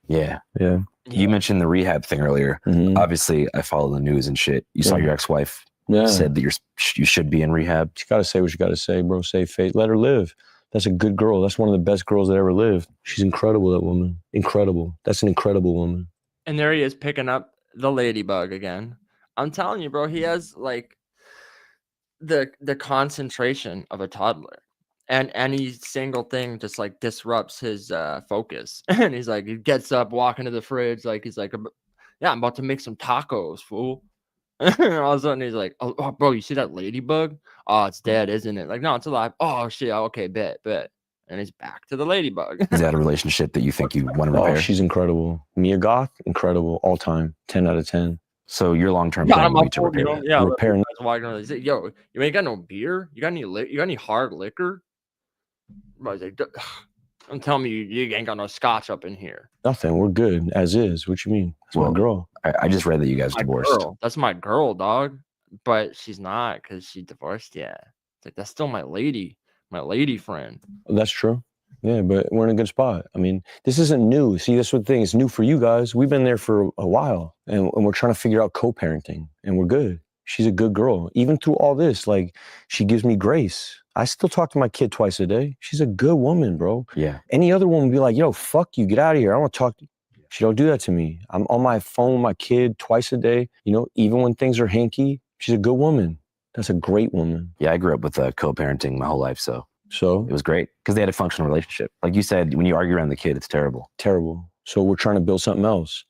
Yeah. Yeah. You mentioned the rehab thing earlier. Obviously, I follow the news and shit. You saw your ex-wife said that you should be in rehab. You gotta say what you gotta say, bro. Save faith. Let her live. That's a good girl. That's one of the best girls that ever lived. She's incredible, that woman. Incredible. That's an incredible woman. And there he is picking up the ladybug again. I'm telling you, bro, he has like the concentration of a toddler. And any single thing just like disrupts his focus. And he's like, he gets up, walking to the fridge, like he's like, yeah, I'm about to make some tacos, fool. And all of a sudden he's like, oh, bro, you see that ladybug? Oh, it's dead, isn't it? Like, no, it's alive. Oh shit, okay, bet. And he's back to the ladybug. Is that a relationship that you think you want to repair? Oh, she's incredible. Mia Goth, incredible, all time, 10 out of 10. So your long-term plan would be to repair it. Yeah, repair. That's why I say, yo, you ain't got no beer? You got any hard liquor? Bro, he's like, don't tell me you ain't got no scotch up in here. Nothing. We're good as is. What you mean? That's my girl. I just read that you guys divorced. That's my girl, dog. But she's not because she divorced. Yeah, it's like that's still my lady friend. That's true. Yeah, but we're in a good spot. I mean, this isn't new. See, that's what the thing. It's new for you guys. We've been there for a while, and we're trying to figure out co-parenting, and we're good. She's a good girl. Even through all this, like, she gives me grace. I still talk to my kid twice a day. She's a good woman, bro. Yeah. Any other woman would be like, yo, fuck you. Get out of here. I don't want to talk to you. She don't do that to me. I'm on my phone with my kid twice a day. You know, even when things are hanky, she's a good woman. That's a great woman. Yeah, I grew up with co-parenting my whole life, so it was great because they had a functional relationship. Like you said, when you argue around the kid, it's terrible. Terrible. So we're trying to build something else.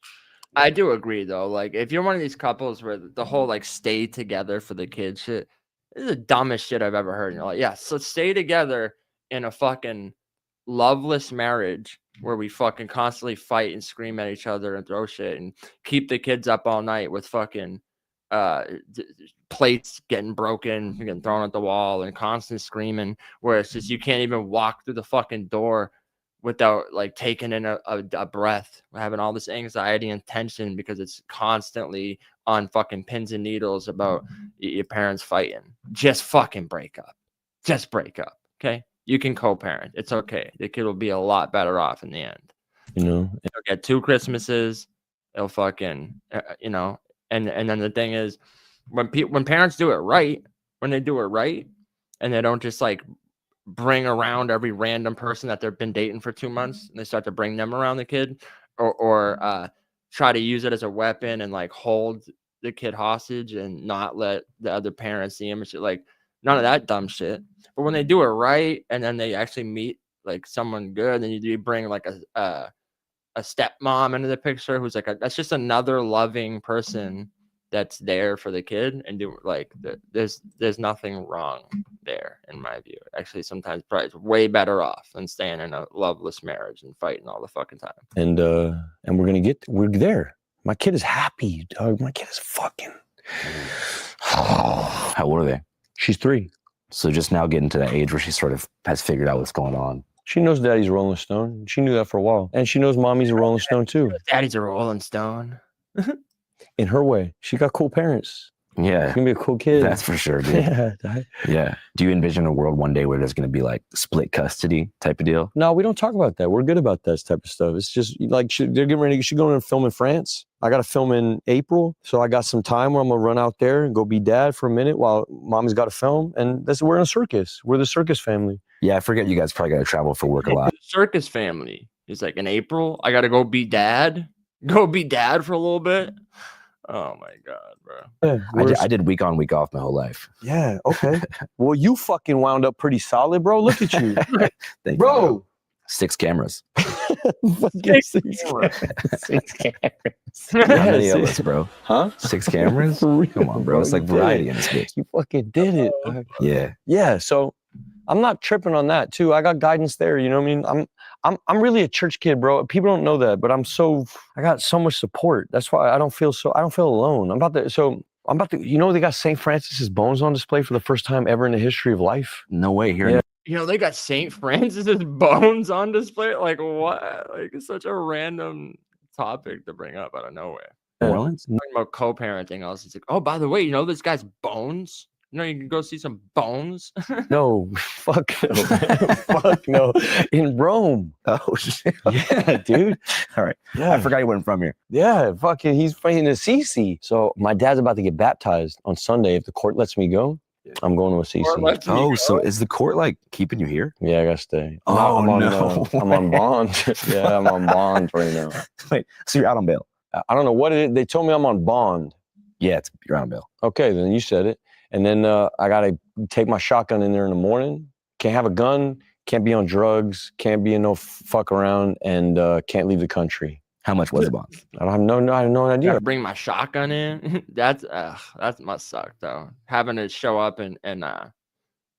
I do agree, though. Like, if you're one of these couples where the whole, like, stay together for the kid shit, this is the dumbest shit I've ever heard. And you're like, yeah, so stay together in a fucking loveless marriage where we fucking constantly fight and scream at each other and throw shit and keep the kids up all night with fucking plates getting broken, getting thrown at the wall and constant screaming, where it's just you can't even walk through the fucking door without like taking in a breath, having all this anxiety and tension because it's constantly on fucking pins and needles about your parents fighting. Just fucking break up. Just break up. Okay. You can co-parent. It's okay. The kid will be a lot better off in the end. You know, he'll get 2 Christmases. It'll fucking, you know, and then the thing is when parents do it right, when they do it right and they don't just like bring around every random person that they've been dating for 2 months and they start to bring them around the kid or try to use it as a weapon and like hold the kid hostage and not let the other parents see him and shit, like none of that dumb shit. But when they do it right and then they actually meet like someone good, then you bring like a stepmom into the picture who's like that's just another loving person that's there for the kid and do like there's nothing wrong there in my view. Actually, sometimes probably it's way better off than staying in a loveless marriage and fighting all the fucking time. And we're there. My kid is happy, dog. My kid is fucking. How old are they? She's 3. So just now getting to that age where she sort of has figured out what's going on. She knows daddy's a Rolling Stone. She knew that for a while. And she knows mommy's a Rolling Stone too. Daddy's a Rolling Stone. In her way. She got cool parents. Yeah. She's gonna be a cool kid. That's for sure, dude. Yeah. Do you envision a world one day where there's gonna be like split custody type of deal? No, we don't talk about that. We're good about that type of stuff. It's just like they're getting ready. She's going to film in France. I got to film in April. So I got some time where I'm gonna run out there and go be dad for a minute while mommy's got to film. And we're in a circus. We're the circus family. Yeah, I forget you guys probably got to travel for work a lot. Circus family. He's like in April, I got to go be dad. Go be dad for a little bit. Oh my God, bro. Yeah, I did week on, week off my whole life. Yeah, okay. Well, you fucking wound up pretty solid, bro. Look at you. Thank bro. You. 6 cameras. 6 cameras. 6 cameras. How many of us, bro? Huh? 6 cameras? Come on, bro. It's like variety in this bitch. You fucking did it. Yeah. Yeah, so I'm not tripping on that too. I got guidance there, you know what I mean? I'm really a church kid, bro. People don't know that, but I got so much support. That's why I don't feel alone. I'm about to, you know, they got St. Francis's bones on display for the first time ever in the history of life. No way. Here. Yeah. You know, they got St. Francis's bones on display. Like, what? Like, it's such a random topic to bring up out of nowhere. New Orleans? Talking about co-parenting, else it's like, oh, by the way, you know this guy's bones? You know, you can go see some bones. No, fuck no. Fuck no. In Rome. Oh, shit. Yeah, dude. All right. Yeah. I forgot he wasn't from here. Yeah, fucking, he's fighting Assisi. So my dad's about to get baptized on Sunday. If the court lets me go, I'm going to Assisi. Oh, so is the court like keeping you here? Yeah, I gotta stay. Oh, I'm on, no. I'm on bond. Yeah, I'm on bond right now. Wait, so you're out on bail? I don't know what it is. They told me I'm on bond. Yeah, you're on bail. Okay, then you said it. And then I gotta take my shotgun in there in the morning. Can't have a gun. Can't be on drugs. Can't be in no fuck around. And can't leave the country. How much was the bond? I have no idea. Gotta bring my shotgun in. That must suck though. Having to show up and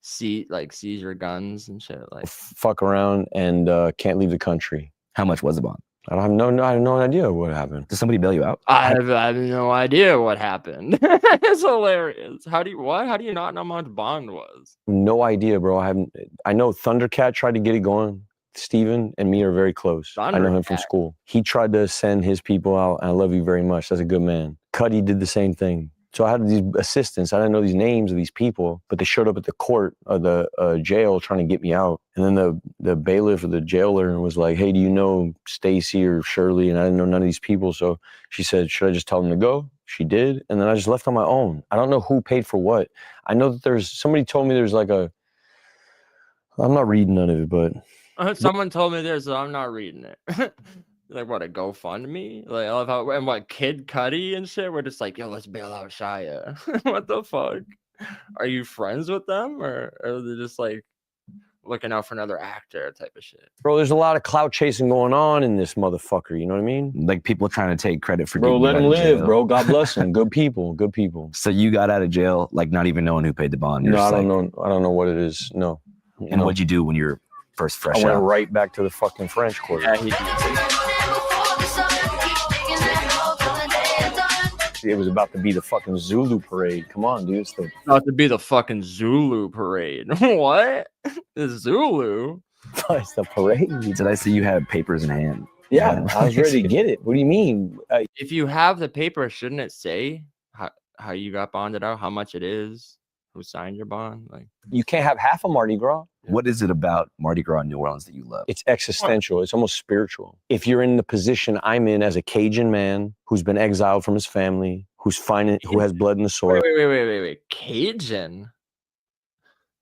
seize your guns and shit. Like fuck around and can't leave the country. How much was the bond? I have no idea what happened. Did somebody bail you out? I have no idea what happened. It's hilarious. How do you not know how much bond was? No idea, bro. I know Thundercat tried to get it going. Steven and me are very close. I know him from school. He tried to send his people out. And I love you very much. That's a good man. Cuddy did the same thing. So I had these assistants. I didn't know these names of these people, but they showed up at the court or the jail trying to get me out. And then the bailiff or the jailer was like, hey, do you know Stacy or Shirley? And I didn't know none of these people. So she said, should I just tell them to go? She did. And then I just left on my own. I don't know who paid for what. I know that somebody told me there's like I'm not reading none of it, but. Someone told me I'm not reading it. Like what, a GoFundMe? Like I love how, and what, Kid Cudi and shit? We're just like, yo, let's bail out Shia. What the fuck? Are you friends with them, or are they just like looking out for another actor type of shit? Bro, there's a lot of clout chasing going on in this motherfucker. You know what I mean? Like people trying to take credit for. Bro, let him live, bro. God bless him. Good people. Good people. So you got out of jail, like not even knowing who paid the bond. No, I don't know. I don't know what it is. No. And what'd you do when you were fresh I went out? right back to the fucking French Quarter. Yeah, he did. It was about to be the fucking Zulu parade. Come on, dude. It's about to be the fucking Zulu parade. What? The Zulu? It's the parade. Did I see you had papers in hand? Yeah, I was ready to get it. What do you mean? If you have the paper, shouldn't it say how you got bonded out, how much it is, who signed your bond? Like, you can't have half a Mardi Gras. What is it about Mardi Gras in New Orleans that you love? It's existential. It's almost spiritual. If you're in the position I'm in as a Cajun man who's been exiled from his family, who has blood in the soil. Wait. Cajun?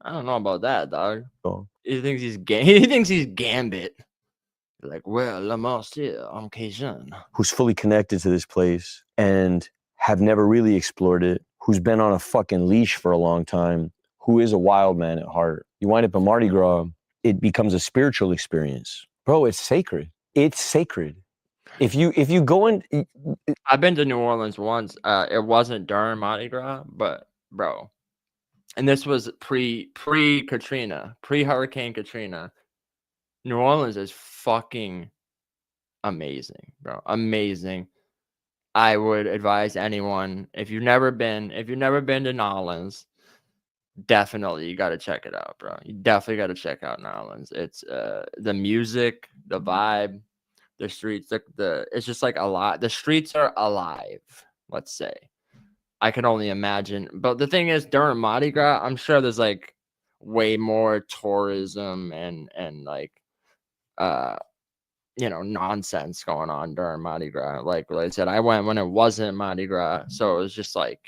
I don't know about that, dog. Oh. He thinks he's Gambit. Like, well, La Marcia, I'm Cajun. Who's fully connected to this place and have never really explored it, who's been on a fucking leash for a long time, who is a wild man at heart. You wind up at Mardi Gras, it becomes a spiritual experience. Bro, it's sacred. It's sacred. If you go in... I've been to New Orleans once. It wasn't during Mardi Gras, but, bro. And this was pre-Katrina, pre-Hurricane Katrina. New Orleans is fucking amazing, bro. Amazing. I would advise anyone, if you've never been to New Orleans, definitely you got to check it out, bro. You definitely got to check out New Orleans. It's the music, the vibe, the streets, it's just like a lot. The streets are alive, let's say. I can only imagine. But the thing is, during Mardi Gras, I'm sure there's like way more tourism and like nonsense going on during Mardi Gras. Like I said, I went when it wasn't Mardi Gras, so it was just like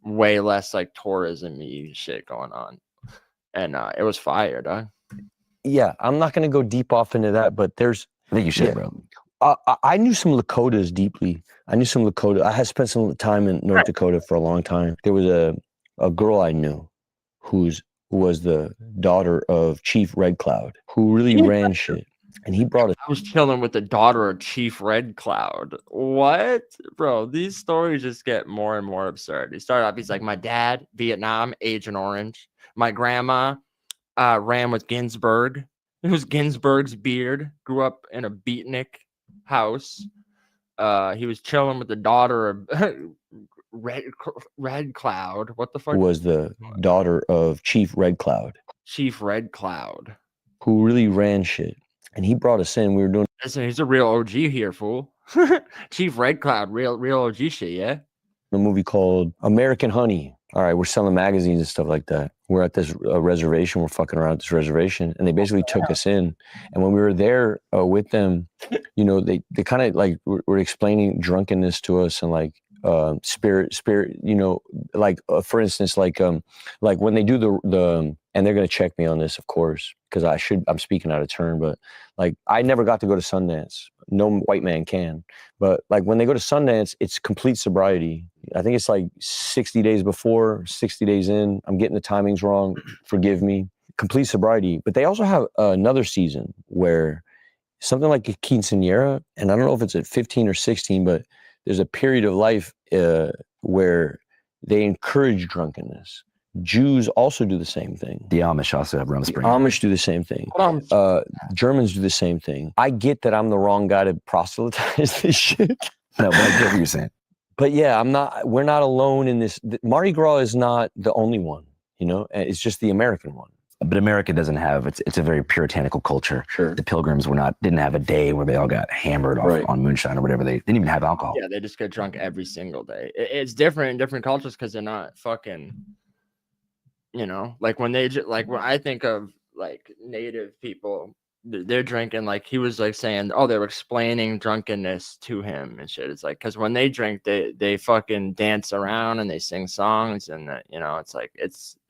way less like tourism-y shit going on, and it was fire, dog. Yeah, I'm not gonna go deep off into that, but I think you should, bro. I knew some Lakotas deeply. I knew some Lakota. I had spent some time in North Dakota for a long time. There was a girl I knew who was the daughter of Chief Red Cloud, who really ran shit. And he brought it. I was chilling with the daughter of Chief Red Cloud. What? Bro, these stories just get more and more absurd. He started off, he's like, my dad, Vietnam, Agent Orange. My grandma ran with Ginsburg. It was Ginsburg's beard. Grew up in a beatnik house. He was chilling with the daughter of Red Cloud. What the fuck? Who was the daughter of Chief Red Cloud, Chief Red Cloud. who really ran shit. And he brought us in. We were doing Listen, he's a real OG here, fool. Chief Red Cloud, real OG shit, yeah. a movie called American Honey. All right, we're selling magazines and stuff like that. We're at this reservation. We're fucking around at this reservation, and they basically took us in. And when we were there with them, you know, they kind of like were explaining drunkenness to us and like spirit, you know, like for instance, like when they do the and they're gonna check me on this, of course, because I'm speaking out of turn, but like I never got to go to Sundance. No white man can. But like when they go to Sundance, it's complete sobriety. I think it's like 60 days before, 60 days in. I'm getting the timings wrong. Forgive me. Complete sobriety. But they also have another season where something like a quinceañera, and I don't know if it's at 15 or 16, but there's a period of life where they encourage drunkenness. Jews also do the same thing. The Amish also have rum spring. Amish do the same thing. Germans do the same thing. I get that I'm the wrong guy to proselytize this shit. No, but I get what you're saying. But yeah, we're not alone in this. Mardi Gras is not the only one, you know, it's just the American one. But America doesn't have, it's a very puritanical culture. Sure. The Pilgrims didn't have a day where they all got hammered on moonshine or whatever. They didn't even have alcohol. Yeah, they just get drunk every single day. It's different in different cultures because they're not fucking, you know, like when I think of like native people, they're drinking, like he was like saying, oh, they were explaining drunkenness to him and shit. It's like, because when they drink, they fucking dance around and they sing songs and you know, it's like,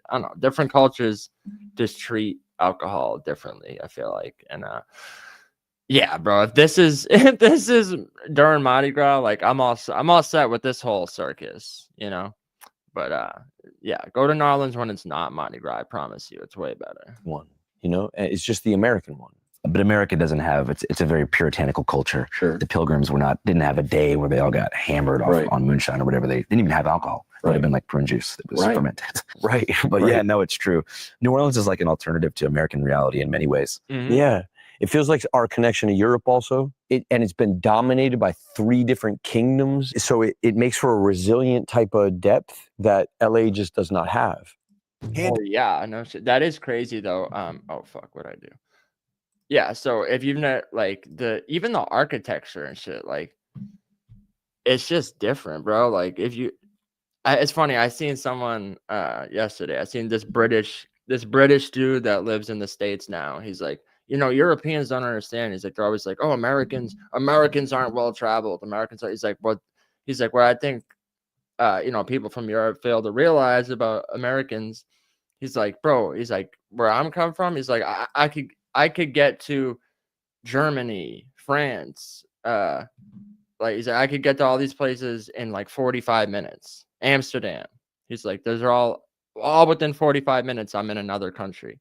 I don't know, different cultures just treat alcohol differently, I feel like. And yeah, bro, if this is during Mardi Gras, like I'm all set with this whole circus, you know. But yeah, go to New Orleans when it's not Mardi Gras. I promise you, it's way better. One, you know, it's just the American one. But America doesn't have, it's a very puritanical culture. Sure. The Pilgrims didn't have a day where they all got hammered on moonshine or whatever. They didn't even have alcohol. It would have been like prune juice that was fermented. Right. But yeah, no, it's true. New Orleans is like an alternative to American reality in many ways. Mm-hmm. Yeah. It feels like our connection to Europe also. And it's been dominated by 3 different kingdoms. So it makes for a resilient type of depth that LA just does not have. Oh, yeah, no shit. That is crazy though. Oh fuck, what'd I do? Yeah, so if you've not like even the architecture and shit, like it's just different, bro. Like it's funny. I seen someone yesterday. I seen this British dude that lives in the States now. He's like, you know, Europeans don't understand. He's like, they're always like, oh, Americans aren't well traveled. He's like, what I think, you know, people from Europe fail to realize about Americans. He's like, bro, where I'm come from, he's like, I could get to Germany, France, like he's like, I could get to all these places in like 45 minutes. Amsterdam. He's like, those are all within 45 minutes. I'm in another country.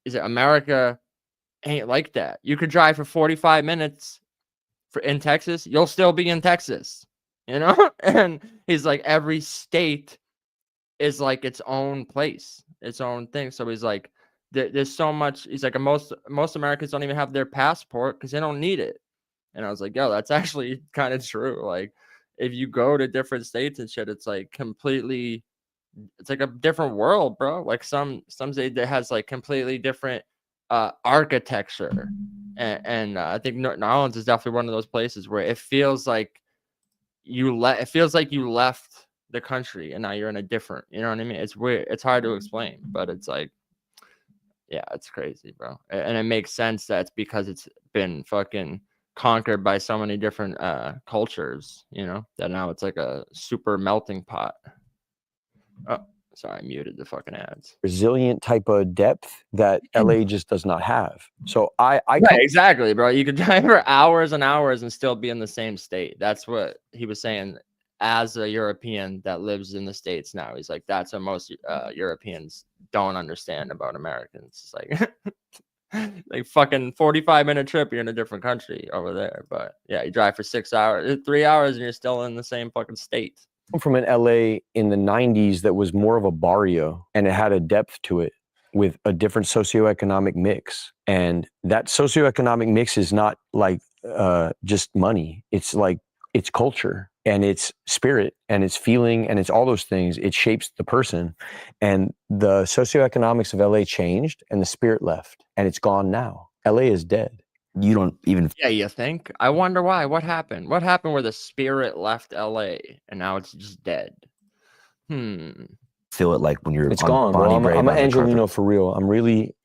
He's like, America ain't like that. You could drive for 45 minutes in Texas, you'll still be in Texas, you know? And he's like, every state is like its own place, its own thing. So he's like, there's so much. He's like, most Americans don't even have their passport because they don't need it. And I was like, yo, that's actually kind of true. Like, if you go to different states and shit, it's like completely, it's like a different world, bro. Like some state that has like completely different architecture, and I think New Orleans is definitely one of those places where it feels like you left the country and now you're in a different, you know what I mean? It's weird. It's hard to explain, but it's like, yeah, it's crazy, bro. And it makes sense that it's because it's been fucking conquered by so many different cultures, you know, that now it's like a super melting pot. Oh, sorry, I muted the fucking ads. Resilient type of depth that LA just does not have. So I right, exactly, bro. You could drive for hours and hours and still be in the same state. That's what he was saying. As a European that lives in the States now, he's like, that's what most Europeans don't understand about Americans. It's like like fucking 45-minute trip, you're in a different country over there. But yeah, you drive for 6 hours, 3 hours, and you're still in the same fucking state. I'm from an LA in the 90s that was more of a barrio and it had a depth to it. with a different socioeconomic mix. And that socioeconomic mix is not like just money. It's like, it's culture and it's spirit and it's feeling and it's all those things. It shapes the person. And the socioeconomics of LA changed and the spirit left, and it's gone now. LA is dead. You don't even. Yeah, you think? I wonder why. What happened? What happened where the spirit left LA and now it's just dead? Feel it like when you're It's on gone, bro. Bonnie I'm Brae an by the Angelino carpet. for real.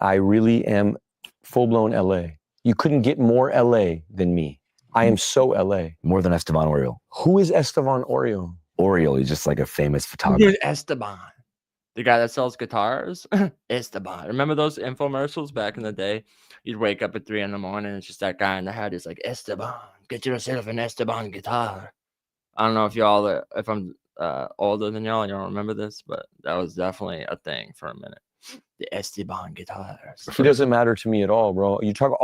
I really am full-blown LA. You couldn't get more LA than me. I am so LA. More than Esteban Oriol. Who is Esteban Oriol? Oriol, he's just like a famous photographer. Who's Esteban? The guy that sells guitars? Esteban. Remember those infomercials back in the day? You'd wake up at 3 a.m. and it's just that guy in the hat. He's like, Esteban, get yourself an Esteban guitar. I don't know if y'all, if I'm older than y'all and y'all remember this, but that was definitely a thing for a minute. The Esteban guitars. He doesn't matter to me at all, bro. You talk,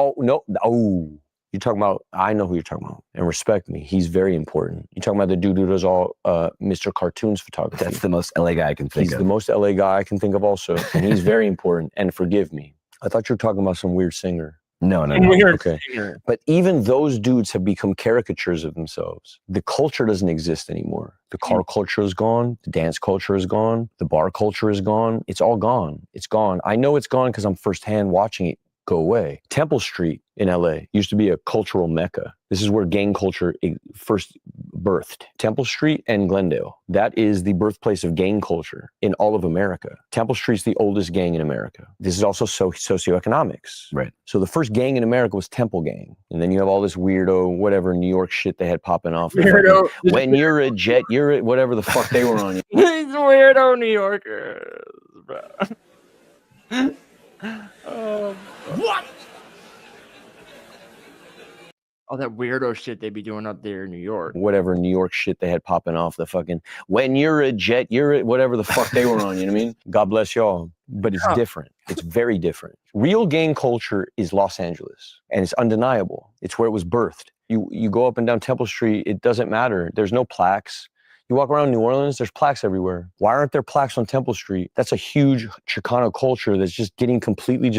you're talking about, I know who you're talking about, and respect me. He's very important. You're talking about the dude who does all Mr. Cartoons photography. That's the most LA guy I can think He's of. the most LA guy I can think of also, and he's very important, and forgive me. I thought you were talking about some weird singer. No. Okay. But even those dudes have become caricatures of themselves. The culture doesn't exist anymore. The car culture is gone. The dance culture is gone. The bar culture is gone. It's all gone. It's gone. I know it's gone because I'm firsthand watching it go away. Temple Street in LA used to be a cultural mecca. This is where gang culture first birthed. Temple Street and Glendale. That is the birthplace of gang culture in all of America. Temple Street's the oldest gang in America. This is also socioeconomics. Right. So the first gang in America was Temple Gang. And then you have all this weirdo, whatever, New York shit they had popping off. Weirdo. When you're a jet, you're a, whatever the fuck they were on. These weirdo New Yorkers, bro. What? All that weirdo shit they be doing up there in New York. Whatever New York shit they had popping off the fucking, when you're a jet, you're a, whatever the fuck they were on, you know what I mean? God bless y'all. But it's different. It's very different. Real gang culture is Los Angeles, and it's undeniable. It's where it was birthed. You go up and down Temple Street, it doesn't matter. There's no plaques. You walk around New Orleans, there's plaques everywhere. Why aren't there plaques on Temple Street? That's a huge Chicano culture that's just getting completely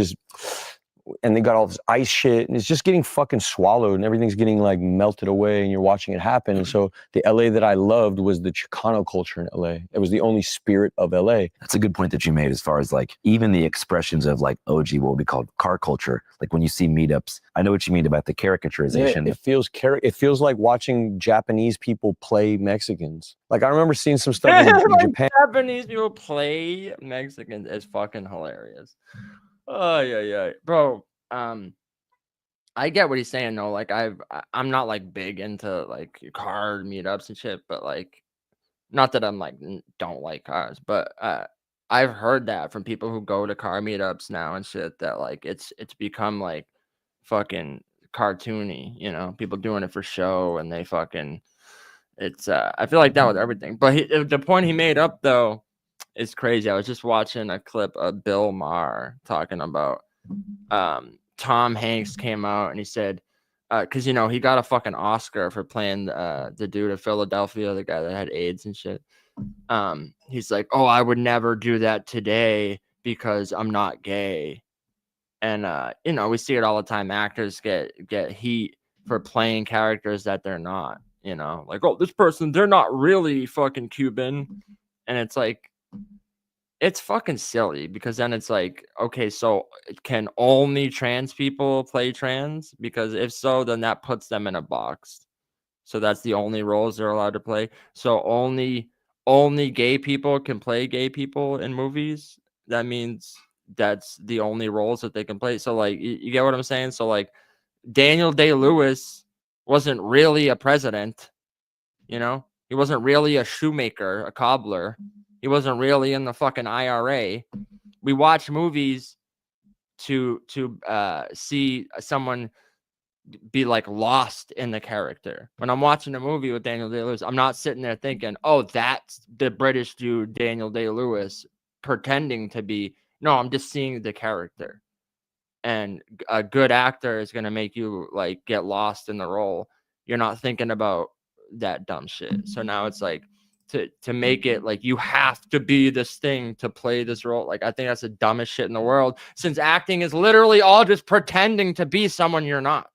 and they got all this ice shit, and it's just getting fucking swallowed, and everything's getting like melted away, and you're watching it happen. And so the LA that I loved was the Chicano culture in LA. It was the only spirit of LA. That's a good point that you made as far as like even the expressions of like OG, what would be called car culture. Like when you see meetups, I know what you mean about the caricaturization. Yeah, it feels like watching Japanese people play Mexicans. Like I remember seeing some stuff in Like Japan. Japanese people play Mexicans is fucking hilarious. Oh yeah, bro. I get what he's saying though. Like I'm not like big into like car meetups and shit, but like, not that I'm like don't like cars, but I've heard that from people who go to car meetups now and shit that like it's become like fucking cartoony, you know, people doing it for show and they fucking. It's I feel like that with everything, but the point he made up though is crazy. I was just watching a clip of Bill Maher talking about Tom Hanks came out and he said because you know he got a fucking Oscar for playing the dude of Philadelphia, the guy that had AIDS and shit. He's like, oh, I would never do that today because I'm not gay. And you know, we see it all the time. Actors get heat for playing characters that they're not. You know, like, oh, this person, they're not really fucking Cuban. And it's like, it's fucking silly because then it's like, okay, so can only trans people play trans? Because if so, then that puts them in a box. So that's the only roles they're allowed to play. So only gay people can play gay people in movies. That means that's the only roles that they can play. So like, you get what I'm saying? So like, Daniel Day-Lewis wasn't really a president, you know? He wasn't really a shoemaker, a cobbler. He wasn't really in the fucking IRA. We watch movies to see someone be like lost in the character. When I'm watching a movie with Daniel Day-Lewis, I'm not sitting there thinking, oh, that's the British dude, Daniel Day-Lewis, pretending to be. No, I'm just seeing the character. And a good actor is going to make you like get lost in the role. You're not thinking about that dumb shit. So now it's like to make it like you have to be this thing to play this role. Like, I think that's the dumbest shit in the world, since acting is literally all just pretending to be someone you're not.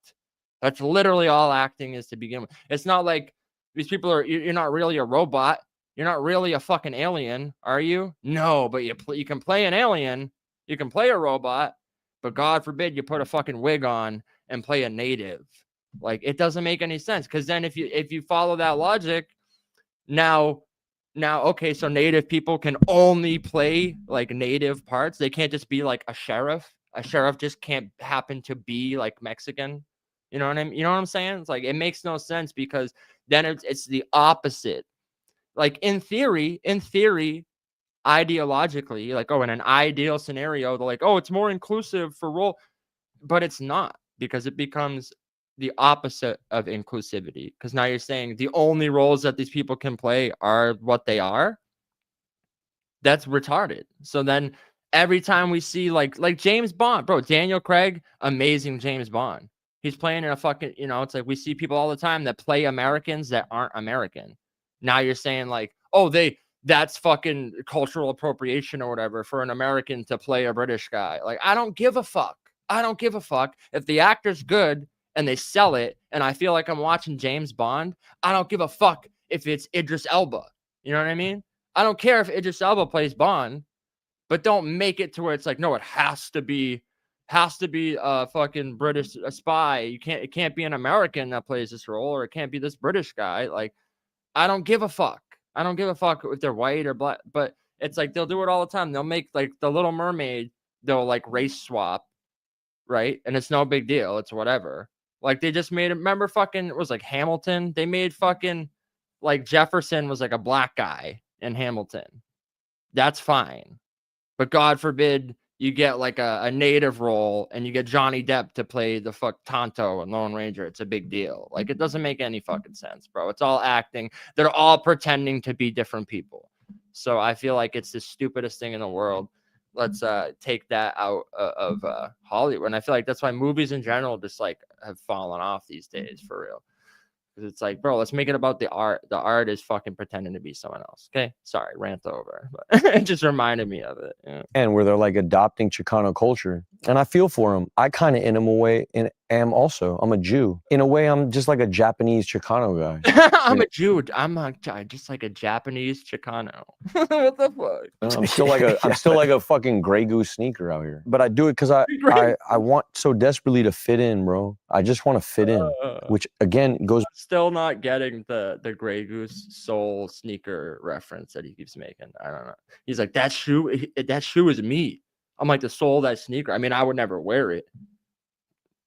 That's literally all acting is to begin with. It's not like these people are, you're not really a robot. You're not really a fucking alien, are you? No, but you can play an alien. You can play a robot, but God forbid you put a fucking wig on and play a native. Like, it doesn't make any sense, because then if you follow that logic, now okay, so native people can only play like native parts. They can't just be like a sheriff. A sheriff just can't happen to be like Mexican. You know what I mean? You know what I'm saying? It's like, it makes no sense, because then it's the opposite. Like, in theory, ideologically, like, oh, in an ideal scenario, they're like, oh, it's more inclusive for role, but it's not, because it becomes the opposite of inclusivity, because now you're saying the only roles that these people can play are what they are. That's retarded. So then every time we see like James Bond, bro, Daniel Craig, amazing James Bond. He's playing in a fucking, it's like we see people all the time that play Americans that aren't American. Now you're saying like, oh, that's fucking cultural appropriation or whatever for an American to play a British guy. Like, I don't give a fuck. I don't give a fuck. If the actor's good and they sell it and I feel like I'm watching James Bond, I don't give a fuck if it's Idris Elba. You know what I mean? I don't care if Idris Elba plays Bond, but don't make it to where it's like, no, it has to be a fucking British spy. It can't be an American that plays this role, or it can't be this British guy. Like, I don't give a fuck. I don't give a fuck if they're white or black, but it's like they'll do it all the time. They'll make like the Little Mermaid, they'll like race swap, right? And it's no big deal. It's whatever. Like, they just made it. Remember fucking, it was like Hamilton. They made fucking like Jefferson was like a black guy in Hamilton. That's fine. But God forbid you get like a native role and you get Johnny Depp to play the fuck Tonto and Lone Ranger. It's a big deal. Like, it doesn't make any fucking sense, bro. It's all acting. They're all pretending to be different people. So I feel like it's the stupidest thing in the world. Let's take that out of Hollywood. And I feel like that's why movies in general just like have fallen off these days, for real. Because it's like, bro, let's make it about the art. The art is fucking pretending to be someone else. Okay, sorry, rant over. But it just reminded me of it. Yeah. And where they're like adopting Chicano culture, and I feel for them. I kind of, in a way, am also. I'm a Jew. In a way, I'm just like a Japanese Chicano guy. I'm a Jew. I'm just like a Japanese Chicano. What the fuck? I'm still like a fucking Grey Goose sneaker out here. But I do it because I want so desperately to fit in, bro. I just want to fit in, which again goes. Still not getting the Grey Goose soul sneaker reference that he keeps making. I don't know. He's like, that shoe is me. I'm like, the sole of that sneaker. I mean, I would never wear it,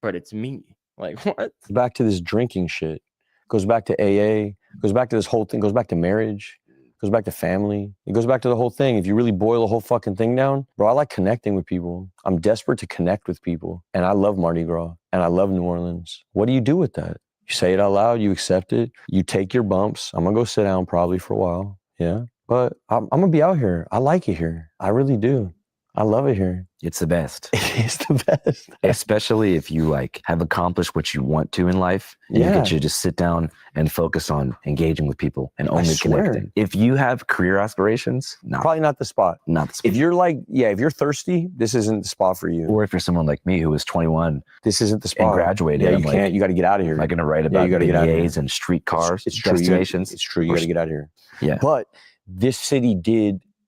but it's me. Like, what? Back to this drinking shit. Goes back to AA. Goes back to this whole thing. Goes back to marriage. Goes back to family. It goes back to the whole thing. If you really boil the whole fucking thing down, bro, I like connecting with people. I'm desperate to connect with people. And I love Mardi Gras. And I love New Orleans. What do you do with that? You say it out loud. You accept it. You take your bumps. I'm going to go sit down probably for a while. Yeah. But I'm going to be out here. I like it here. I really do. I love it here. It's the best. It's the best. Especially if you like have accomplished what you want to in life. And you get to just sit down and focus on engaging with people and only connecting. If you have career aspirations, probably not the spot. Not the spot. If you're like, if you're thirsty, this isn't the spot for you. Or if you're someone like me who was 21, this isn't the spot. And graduated. Yeah, you can't. You got to get out of here. Am I going to write about BAs and streetcars, it's true. destinations? It's true. You got to get out of here. Yeah. But this city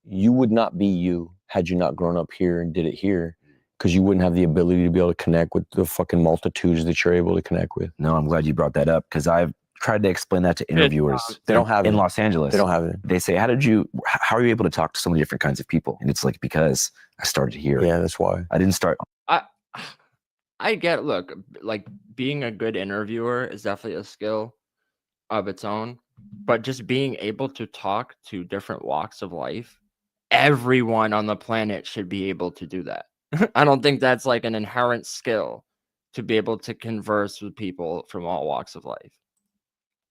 you would not be you had you not grown up here and did it here, because you wouldn't have the ability to be able to connect with the fucking multitudes that you're able to connect with. No, I'm glad you brought that up, because I've tried to explain that to interviewers. They don't have it in Los Angeles. They don't have it. They say, how are you able to talk to so many different kinds of people? And it's like, because I started here. Yeah, that's why. I didn't start. I get, look, like being a good interviewer is definitely a skill of its own, but just being able to talk to different walks of life, everyone on the planet should be able to do that. I don't think that's like an inherent skill to be able to converse with people from all walks of life.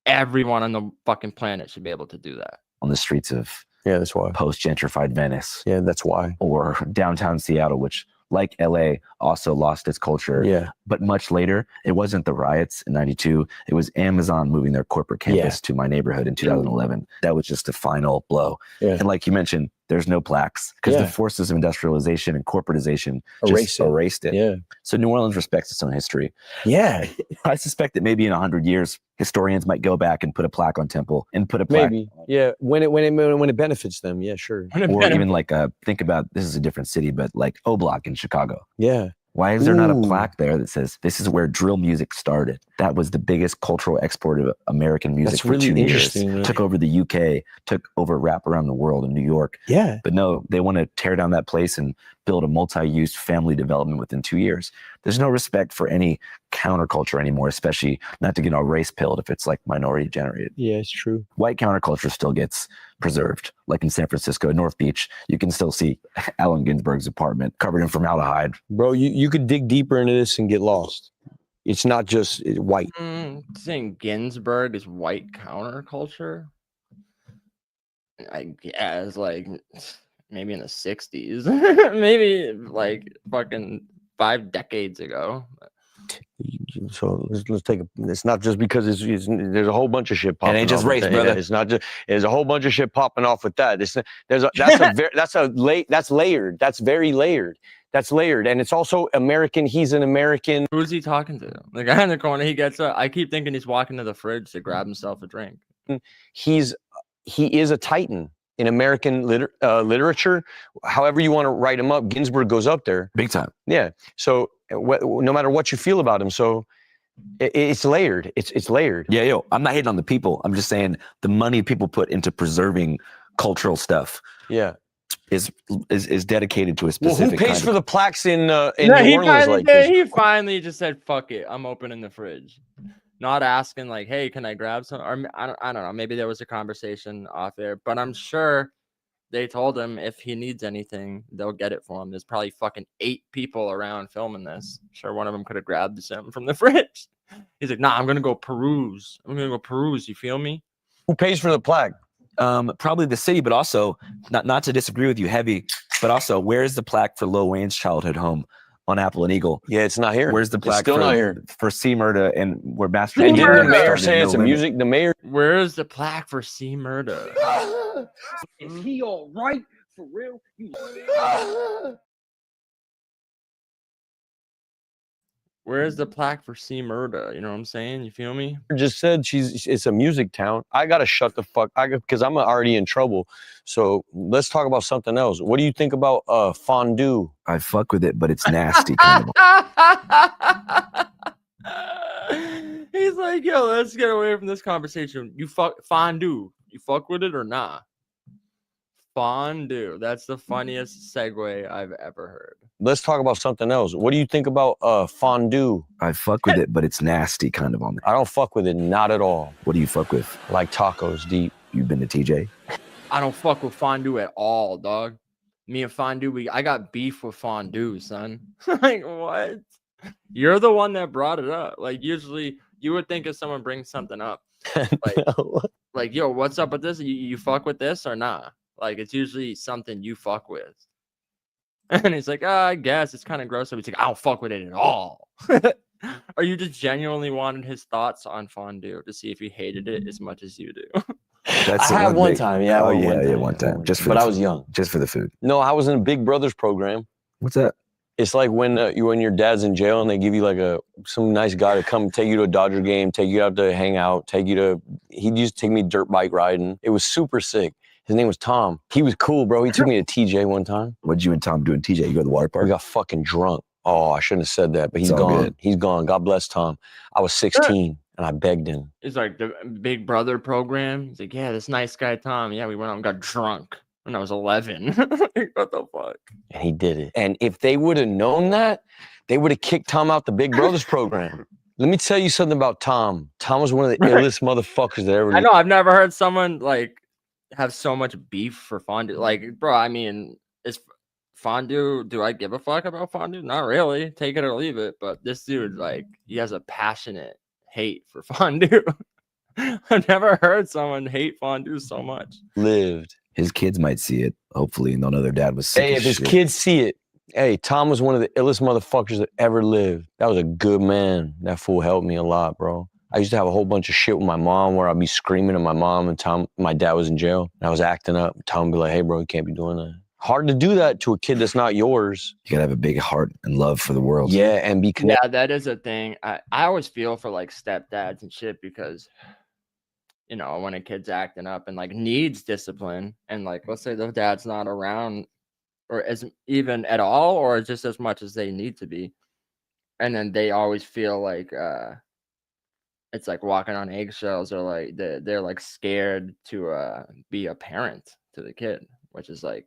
Everyone on the fucking planet should be able to do that. On the streets of that's why post-gentrified Venice. Yeah, that's why. Or downtown Seattle, which like LA, also lost its culture. Yeah. But much later, it wasn't the riots in 92. It was Amazon moving their corporate campus to my neighborhood in 2011. That was just a final blow. Yeah. And like you mentioned, there's no plaques because Yeah. the forces of industrialization and corporatization Erased just it. erased it. Yeah. So New Orleans respects its own history. Yeah. I suspect that maybe in 100 years, historians might go back and put a plaque on Temple and put a plaque. Maybe. Yeah. When it benefits them. Yeah, sure. Or even like think about, this is a different city, but like O-Block in Chicago. Yeah. Why is there not a Ooh. plaque there that says this is where drill music started? That was the biggest cultural export of American music That's for really 2 years. interesting, right? Took over the UK, took over rap around the world in New York. Yeah. But no, they want to tear down that place and build a multi-use family development within 2 years. There's no respect for any counterculture anymore, especially not to get all race pilled if it's like minority generated. Yeah, it's true. White counterculture still gets preserved. Like in San Francisco, North Beach, you can still see Allen Ginsberg's apartment covered in formaldehyde. Bro, you could dig deeper into this and get lost. It's not just white. Saying Ginsberg is white counterculture? I guess, like, maybe in the 60s. Maybe, like, fucking 5 decades ago. So let's take it's not just because there's a whole bunch of shit popping. It ain't just off race, with brother. That. It's not just there's a whole bunch of shit popping off with that. That's layered. That's very layered. That's layered, and it's also American. He's an American. Who's he talking to? The guy in the corner. He gets up. I keep thinking he's walking to the fridge to grab himself a drink. He is a titan in American literature. However you want to write him up, Ginsberg goes up there big time. Yeah. So no matter what you feel about him, so it's layered. It's layered. Yeah, yo, I'm not hating on the people. I'm just saying the money people put into preserving cultural stuff. Yeah. Is dedicated to a specific. Who pays for the plaques in New he Orleans finally like this? He finally just said, "Fuck it, I'm opening the fridge." Not asking like, "Hey, can I grab some?" Or I don't know. Maybe there was a conversation off air, but I'm sure they told him if he needs anything, they'll get it for him. There's probably fucking 8 people around filming this. Sure, one of them could have grabbed something from the fridge. He's like, "Nah, I'm gonna go peruse. You feel me?" Who pays for the plaque? Probably the city, but also not to disagree with you heavy, but also where's the plaque for Lil Wayne's childhood home on Apple and Eagle? Yeah, it's not here. Where's the plaque still not here. for C Murda and where Master? And didn't the mayor started say No it's a Limit? music? The mayor. Where is the plaque for C Murda? Is he all right? For real? Where's the plaque for C Murda? You know what I'm saying? You feel me? Just said it's a music town. I gotta shut the fuck. Because I'm already in trouble. So let's talk about something else. What do you think about fondue? I fuck with it, but it's nasty. Kind of. He's like, "Yo, let's get away from this conversation. You fuck fondue. You fuck with it or not?" Fondue. That's the funniest segue I've ever heard. Let's talk about something else. What do you think about fondue? I fuck with it, but it's nasty kind of on there. I don't fuck with it, not at all. What do you fuck with? Like tacos deep. You've been to TJ? I don't fuck with fondue at all, dog. Me and fondue, I got beef with fondue, son. Like, what? You're the one that brought it up. Like, usually you would think if someone brings something up, like, like, yo, what's up with this? You fuck with this or not? Like, it's usually something you fuck with. And he's like, I guess it's kind of gross. So he's like, I don't fuck with it at all. Or you just genuinely wanted his thoughts on fondue to see if he hated it as much as you do? I had one time. Yeah. Oh, yeah, one time. Just for but I was young. Just for the food. No, I was in a Big Brothers program. What's that? It's like when your dad's in jail and they give you like some nice guy to come take you to a Dodger game, take you out to hang out, he used to take me dirt bike riding. It was super sick. His name was Tom. He was cool, bro. He took me to TJ one time. What'd you and Tom do in TJ? You go to the water park? We got fucking drunk. Oh, I shouldn't have said that, but he's It's all gone. good. He's gone. God bless Tom. I was 16 and I begged him. It's like the Big Brother program. He's like, yeah, this nice guy Tom. Yeah, we went out and got drunk when I was 11. What the fuck? And he did it. And if they would have known that, they would have kicked Tom out the Big Brothers program. Let me tell you something about Tom. Tom was one of the illest motherfuckers that ever lived. I know. I've never heard someone like have so much beef for fondue. Like, bro, I mean, is fondue, do I give a fuck about fondue? Not really. Take it or leave it. But this dude, like, he has a passionate hate for fondue. I've never heard someone hate fondue so much. Lived. His kids might see it, hopefully, and they'll know their dad was sick Hey, as if his shit. kids see it, Hey, Tom was one of the illest motherfuckers that ever lived. That was a good man. That fool helped me a lot, bro. I used to have a whole bunch of shit with my mom where I'd be screaming at my mom and my dad was in jail. And I was acting up. Tom would be like, hey, bro, you can't be doing that. Hard to do that to a kid that's not yours. You gotta have a big heart and love for the world. Yeah, and be connected. Yeah, that is a thing. I always feel for like stepdads and shit because, you know, when a kid's acting up and like needs discipline and like, let's say the dad's not around or isn't even at all or just as much as they need to be. And then they always feel like, it's like walking on eggshells or like they're like scared to be a parent to the kid, which is like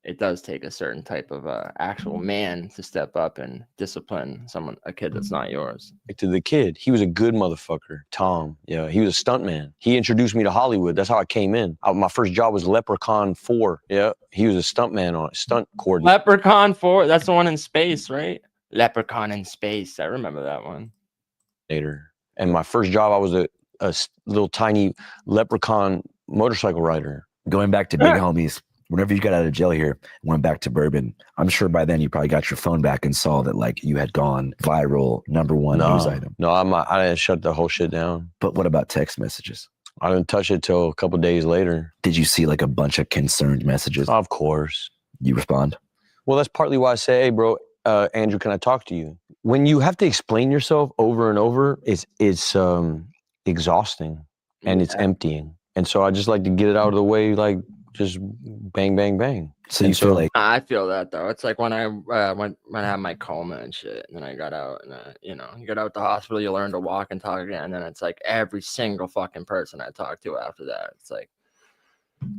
it does take a certain type of actual man to step up and discipline a kid that's not yours. To the kid, he was a good motherfucker. Tom, yeah, he was a stunt man. He introduced me to Hollywood. That's how I came in. My first job was Leprechaun 4. Yeah, he was a stunt man on it, stunt coordinator. Leprechaun 4, that's the one in space, right? Leprechaun in space. I remember that one. And my first job, I was a little tiny leprechaun motorcycle rider. Going back to big homies, whenever you got out of jail here, went back to Bourbon, I'm sure by then you probably got your phone back and saw that like you had gone viral, #1 news item. No, I didn't shut the whole shit down. But what about text messages? I didn't touch it till a couple days later. Did you see like a bunch of concerned messages? Of course. You respond? Well, that's partly why I say, hey, bro, Andrew, can I talk to you? When you have to explain yourself over and over, it's exhausting and it's emptying. And so I just like to get it out of the way, like just bang, bang, bang. So you feel like I feel that though. It's like when I when I had my coma and shit, and then I got out and you know, you get out the hospital, you learn to walk and talk again, and then it's like every single fucking person I talk to after that, it's like,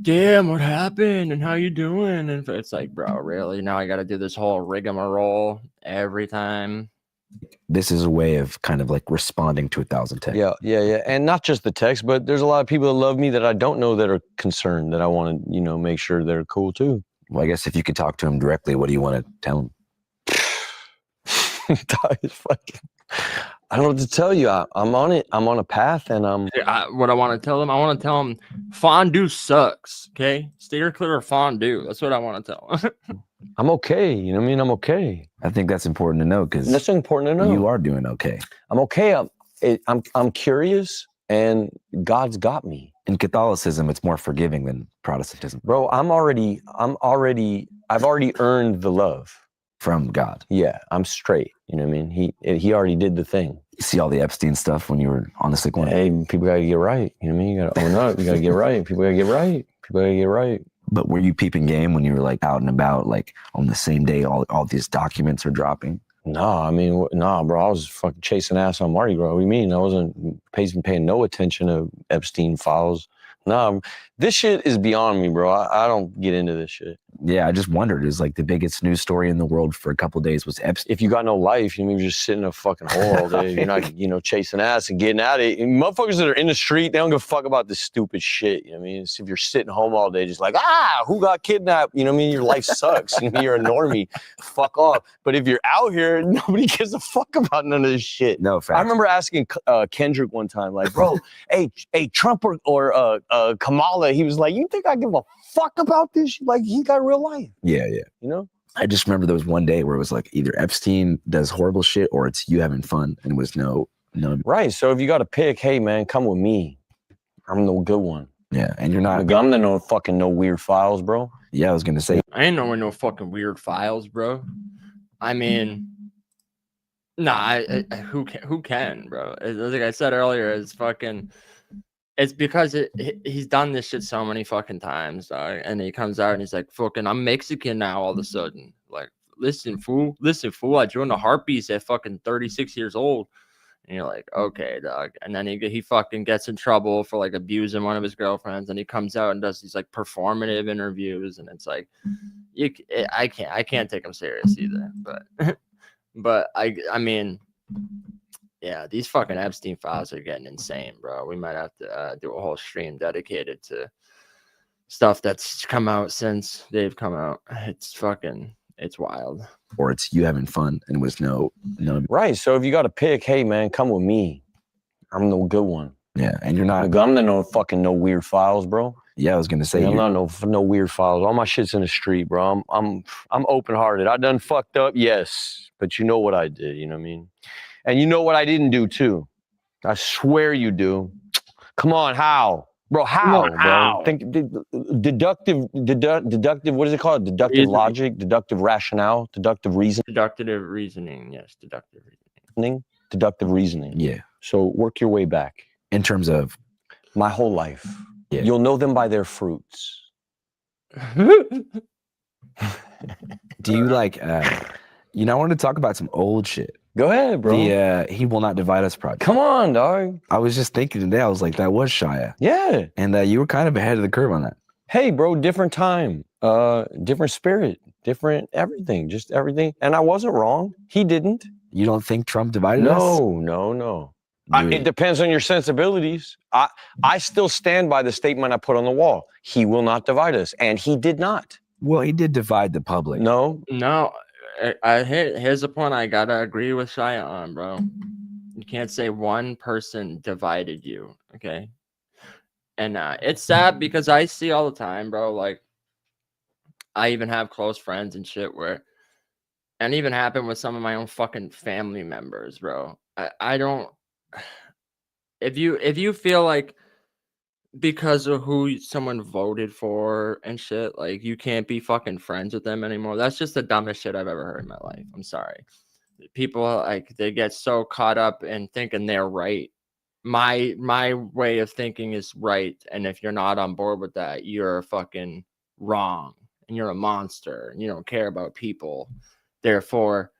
damn, what happened and how you doing? And it's like, bro, really? Now I got to do this whole rigmarole every time. this is a way of kind of like responding to 1,000 texts. Yeah. And not just the text, but there's a lot of people that love me that I don't know that are concerned that I want to, you know, make sure they're cool too. Well, I guess if you could talk to them directly, what do you want to tell them? I don't know what to tell you. I'm on it. I'm on a path, and what I want to tell them, fondue sucks. Okay, steer clear of fondue. That's what I want to tell them. I'm okay. You know what I mean? I'm okay. I think that's important to know because that's important to know. You are doing okay. I'm okay. I'm curious, and God's got me. In Catholicism, it's more forgiving than Protestantism. Bro, I've already earned the love from God. Yeah, I'm straight. You know what I mean? He already did the thing. You see all the Epstein stuff when you were on the sick one? Hey, people gotta get right. You know what I mean? You gotta own up. You gotta get right. People gotta get right. People gotta get right. But were you peeping game when you were like out and about, like on the same day all these documents are dropping? No, bro. I was fucking chasing ass on Mardi Gras. What do you mean? I wasn't paying no attention to Epstein files. No, this shit is beyond me, bro. I don't get into this shit. Yeah, I just wondered. It's like the biggest news story in the world for a couple of days was Epstein. If you got no life, you mean you're just sitting in a fucking hole all day. You're not, chasing ass and getting at it. And motherfuckers that are in the street, they don't give a fuck about this stupid shit. You know what I mean? It's if you're sitting home all day, just like, who got kidnapped? You know what I mean? Your life sucks. You know, you're a normie. Fuck off. But if you're out here, nobody gives a fuck about none of this shit. No, facts. I remember asking Kendrick one time, like, bro, hey, Trump or Kamala, he was like, you think I give a fuck about this? Like, he got real life. Yeah. You know? I just remember there was one day where it was like either Epstein does horrible shit or it's you having fun, and it was no. Right. So if you got to pick, hey man, come with me. I'm the good one. Yeah, and you're not. I'm the no weird files, bro. Yeah, I was gonna say. I ain't knowing no fucking weird files, bro. I mean, nah. Who can, bro? Like I said earlier, it's because he's done this shit so many fucking times, dog. And he comes out and he's like, fucking, I'm Mexican now all of a sudden. Like, listen, fool. I joined the Harpies at fucking 36 years old. And you're like, okay, dog. And then he fucking gets in trouble for like abusing one of his girlfriends. And he comes out and does these like performative interviews. And it's like, I can't take him serious either. But I mean, yeah, these fucking Epstein files are getting insane, bro. We might have to do a whole stream dedicated to stuff that's come out since they've come out. It's wild. Or it's you having fun, and it was no. Right. So if you got to pick, hey man, come with me. I'm the good one. Yeah, and you're not. I'm not no weird files, bro. Yeah, I was gonna say I'm not no weird files. All my shit's in the street, bro. I'm open hearted. I done fucked up, yes, but you know what I did. You know what I mean? And you know what I didn't do too. I swear you do. Come on, how, bro? How, bro? Think deductive. What is it called? Deductive Reasoning. logic, deductive rationale, deductive reason. Deductive reasoning. Yes, deductive reasoning. Deductive reasoning. Yeah. So work your way back. In terms of my whole life. Yeah. You'll know them by their fruits. Do you like? I want to talk about some old shit. Go ahead, bro. The He Will Not Divide Us project. Come on, dog. I was just thinking today. I was like, that was Shia. Yeah. And you were kind of ahead of the curve on that. Hey, bro, different time, different spirit, different everything, just everything. And I wasn't wrong. He didn't. You don't think Trump divided us? No. It depends on your sensibilities. I still stand by the statement I put on the wall. He will not divide us, and he did not. Well, he did divide the public. No. Here's the point I gotta agree with Shia on, bro. You can't say one person divided you, okay? And it's sad because I see all the time, bro. Like, I even have close friends and shit and even happened with some of my own fucking family members, bro. I don't. If you feel like because of who someone voted for and shit, like you can't be fucking friends with them anymore, that's just the dumbest shit I've ever heard in my life. I'm sorry. People like they get so caught up in thinking they're right. My way of thinking is right, and if you're not on board with that, you're fucking wrong and you're a monster and you don't care about people. Therefore,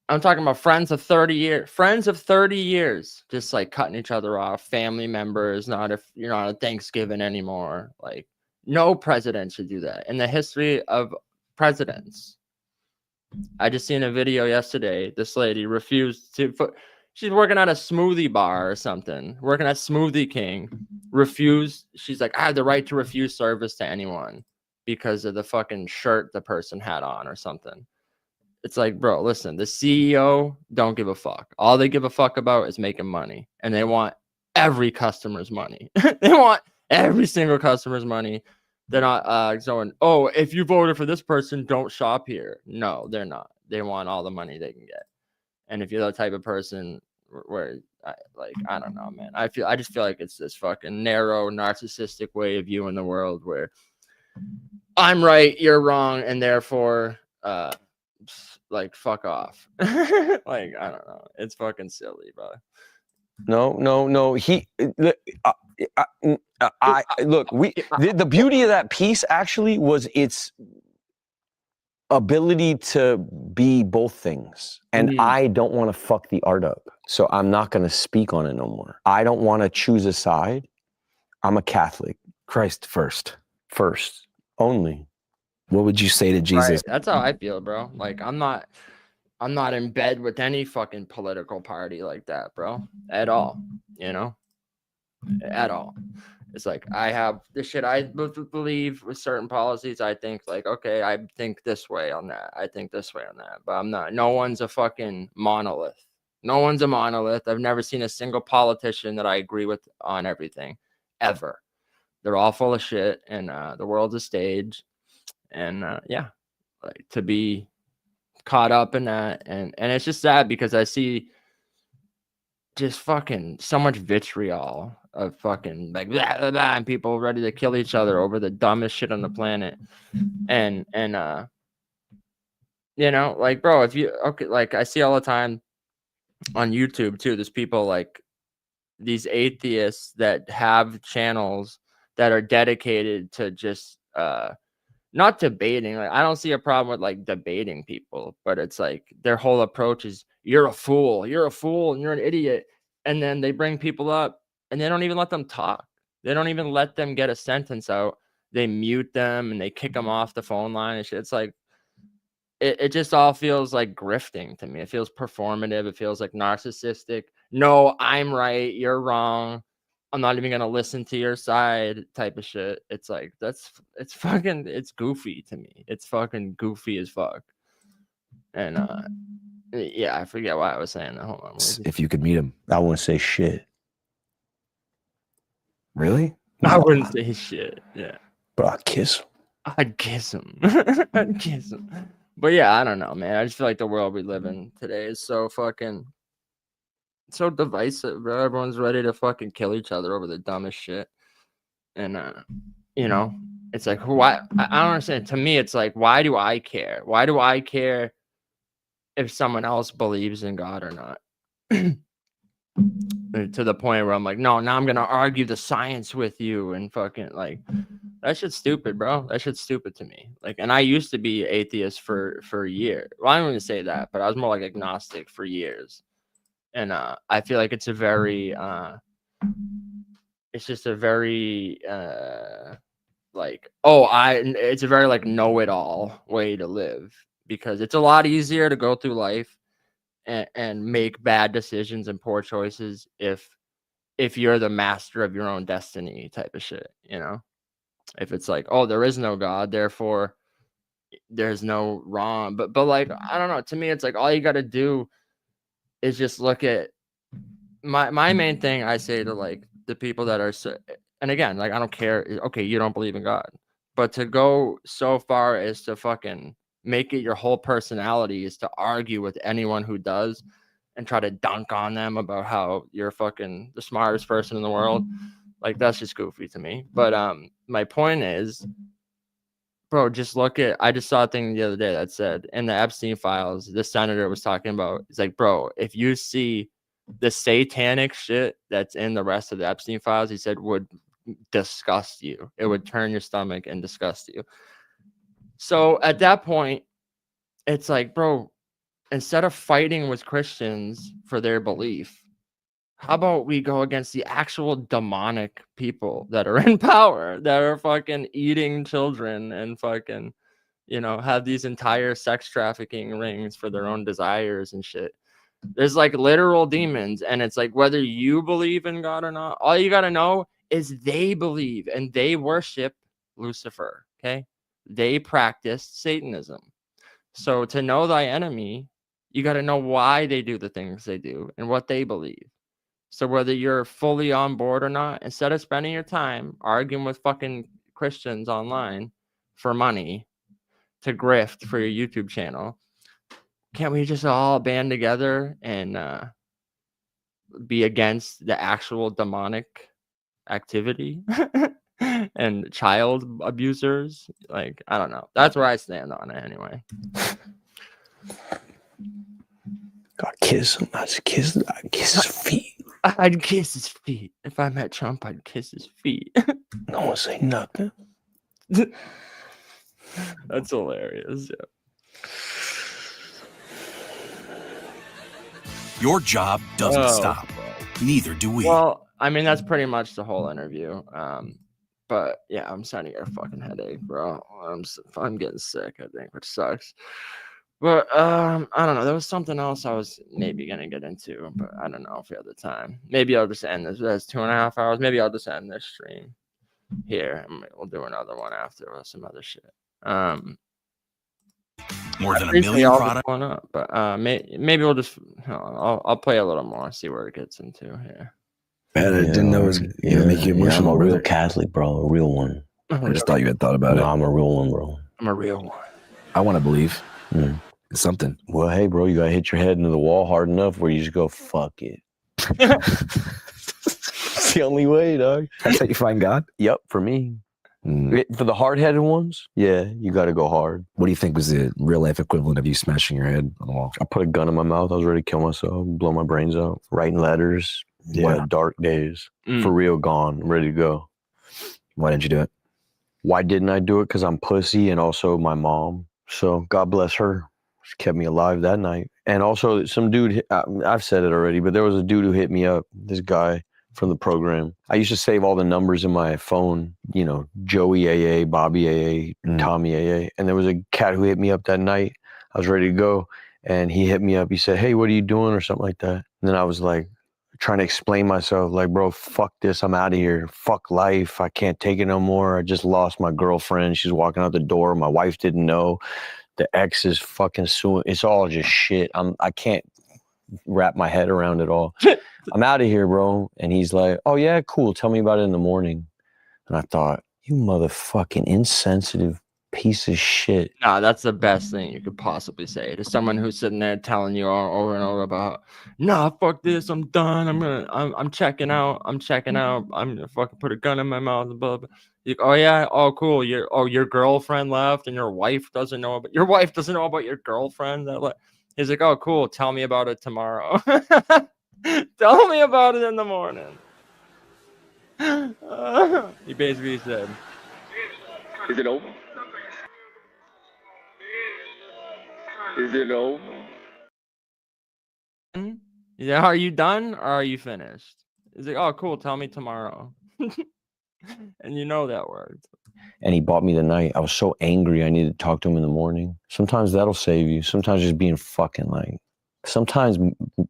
I'm talking about friends of 30 years, just like cutting each other off, family members, not if you're not at Thanksgiving anymore. Like, no president should do that. In the history of presidents, I just seen a video yesterday. This lady refused to she's working at a smoothie bar or something, working at Smoothie King, refused. She's like, I have the right to refuse service to anyone because of the fucking shirt the person had on or something. It's like, bro, listen, the CEO don't give a fuck. All they give a fuck about is making money. And they want every customer's money. They want every single customer's money. They're not going, oh, if you voted for this person, don't shop here. No, they're not. They want all the money they can get. And if you're the type of person where, I don't know, man. I just feel like it's this fucking narrow, narcissistic way of viewing the world where I'm right, you're wrong, and therefore, like, fuck off. Like, I don't know. It's fucking silly, bro. No. The beauty of that piece actually was its ability to be both things. And I don't want to fuck the art up. So I'm not going to speak on it no more. I don't want to choose a side. I'm a Catholic. Christ first. First. Only. What would you say to Jesus? Right. That's how I feel, bro. Like, I'm not in bed with any fucking political party like that, bro. At all. You know? At all. It's like, I have the shit I believe with certain policies. I think, like, okay, I think this way on that. I think this way on that. But I'm not. No one's a fucking monolith. No one's a monolith. I've never seen a single politician that I agree with on everything. Ever. They're all full of shit. And the world's a stage. And yeah, like, to be caught up in that, and it's just sad because I see just fucking so much vitriol of fucking like blah, blah, blah, and people ready to kill each other over the dumbest shit on the planet. And you know, like, bro, if you like, I see all the time on YouTube too, there's people like these atheists that have channels that are dedicated to just not debating. Like, I don't see a problem with like debating people, but it's like their whole approach is you're a fool, and you're an idiot. And then they bring people up and they don't even let them talk. They don't even let them get a sentence out. They mute them and they kick them off the phone line and shit. It's like, it just all feels like grifting to me. It feels performative. It feels like narcissistic. No, I'm right, you're wrong. I'm not even gonna listen to your side type of shit. It's like, it's goofy to me. It's fucking goofy as fuck. And yeah, I forget why I was saying that. Hold on. If you could meet him, I wouldn't say shit. Really? I wouldn't say shit. Yeah. But I'd kiss him. I'd kiss him. I'd kiss him. But yeah, I don't know, man. I just feel like the world we live in today is so fucking so divisive, bro. Everyone's ready to fucking kill each other over the dumbest shit. And you know, it's like why I don't understand. To me, it's like, why do I care? Why do I care if someone else believes in God or not? To the point where I'm like, no, now I'm gonna argue the science with you and fucking like that shit's stupid, bro. That shit's stupid to me. Like, and I used to be atheist for a year. Well, I don't even say that, but I was more like agnostic for years. And I feel like it's a very it's just a very like it's a very like know-it-all way to live, because it's a lot easier to go through life and make bad decisions and poor choices if you're the master of your own destiny type of shit, you know? If it's like, oh, there is no God, therefore there's no wrong. But like, I don't know. To me, it's like all you got to do is just look at my main thing. I say to like the people that are, and again, like I don't care. Okay, you don't believe in God, but to go so far as to fucking make it your whole personality is to argue with anyone who does and try to dunk on them about how you're fucking the smartest person in the world. Like that's just goofy to me. But my point is, bro, just look at, I just saw a thing the other day that said in the Epstein files, the senator was talking about, it's like, bro, if you see the satanic shit that's in the rest of the Epstein files, he said would disgust you. It would turn your stomach and disgust you. So at that point, it's like, bro, instead of fighting with Christians for their belief, how about we go against the actual demonic people that are in power, that are fucking eating children and fucking, you know, have these entire sex trafficking rings for their own desires and shit. There's like literal demons. And it's like, whether you believe in God or not, all you got to know is they believe and they worship Lucifer. Okay. They practice Satanism. So to know thy enemy, you got to know why they do the things they do and what they believe. So whether you're fully on board or not, instead of spending your time arguing with fucking Christians online for money to grift for your YouTube channel, can't we just all band together and be against the actual demonic activity and child abusers? Like, I don't know. That's where I stand on it anyway. God, kiss him. I'd kiss his feet. I'd kiss his feet. If I met Trump, I'd kiss his feet. No one say nothing. That's hilarious. Yeah. Your job doesn't stop. Bro. Neither do we. Well, I mean, that's pretty much the whole interview. But yeah, I'm starting to get a fucking headache, bro. I'm getting sick, I think, which sucks. But I don't know. There was something else I was maybe gonna get into, but I don't know if we have the time. Maybe I'll just end this. That's 2.5 hours. Maybe I'll just end this stream here, and we'll do another one after or some other shit. More than a million products. Up, but maybe we'll just. I'll play a little more, see where it gets into here. Man, I didn't know it was gonna make you emotional. I'm a real Catholic, bro. A real one. I just thought you had thought about it. No, I'm a real one, bro. I'm a real one. I want to believe. It's something. Well, hey, bro, you gotta hit your head into the wall hard enough where you just go, fuck it. It's the only way, dog. That's how you find God? Yep, for me. For the hard-headed ones, yeah, you gotta go hard. What do you think was the real-life equivalent of you smashing your head on the wall? I put a gun in my mouth. I was ready to kill myself, blow my brains out, writing letters. Yeah, dark days. For real, gone, ready to go. Why didn't you do it? Why didn't I do it? Because I'm pussy, and also my mom. So God bless her. She kept me alive that night. And also some dude, I've said it already, but there was a dude who hit me up, this guy from the program. I used to save all the numbers in my phone, you know, Joey AA, Bobby AA, Tommy AA. And there was a cat who hit me up that night. I was ready to go. And he hit me up. He said, hey, what are you doing? Or something like that. And then I was like, trying to explain myself, like, bro, fuck this. I'm out of here. Fuck life. I can't take it no more. I just lost my girlfriend. She's walking out the door. My wife didn't know. The ex is fucking suing. It's all just shit. I can't wrap my head around it all. I'm out of here, bro. And he's like, oh yeah, cool. Tell me about it in the morning. And I thought, you motherfucking insensitive piece of shit. Nah, that's the best thing you could possibly say to someone who's sitting there telling you over and over about, nah, fuck this, I'm done. I'm checking out. I'm gonna fucking put a gun in my mouth and blah blah. Like, oh yeah, oh cool. Your girlfriend left and your wife doesn't know about your girlfriend that left. He's like, oh cool, tell me about it tomorrow. Tell me about it in the morning. He basically said, Is it over? Is it over? yeah, are you done or are you finished? He's like, oh cool, tell me tomorrow. And you know that word. And he bought me the night. I was so angry. I needed to talk to him in the morning. Sometimes that'll save you. Sometimes just being fucking like, sometimes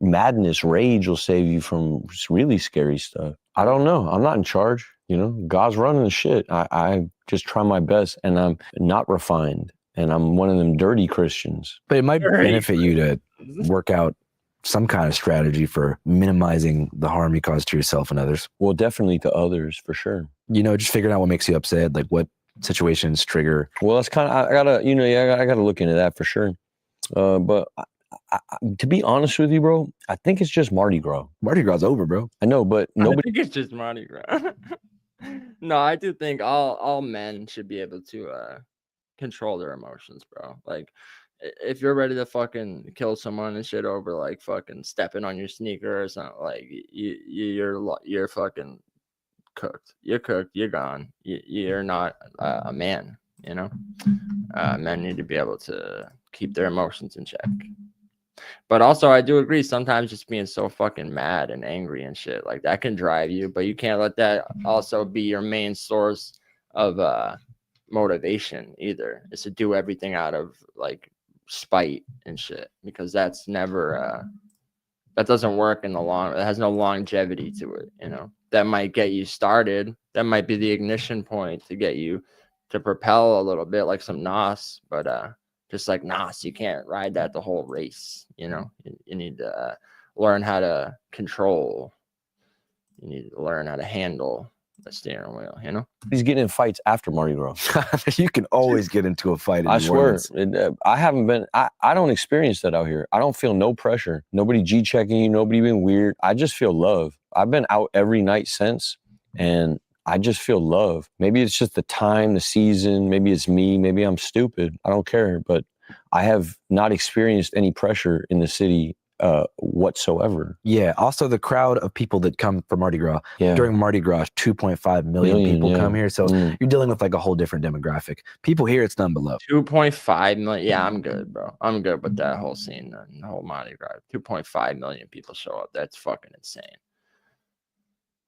madness, rage will save you from really scary stuff. I don't know. I'm not in charge. You know, God's running the shit. I just try my best, and I'm not refined, and I'm one of them dirty Christians. But it might benefit you to work out some kind of strategy for minimizing the harm you cause to yourself and others. Well, definitely to others, for sure. You know, just figuring out what makes you upset, like what situations trigger. Well, that's kind of, I gotta look into that for sure. But to be honest with you, bro, I think it's just Mardi Gras. Mardi Gras over, bro. I know, but nobody. I think it's just Mardi Gras. No, I do think all men should be able to control their emotions, bro. Like, if you're ready to fucking kill someone and shit over like fucking stepping on your sneaker or something, like you're fucking cooked. You're cooked. You're gone. You're not a man. You know, men need to be able to keep their emotions in check. But also, I do agree. Sometimes just being so fucking mad and angry and shit like that can drive you. But you can't let that also be your main source of motivation either. Is to do everything out of like spite and shit, because that's never that doesn't work in the long. It has no longevity to it. You know, that might get you started. That might be the ignition point to get you to propel a little bit, like some NOS. But just like NOS, you can't ride that the whole race. You know, you need to learn how to control. You need to learn how to handle the steering wheel. You know, he's getting in fights after Mardi Gras. You can always get into a fight. I swear, I haven't been. I don't experience that out here. I don't feel no pressure. Nobody G-checking you. Nobody being weird. I just feel love. I've been out every night since, and I just feel love. Maybe it's just the time, the season. Maybe it's me. Maybe I'm stupid. I don't care. But I have not experienced any pressure in the city whatsoever. Yeah. Also, the crowd of people that come for Mardi Gras during Mardi Gras, 2.5 million people come here. So you're dealing with like a whole different demographic. People here, it's none but love. 2.5 million. Yeah, I'm good, bro. I'm good with that whole scene, the whole Mardi Gras. 2.5 million people show up. That's fucking insane.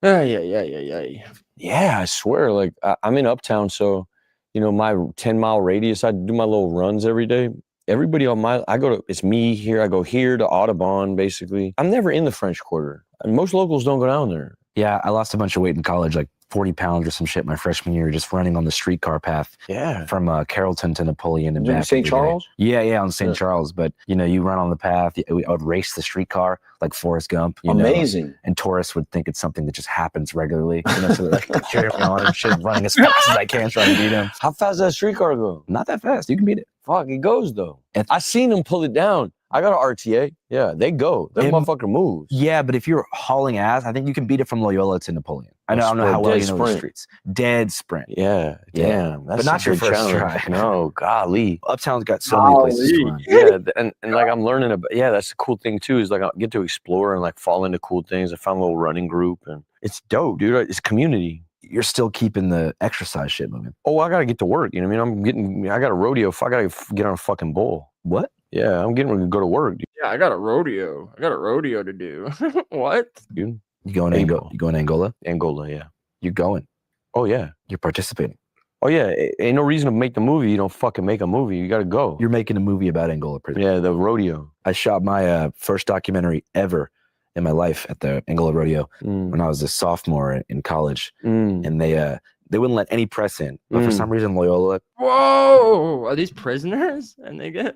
Yeah, I swear. Like I'm in Uptown, so you know my 10-mile radius. I do my little runs every day. Everybody on it's me here. I go here to Audubon, basically. I'm never in the French Quarter. And most locals don't go down there. Yeah, I lost a bunch of weight in college, like 40 pounds or some shit my freshman year, just running on the streetcar path. Yeah. From Carrollton to Napoleon and back. St. Charles? Yeah, on St. Charles. But, you know, you run on the path. I would race the streetcar like Forrest Gump. You Amazing. know, and tourists would think it's something that just happens regularly. You know, so they're like cheering me on and shit, running as fast as I can, trying to beat him. How fast does that streetcar go? Not that fast. You can beat it. Fuck, it goes, though. I seen them pull it down. I got an RTA. Yeah, they go. That motherfucker moves. Yeah, but if you're hauling ass, I think you can beat it from Loyola to Napoleon. I don't know how well you know the streets. Dead sprint. Yeah, damn. But not your first try. No, golly. Uptown's got so many places to run. Yeah, and like I'm learning about, that's the cool thing too, is like I get to explore and like fall into cool things. I found a little running group and it's dope, dude. It's community. You're still keeping the exercise shit moving. Oh, I got to get to work. You know what I mean? I got a rodeo. I got to get on a fucking bull. What? Yeah, I'm getting ready to go to work, dude. Yeah, I got a rodeo. to do. What? Dude, you going to Angola? You going to Angola? Angola, yeah. You're going. Oh, yeah. You're participating. Oh, yeah. Ain't no reason to make the movie. You don't fucking make a movie. You got to go. You're making a movie about Angola prison. Yeah, the rodeo. I shot my first documentary ever in my life at the Angola rodeo when I was a sophomore in college. And they wouldn't let any press in. But for some reason, Loyola. Whoa! Are these prisoners? And they get...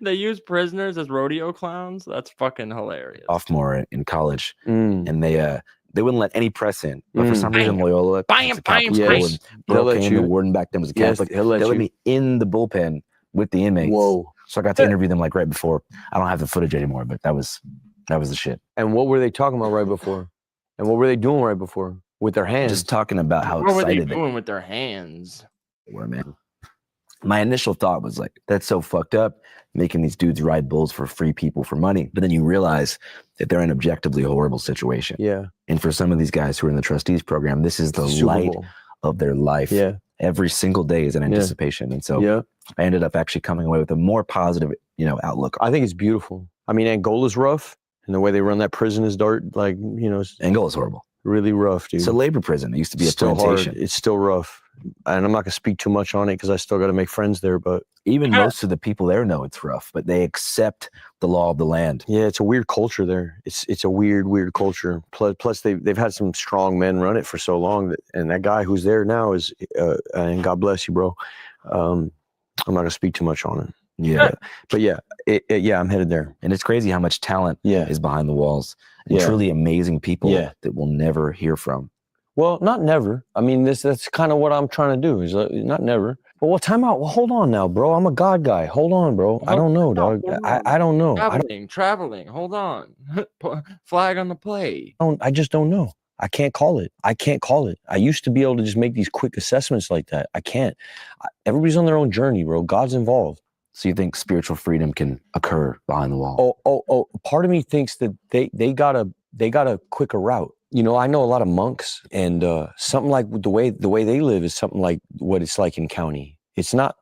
They use prisoners as rodeo clowns. That's fucking hilarious. Sophomore in college, and they wouldn't let any press in. But for some reason, Loyola, Bam, bam, and They'll let Brooklyn, you. the warden back then was a Yes, Catholic. he'll let they let you. me in the bullpen with the inmates. Whoa. So I got to interview them like right before. I don't have the footage anymore, but that was the shit. And what were they talking about right before? And what were they doing right before with their hands? Just talking about how What were they excited doing with their hands? they were, man. My initial thought was like, that's so fucked up, making these dudes ride bulls for free people for money. But then you realize that they're in an objectively horrible situation. Yeah. And for some of these guys who are in the trustees program, this is the Super light Bowl. of their life. Yeah. Every single day is an anticipation. And so I ended up actually coming away with a more positive, outlook. I think it's beautiful. I mean, Angola's rough, and the way they run that prison is like, Angola's horrible. Really rough, dude. It's a labor prison. It used to be a still plantation. hard. It's still rough. And I'm not going to speak too much on it because I still got to make friends there. But even most of the people there know it's rough, but they accept the law of the land. Yeah, it's a weird culture there. It's a weird culture. Plus they've had some strong men run it for so long. And that guy who's there now is, and God bless you, bro. I'm not going to speak too much on it. Yeah. But yeah, I'm headed there. And it's crazy how much talent is behind the walls. And truly amazing people that we'll never hear from. Well, not never. I mean, that's kind of what I'm trying to do is not never. But time out. Well, hold on now, bro. I'm a God guy. Hold on, bro. I don't know, dog. I don't know. Traveling. Hold on. Flag on the play. I just don't know. I can't call it. I used to be able to just make these quick assessments like that. I can't. Everybody's on their own journey, bro. God's involved. So you think spiritual freedom can occur behind the wall? Oh. Part of me thinks that they got a quicker route. I know a lot of monks, and something like the way they live is something like what it's like in county. It's not,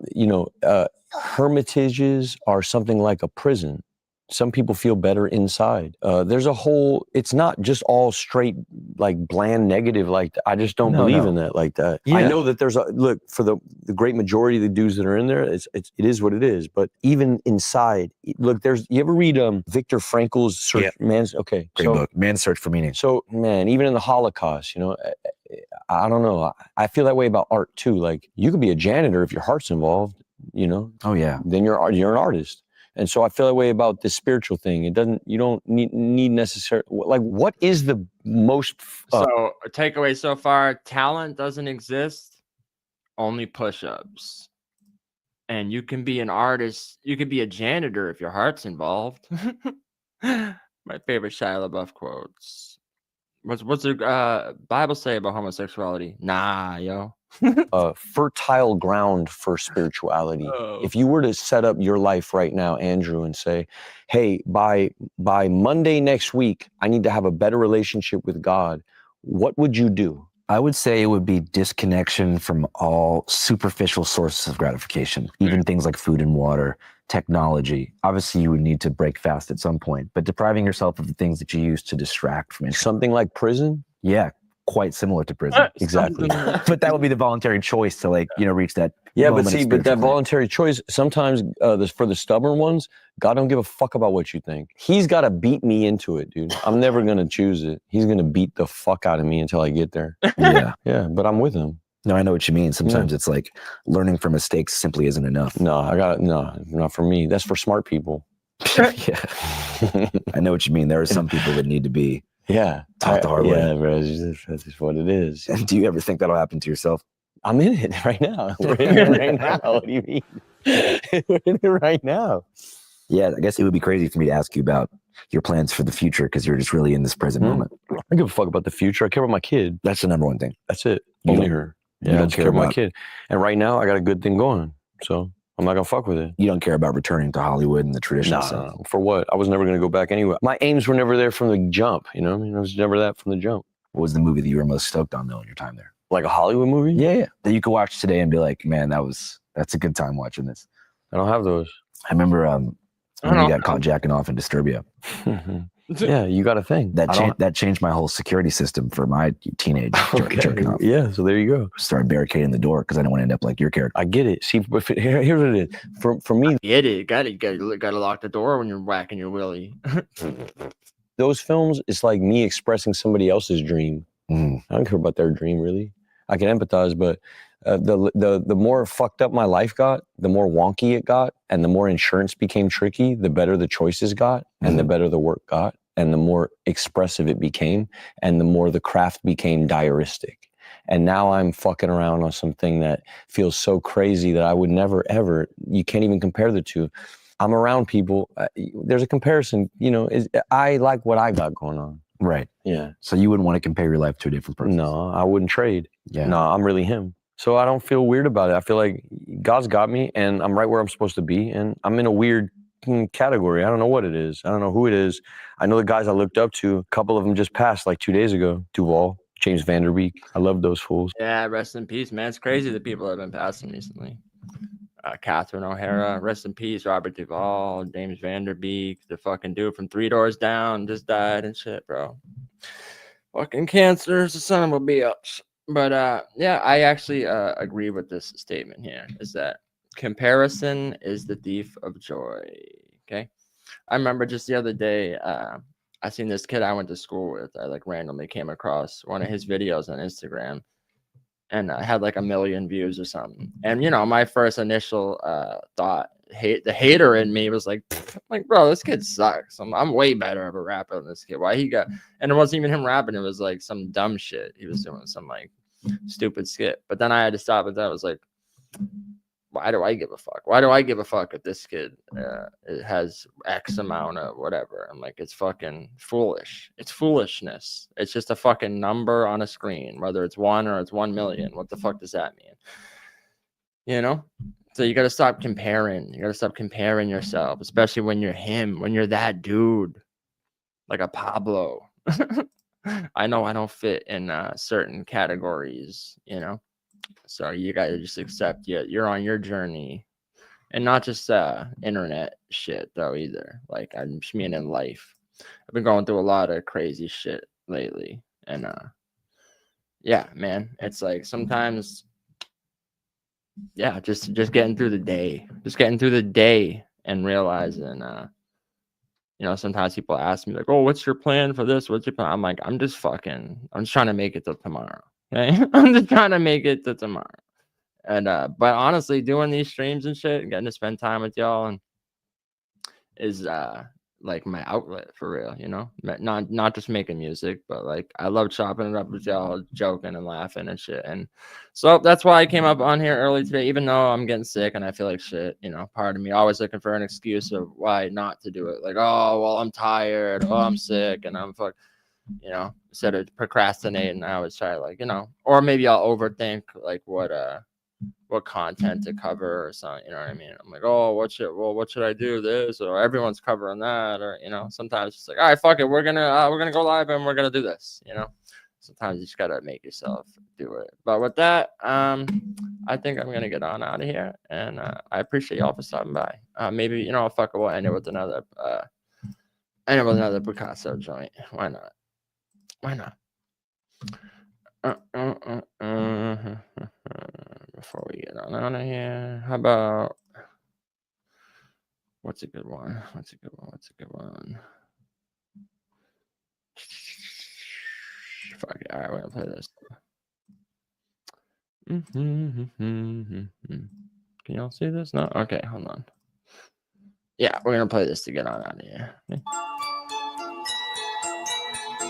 hermitages are something like a prison. Some people feel better inside. There's a whole, it's not just all straight, like bland negative. Like I just don't believe in that like that. Yeah. I know that there's look for the great majority of the dudes that are in there, it is what it is. But even inside, look, you ever read Viktor Frankl's Search, Man's book, Man's Search for Meaning. So man, even in the Holocaust, I don't know. I feel that way about art too. Like you could be a janitor if your heart's involved, Oh yeah. then you're an artist. And so I feel that way about this spiritual thing. You don't need necessarily, like, what is the most... So a takeaway so far, talent doesn't exist, only push-ups. And you can be an artist, you can be a janitor if your heart's involved. My favorite Shia LaBeouf quotes. What's the Bible say about homosexuality? Nah, yo. Fertile ground for spirituality. If you were to set up your life right now, Andrew, and say, hey, by Monday next week, I need to have a better relationship with God, what would you do? I would say it would be disconnection from all superficial sources of gratification, even things like food and water, technology. Obviously, you would need to break fast at some point, but depriving yourself of the things that you use to distract from it. Something like prison? Yeah, quite similar to prison. Exactly. But that would be the voluntary choice to reach that. Yeah, but moment of see, but that spiritual voluntary choice, sometimes for the stubborn ones, God don't give a fuck about what you think. He's got to beat me into it, dude. I'm never going to choose it. He's going to beat the fuck out of me until I get there. Yeah. Yeah, but I'm with him. No, I know what you mean. Sometimes it's like learning from mistakes simply isn't enough. No, not for me. That's for smart people. Yeah. I know what you mean. There are some people that need to be taught the hard way. Yeah, bro, that's just what it is. And do you ever think that'll happen to yourself? I'm in it right now. We're in it right now. What do you mean? We're in it right now. Yeah, I guess it would be crazy for me to ask you about your plans for the future because you're just really in this present moment. I don't give a fuck about the future. I care about my kid. That's the number one thing. That's it. You Only don't- her. you Yeah, I don't just care care about my about- kid. And right now, I got a good thing going. So I'm not going to fuck with it. You don't care about returning to Hollywood and the traditional sense. No. For what? I was never going to go back anyway. My aims were never there from the jump. You know what I mean? I was never that from the jump. What was the movie that you were most stoked on, though, in your time there? Like a Hollywood movie? Yeah. That you could watch today and be like, man, that's a good time watching this. I don't have those. I remember when you got caught jacking off in Disturbia. Yeah, you got a thing. That changed my whole security system for my teenage jerking off. Yeah, so there you go. Started barricading the door because I didn't want to end up like your character. I get it. See, here's what it is. For me, Get it. Got to lock the door when you're whacking your willy. those films, it's like me expressing somebody else's dream. I don't care about their dream, really. I can empathize, but The more fucked up my life got, the more wonky it got, and the more insurance became tricky, the better the choices got, and the better the work got, and the more expressive it became, and the more the craft became diaristic. And now I'm fucking around on something that feels so crazy that I would never, ever, you can't even compare the two. I'm around people. There's a comparison, I like what I got going on. Right. Yeah. So you wouldn't want to compare your life to a different person? No, I wouldn't trade. Yeah. No, I'm really him. So I don't feel weird about it. I feel like God's got me and I'm right where I'm supposed to be. And I'm in a weird category. I don't know what it is. I don't know who it is. I know the guys I looked up to, a couple of them just passed like 2 days ago. Duval, James Vanderbeek. I love those fools. Yeah, rest in peace, man. It's crazy the people that have been passing recently. Catherine O'Hara, rest in peace. Robert Duvall, James Vanderbeek, the fucking dude from 3 Doors Down just died and shit, bro. Fucking cancer is the son of a bitch. But yeah, I actually agree with this statement here, is that comparison is the thief of joy. Okay. I remember just the other day, I seen this kid I went to school with. I like randomly came across one of his videos on Instagram. And I had like 1 million views or something. And, my first initial thought, the hater in me was like, bro, this kid sucks. I'm way better of a rapper than this kid. Why he got, and it wasn't even him rapping. It was like some dumb shit. He was doing some like stupid skit. But then I had to stop and I was like, why do I give a fuck? Why do I give a fuck if this kid it has X amount of whatever? I'm like, it's fucking foolish. It's foolishness. It's just a fucking number on a screen, whether it's 1 or it's 1 million. What the fuck does that mean? So you got to stop comparing. You got to stop comparing yourself, especially when you're him, when you're that dude, like a Pablo. I know I don't fit in certain categories, So you got to just accept you're on your journey, and not just internet shit though either. Like I just mean in life. I've been going through a lot of crazy shit lately, and yeah, man, it's like sometimes, yeah, just getting through the day, and realizing, sometimes people ask me like, oh, what's your plan for this? What's your plan? I'm like, I'm just trying to make it till tomorrow. Okay, I'm just trying to make it to tomorrow. And but honestly, doing these streams and shit and getting to spend time with y'all and is like my outlet for real, not just making music, but like I love chopping it up with y'all, joking and laughing and shit. And so that's why I came up on here early today, even though I'm getting sick and I feel like shit. Part of me always looking for an excuse of why not to do it. Like, oh well, I'm tired, oh I'm sick, and I'm fucked. Instead of procrastinating, I always try like, or maybe I'll overthink like what content to cover or something, you know what I mean? I'm like, oh, what should I do this? Or everyone's covering that, or sometimes it's like, all right, fuck it, we're gonna go live and we're gonna do this, Sometimes you just gotta make yourself do it. But with that, I think I'm gonna get on out of here, and I appreciate y'all for stopping by. Maybe fuck it, we'll end it with another Picasso joint. Why not? Before we get on out of here, how about what's a good one? Fuck it. All right, we're gonna play this. Can y'all see this? No? Okay, hold on. Yeah, we're gonna play this to get on out of here. Okay.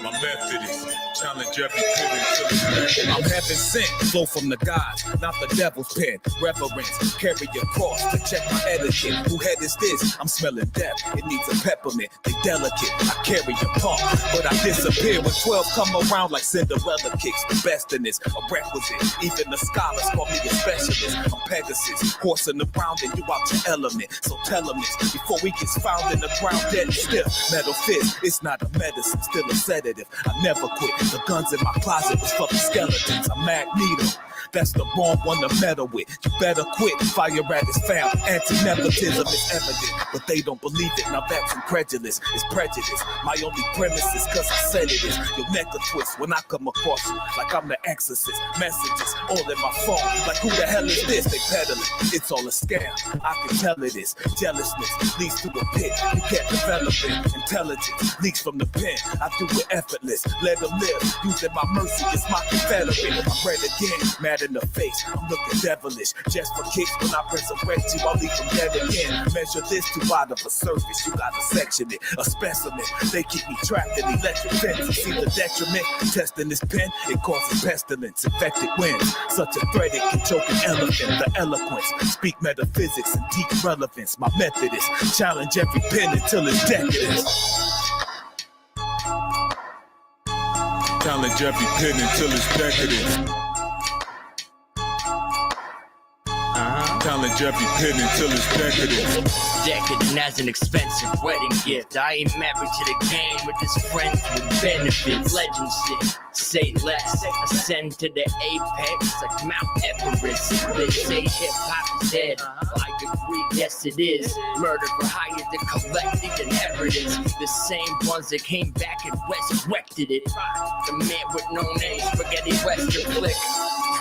My Methodist, challenge every pity. I'm heaven sent, flow from the gods, not the devil's pen. Reverence, carry your cross to check my etiquette. Who head is this? I'm smelling death. It needs a peppermint, they delicate. I carry your pump, but I disappear when 12 come around like Cinderella kicks. The best in this, a requisite. Even the scholars call me a specialist. I'm Pegasus, horsing around and you out your element. So tell them this before we get found in the ground dead and stiff. Metal fist, it's not a medicine, still a sedative. I never quit. The guns in my closet was fucking skeletons. I'm Magneto. That's the wrong one to meddle with. You better quit. Fire at his family. Anti-nepotism is evident, but they don't believe it. Now that's incredulous. It's prejudice. My only premise is cause I said it is. Your neck will twist when I come across you. Like I'm the exorcist. Messages all in my phone. Like who the hell is this? They peddling. It's all a scam. I can tell it is. Jealousness leads to a pit. You can't develop it. Intelligence leaks from the pen. I do it effortless. Let them live. Using my mercy is my Confederate. I'm red again. Mad dead in the face. I'm looking devilish, just for kicks. When I resurrect you, I'll leave them dead again. Measure this too wide of a surface. You gotta section it, a specimen. They keep me trapped in electric fence. See the detriment? Testing this pen, it causes pestilence. Infected winds, such a threat it can choke an elephant. The eloquence, speak metaphysics and deep relevance. My method is challenge every pen until it's decadent. Challenge every pen until it's decadent. Challenge every pen until it's decadent. Decadent as an expensive wedding gift. I ain't married to the game with his friends with benefits. Legend shit, say less. Ascend to the apex like Mount Everest. They say hip hop is dead. I agree, yes it is. Murder for hire to collect the inheritance. The same ones that came back and resurrected it. The man with no name, spaghetti western flick.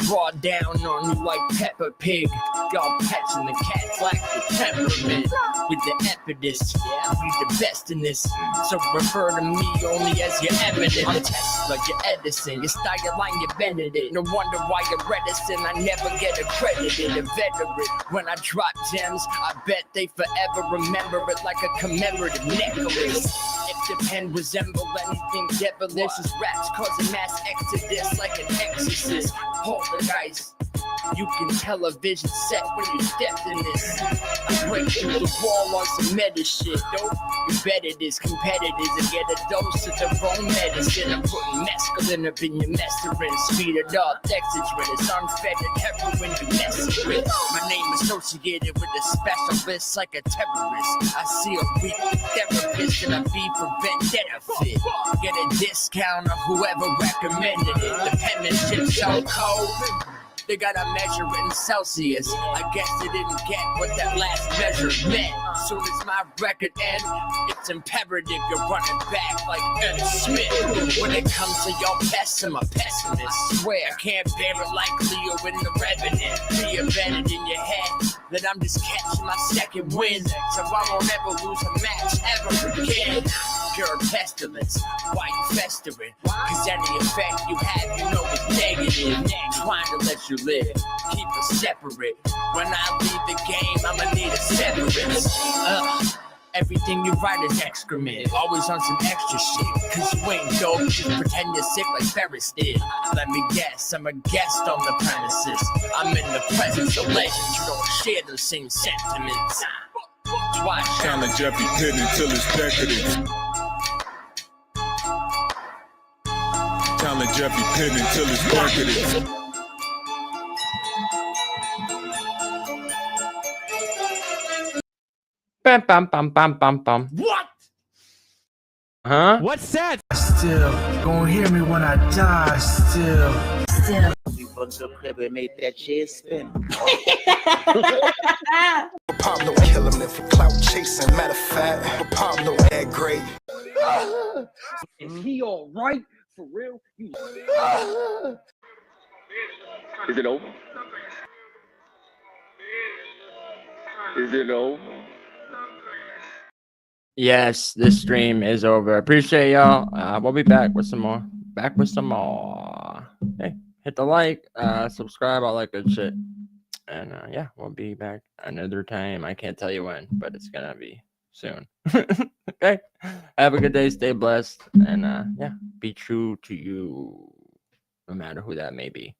Draw down on you like Peppa Pig. Y'all pets and the cats lack the temperament. With the epidus, yeah, we the best in this. So refer to me only as your evidence. I'm Tesla, your Edison, your style line, your Benedict. No wonder why you're reticent. I never get accredited, a veteran. When I drop gems, I bet they forever remember it like a commemorative necklace. If the pen resemble anything devilish, as raps cause a mass exodus like an exorcist. Poltergeist. You can tell a vision set when you step in this. I break through the wall on some meta shit, dope. You bet it is competitors and get a dose of their own medicine. I'm putting mescaline up in your messerin. Speed it up, Dexedrin. It's unfettered heroin you messing with. My name associated with a specialist like a terrorist. I see a weak therapist and I be for vendetta fit. Get a discount on whoever recommended it. The penmanship so cold. They gotta measure it in Celsius. I guess they didn't get what that last measure meant. Soon as my record ends, it's imperative you're running back like Ernest Smith. When it comes to your best, I'm a pessimist. I swear I can't bear it like Leo in the Revenant. Be embedded in your head that I'm just catching my second wind, so I won't ever lose a match ever again. Pure pestilence, why you festering? Cause any effect you have, you know it's negative. Trying to let you live, keep it separate. When I leave the game, I'ma need a severance. Everything you write is excrement. Always on some extra shit. Cause you ain't dope, just pretend you're sick like Ferris did. Let me guess, I'm a guest on the premises. I'm in the presence of legends, you don't share the same sentiments. Challenge every pen until it's decadent. Challenge every pen until it's decadent. Bam, bam, bam, bam, bam, bam. What? Huh? What's that? Still, gonna hear me when I die. Still. We fucked the clip and made that shit spin. Pablo kill him for clout chasing. Matter of fact, Pablo that great. Is he all right? For real? Is it over? Is it over? Yes, this stream is over. Appreciate y'all. We'll be back with some more. Hey, hit the like, subscribe, all that good shit. And yeah, we'll be back another time. I can't tell you when, but it's gonna be soon. Okay. Have a good day, stay blessed, and yeah, be true to you, no matter who that may be.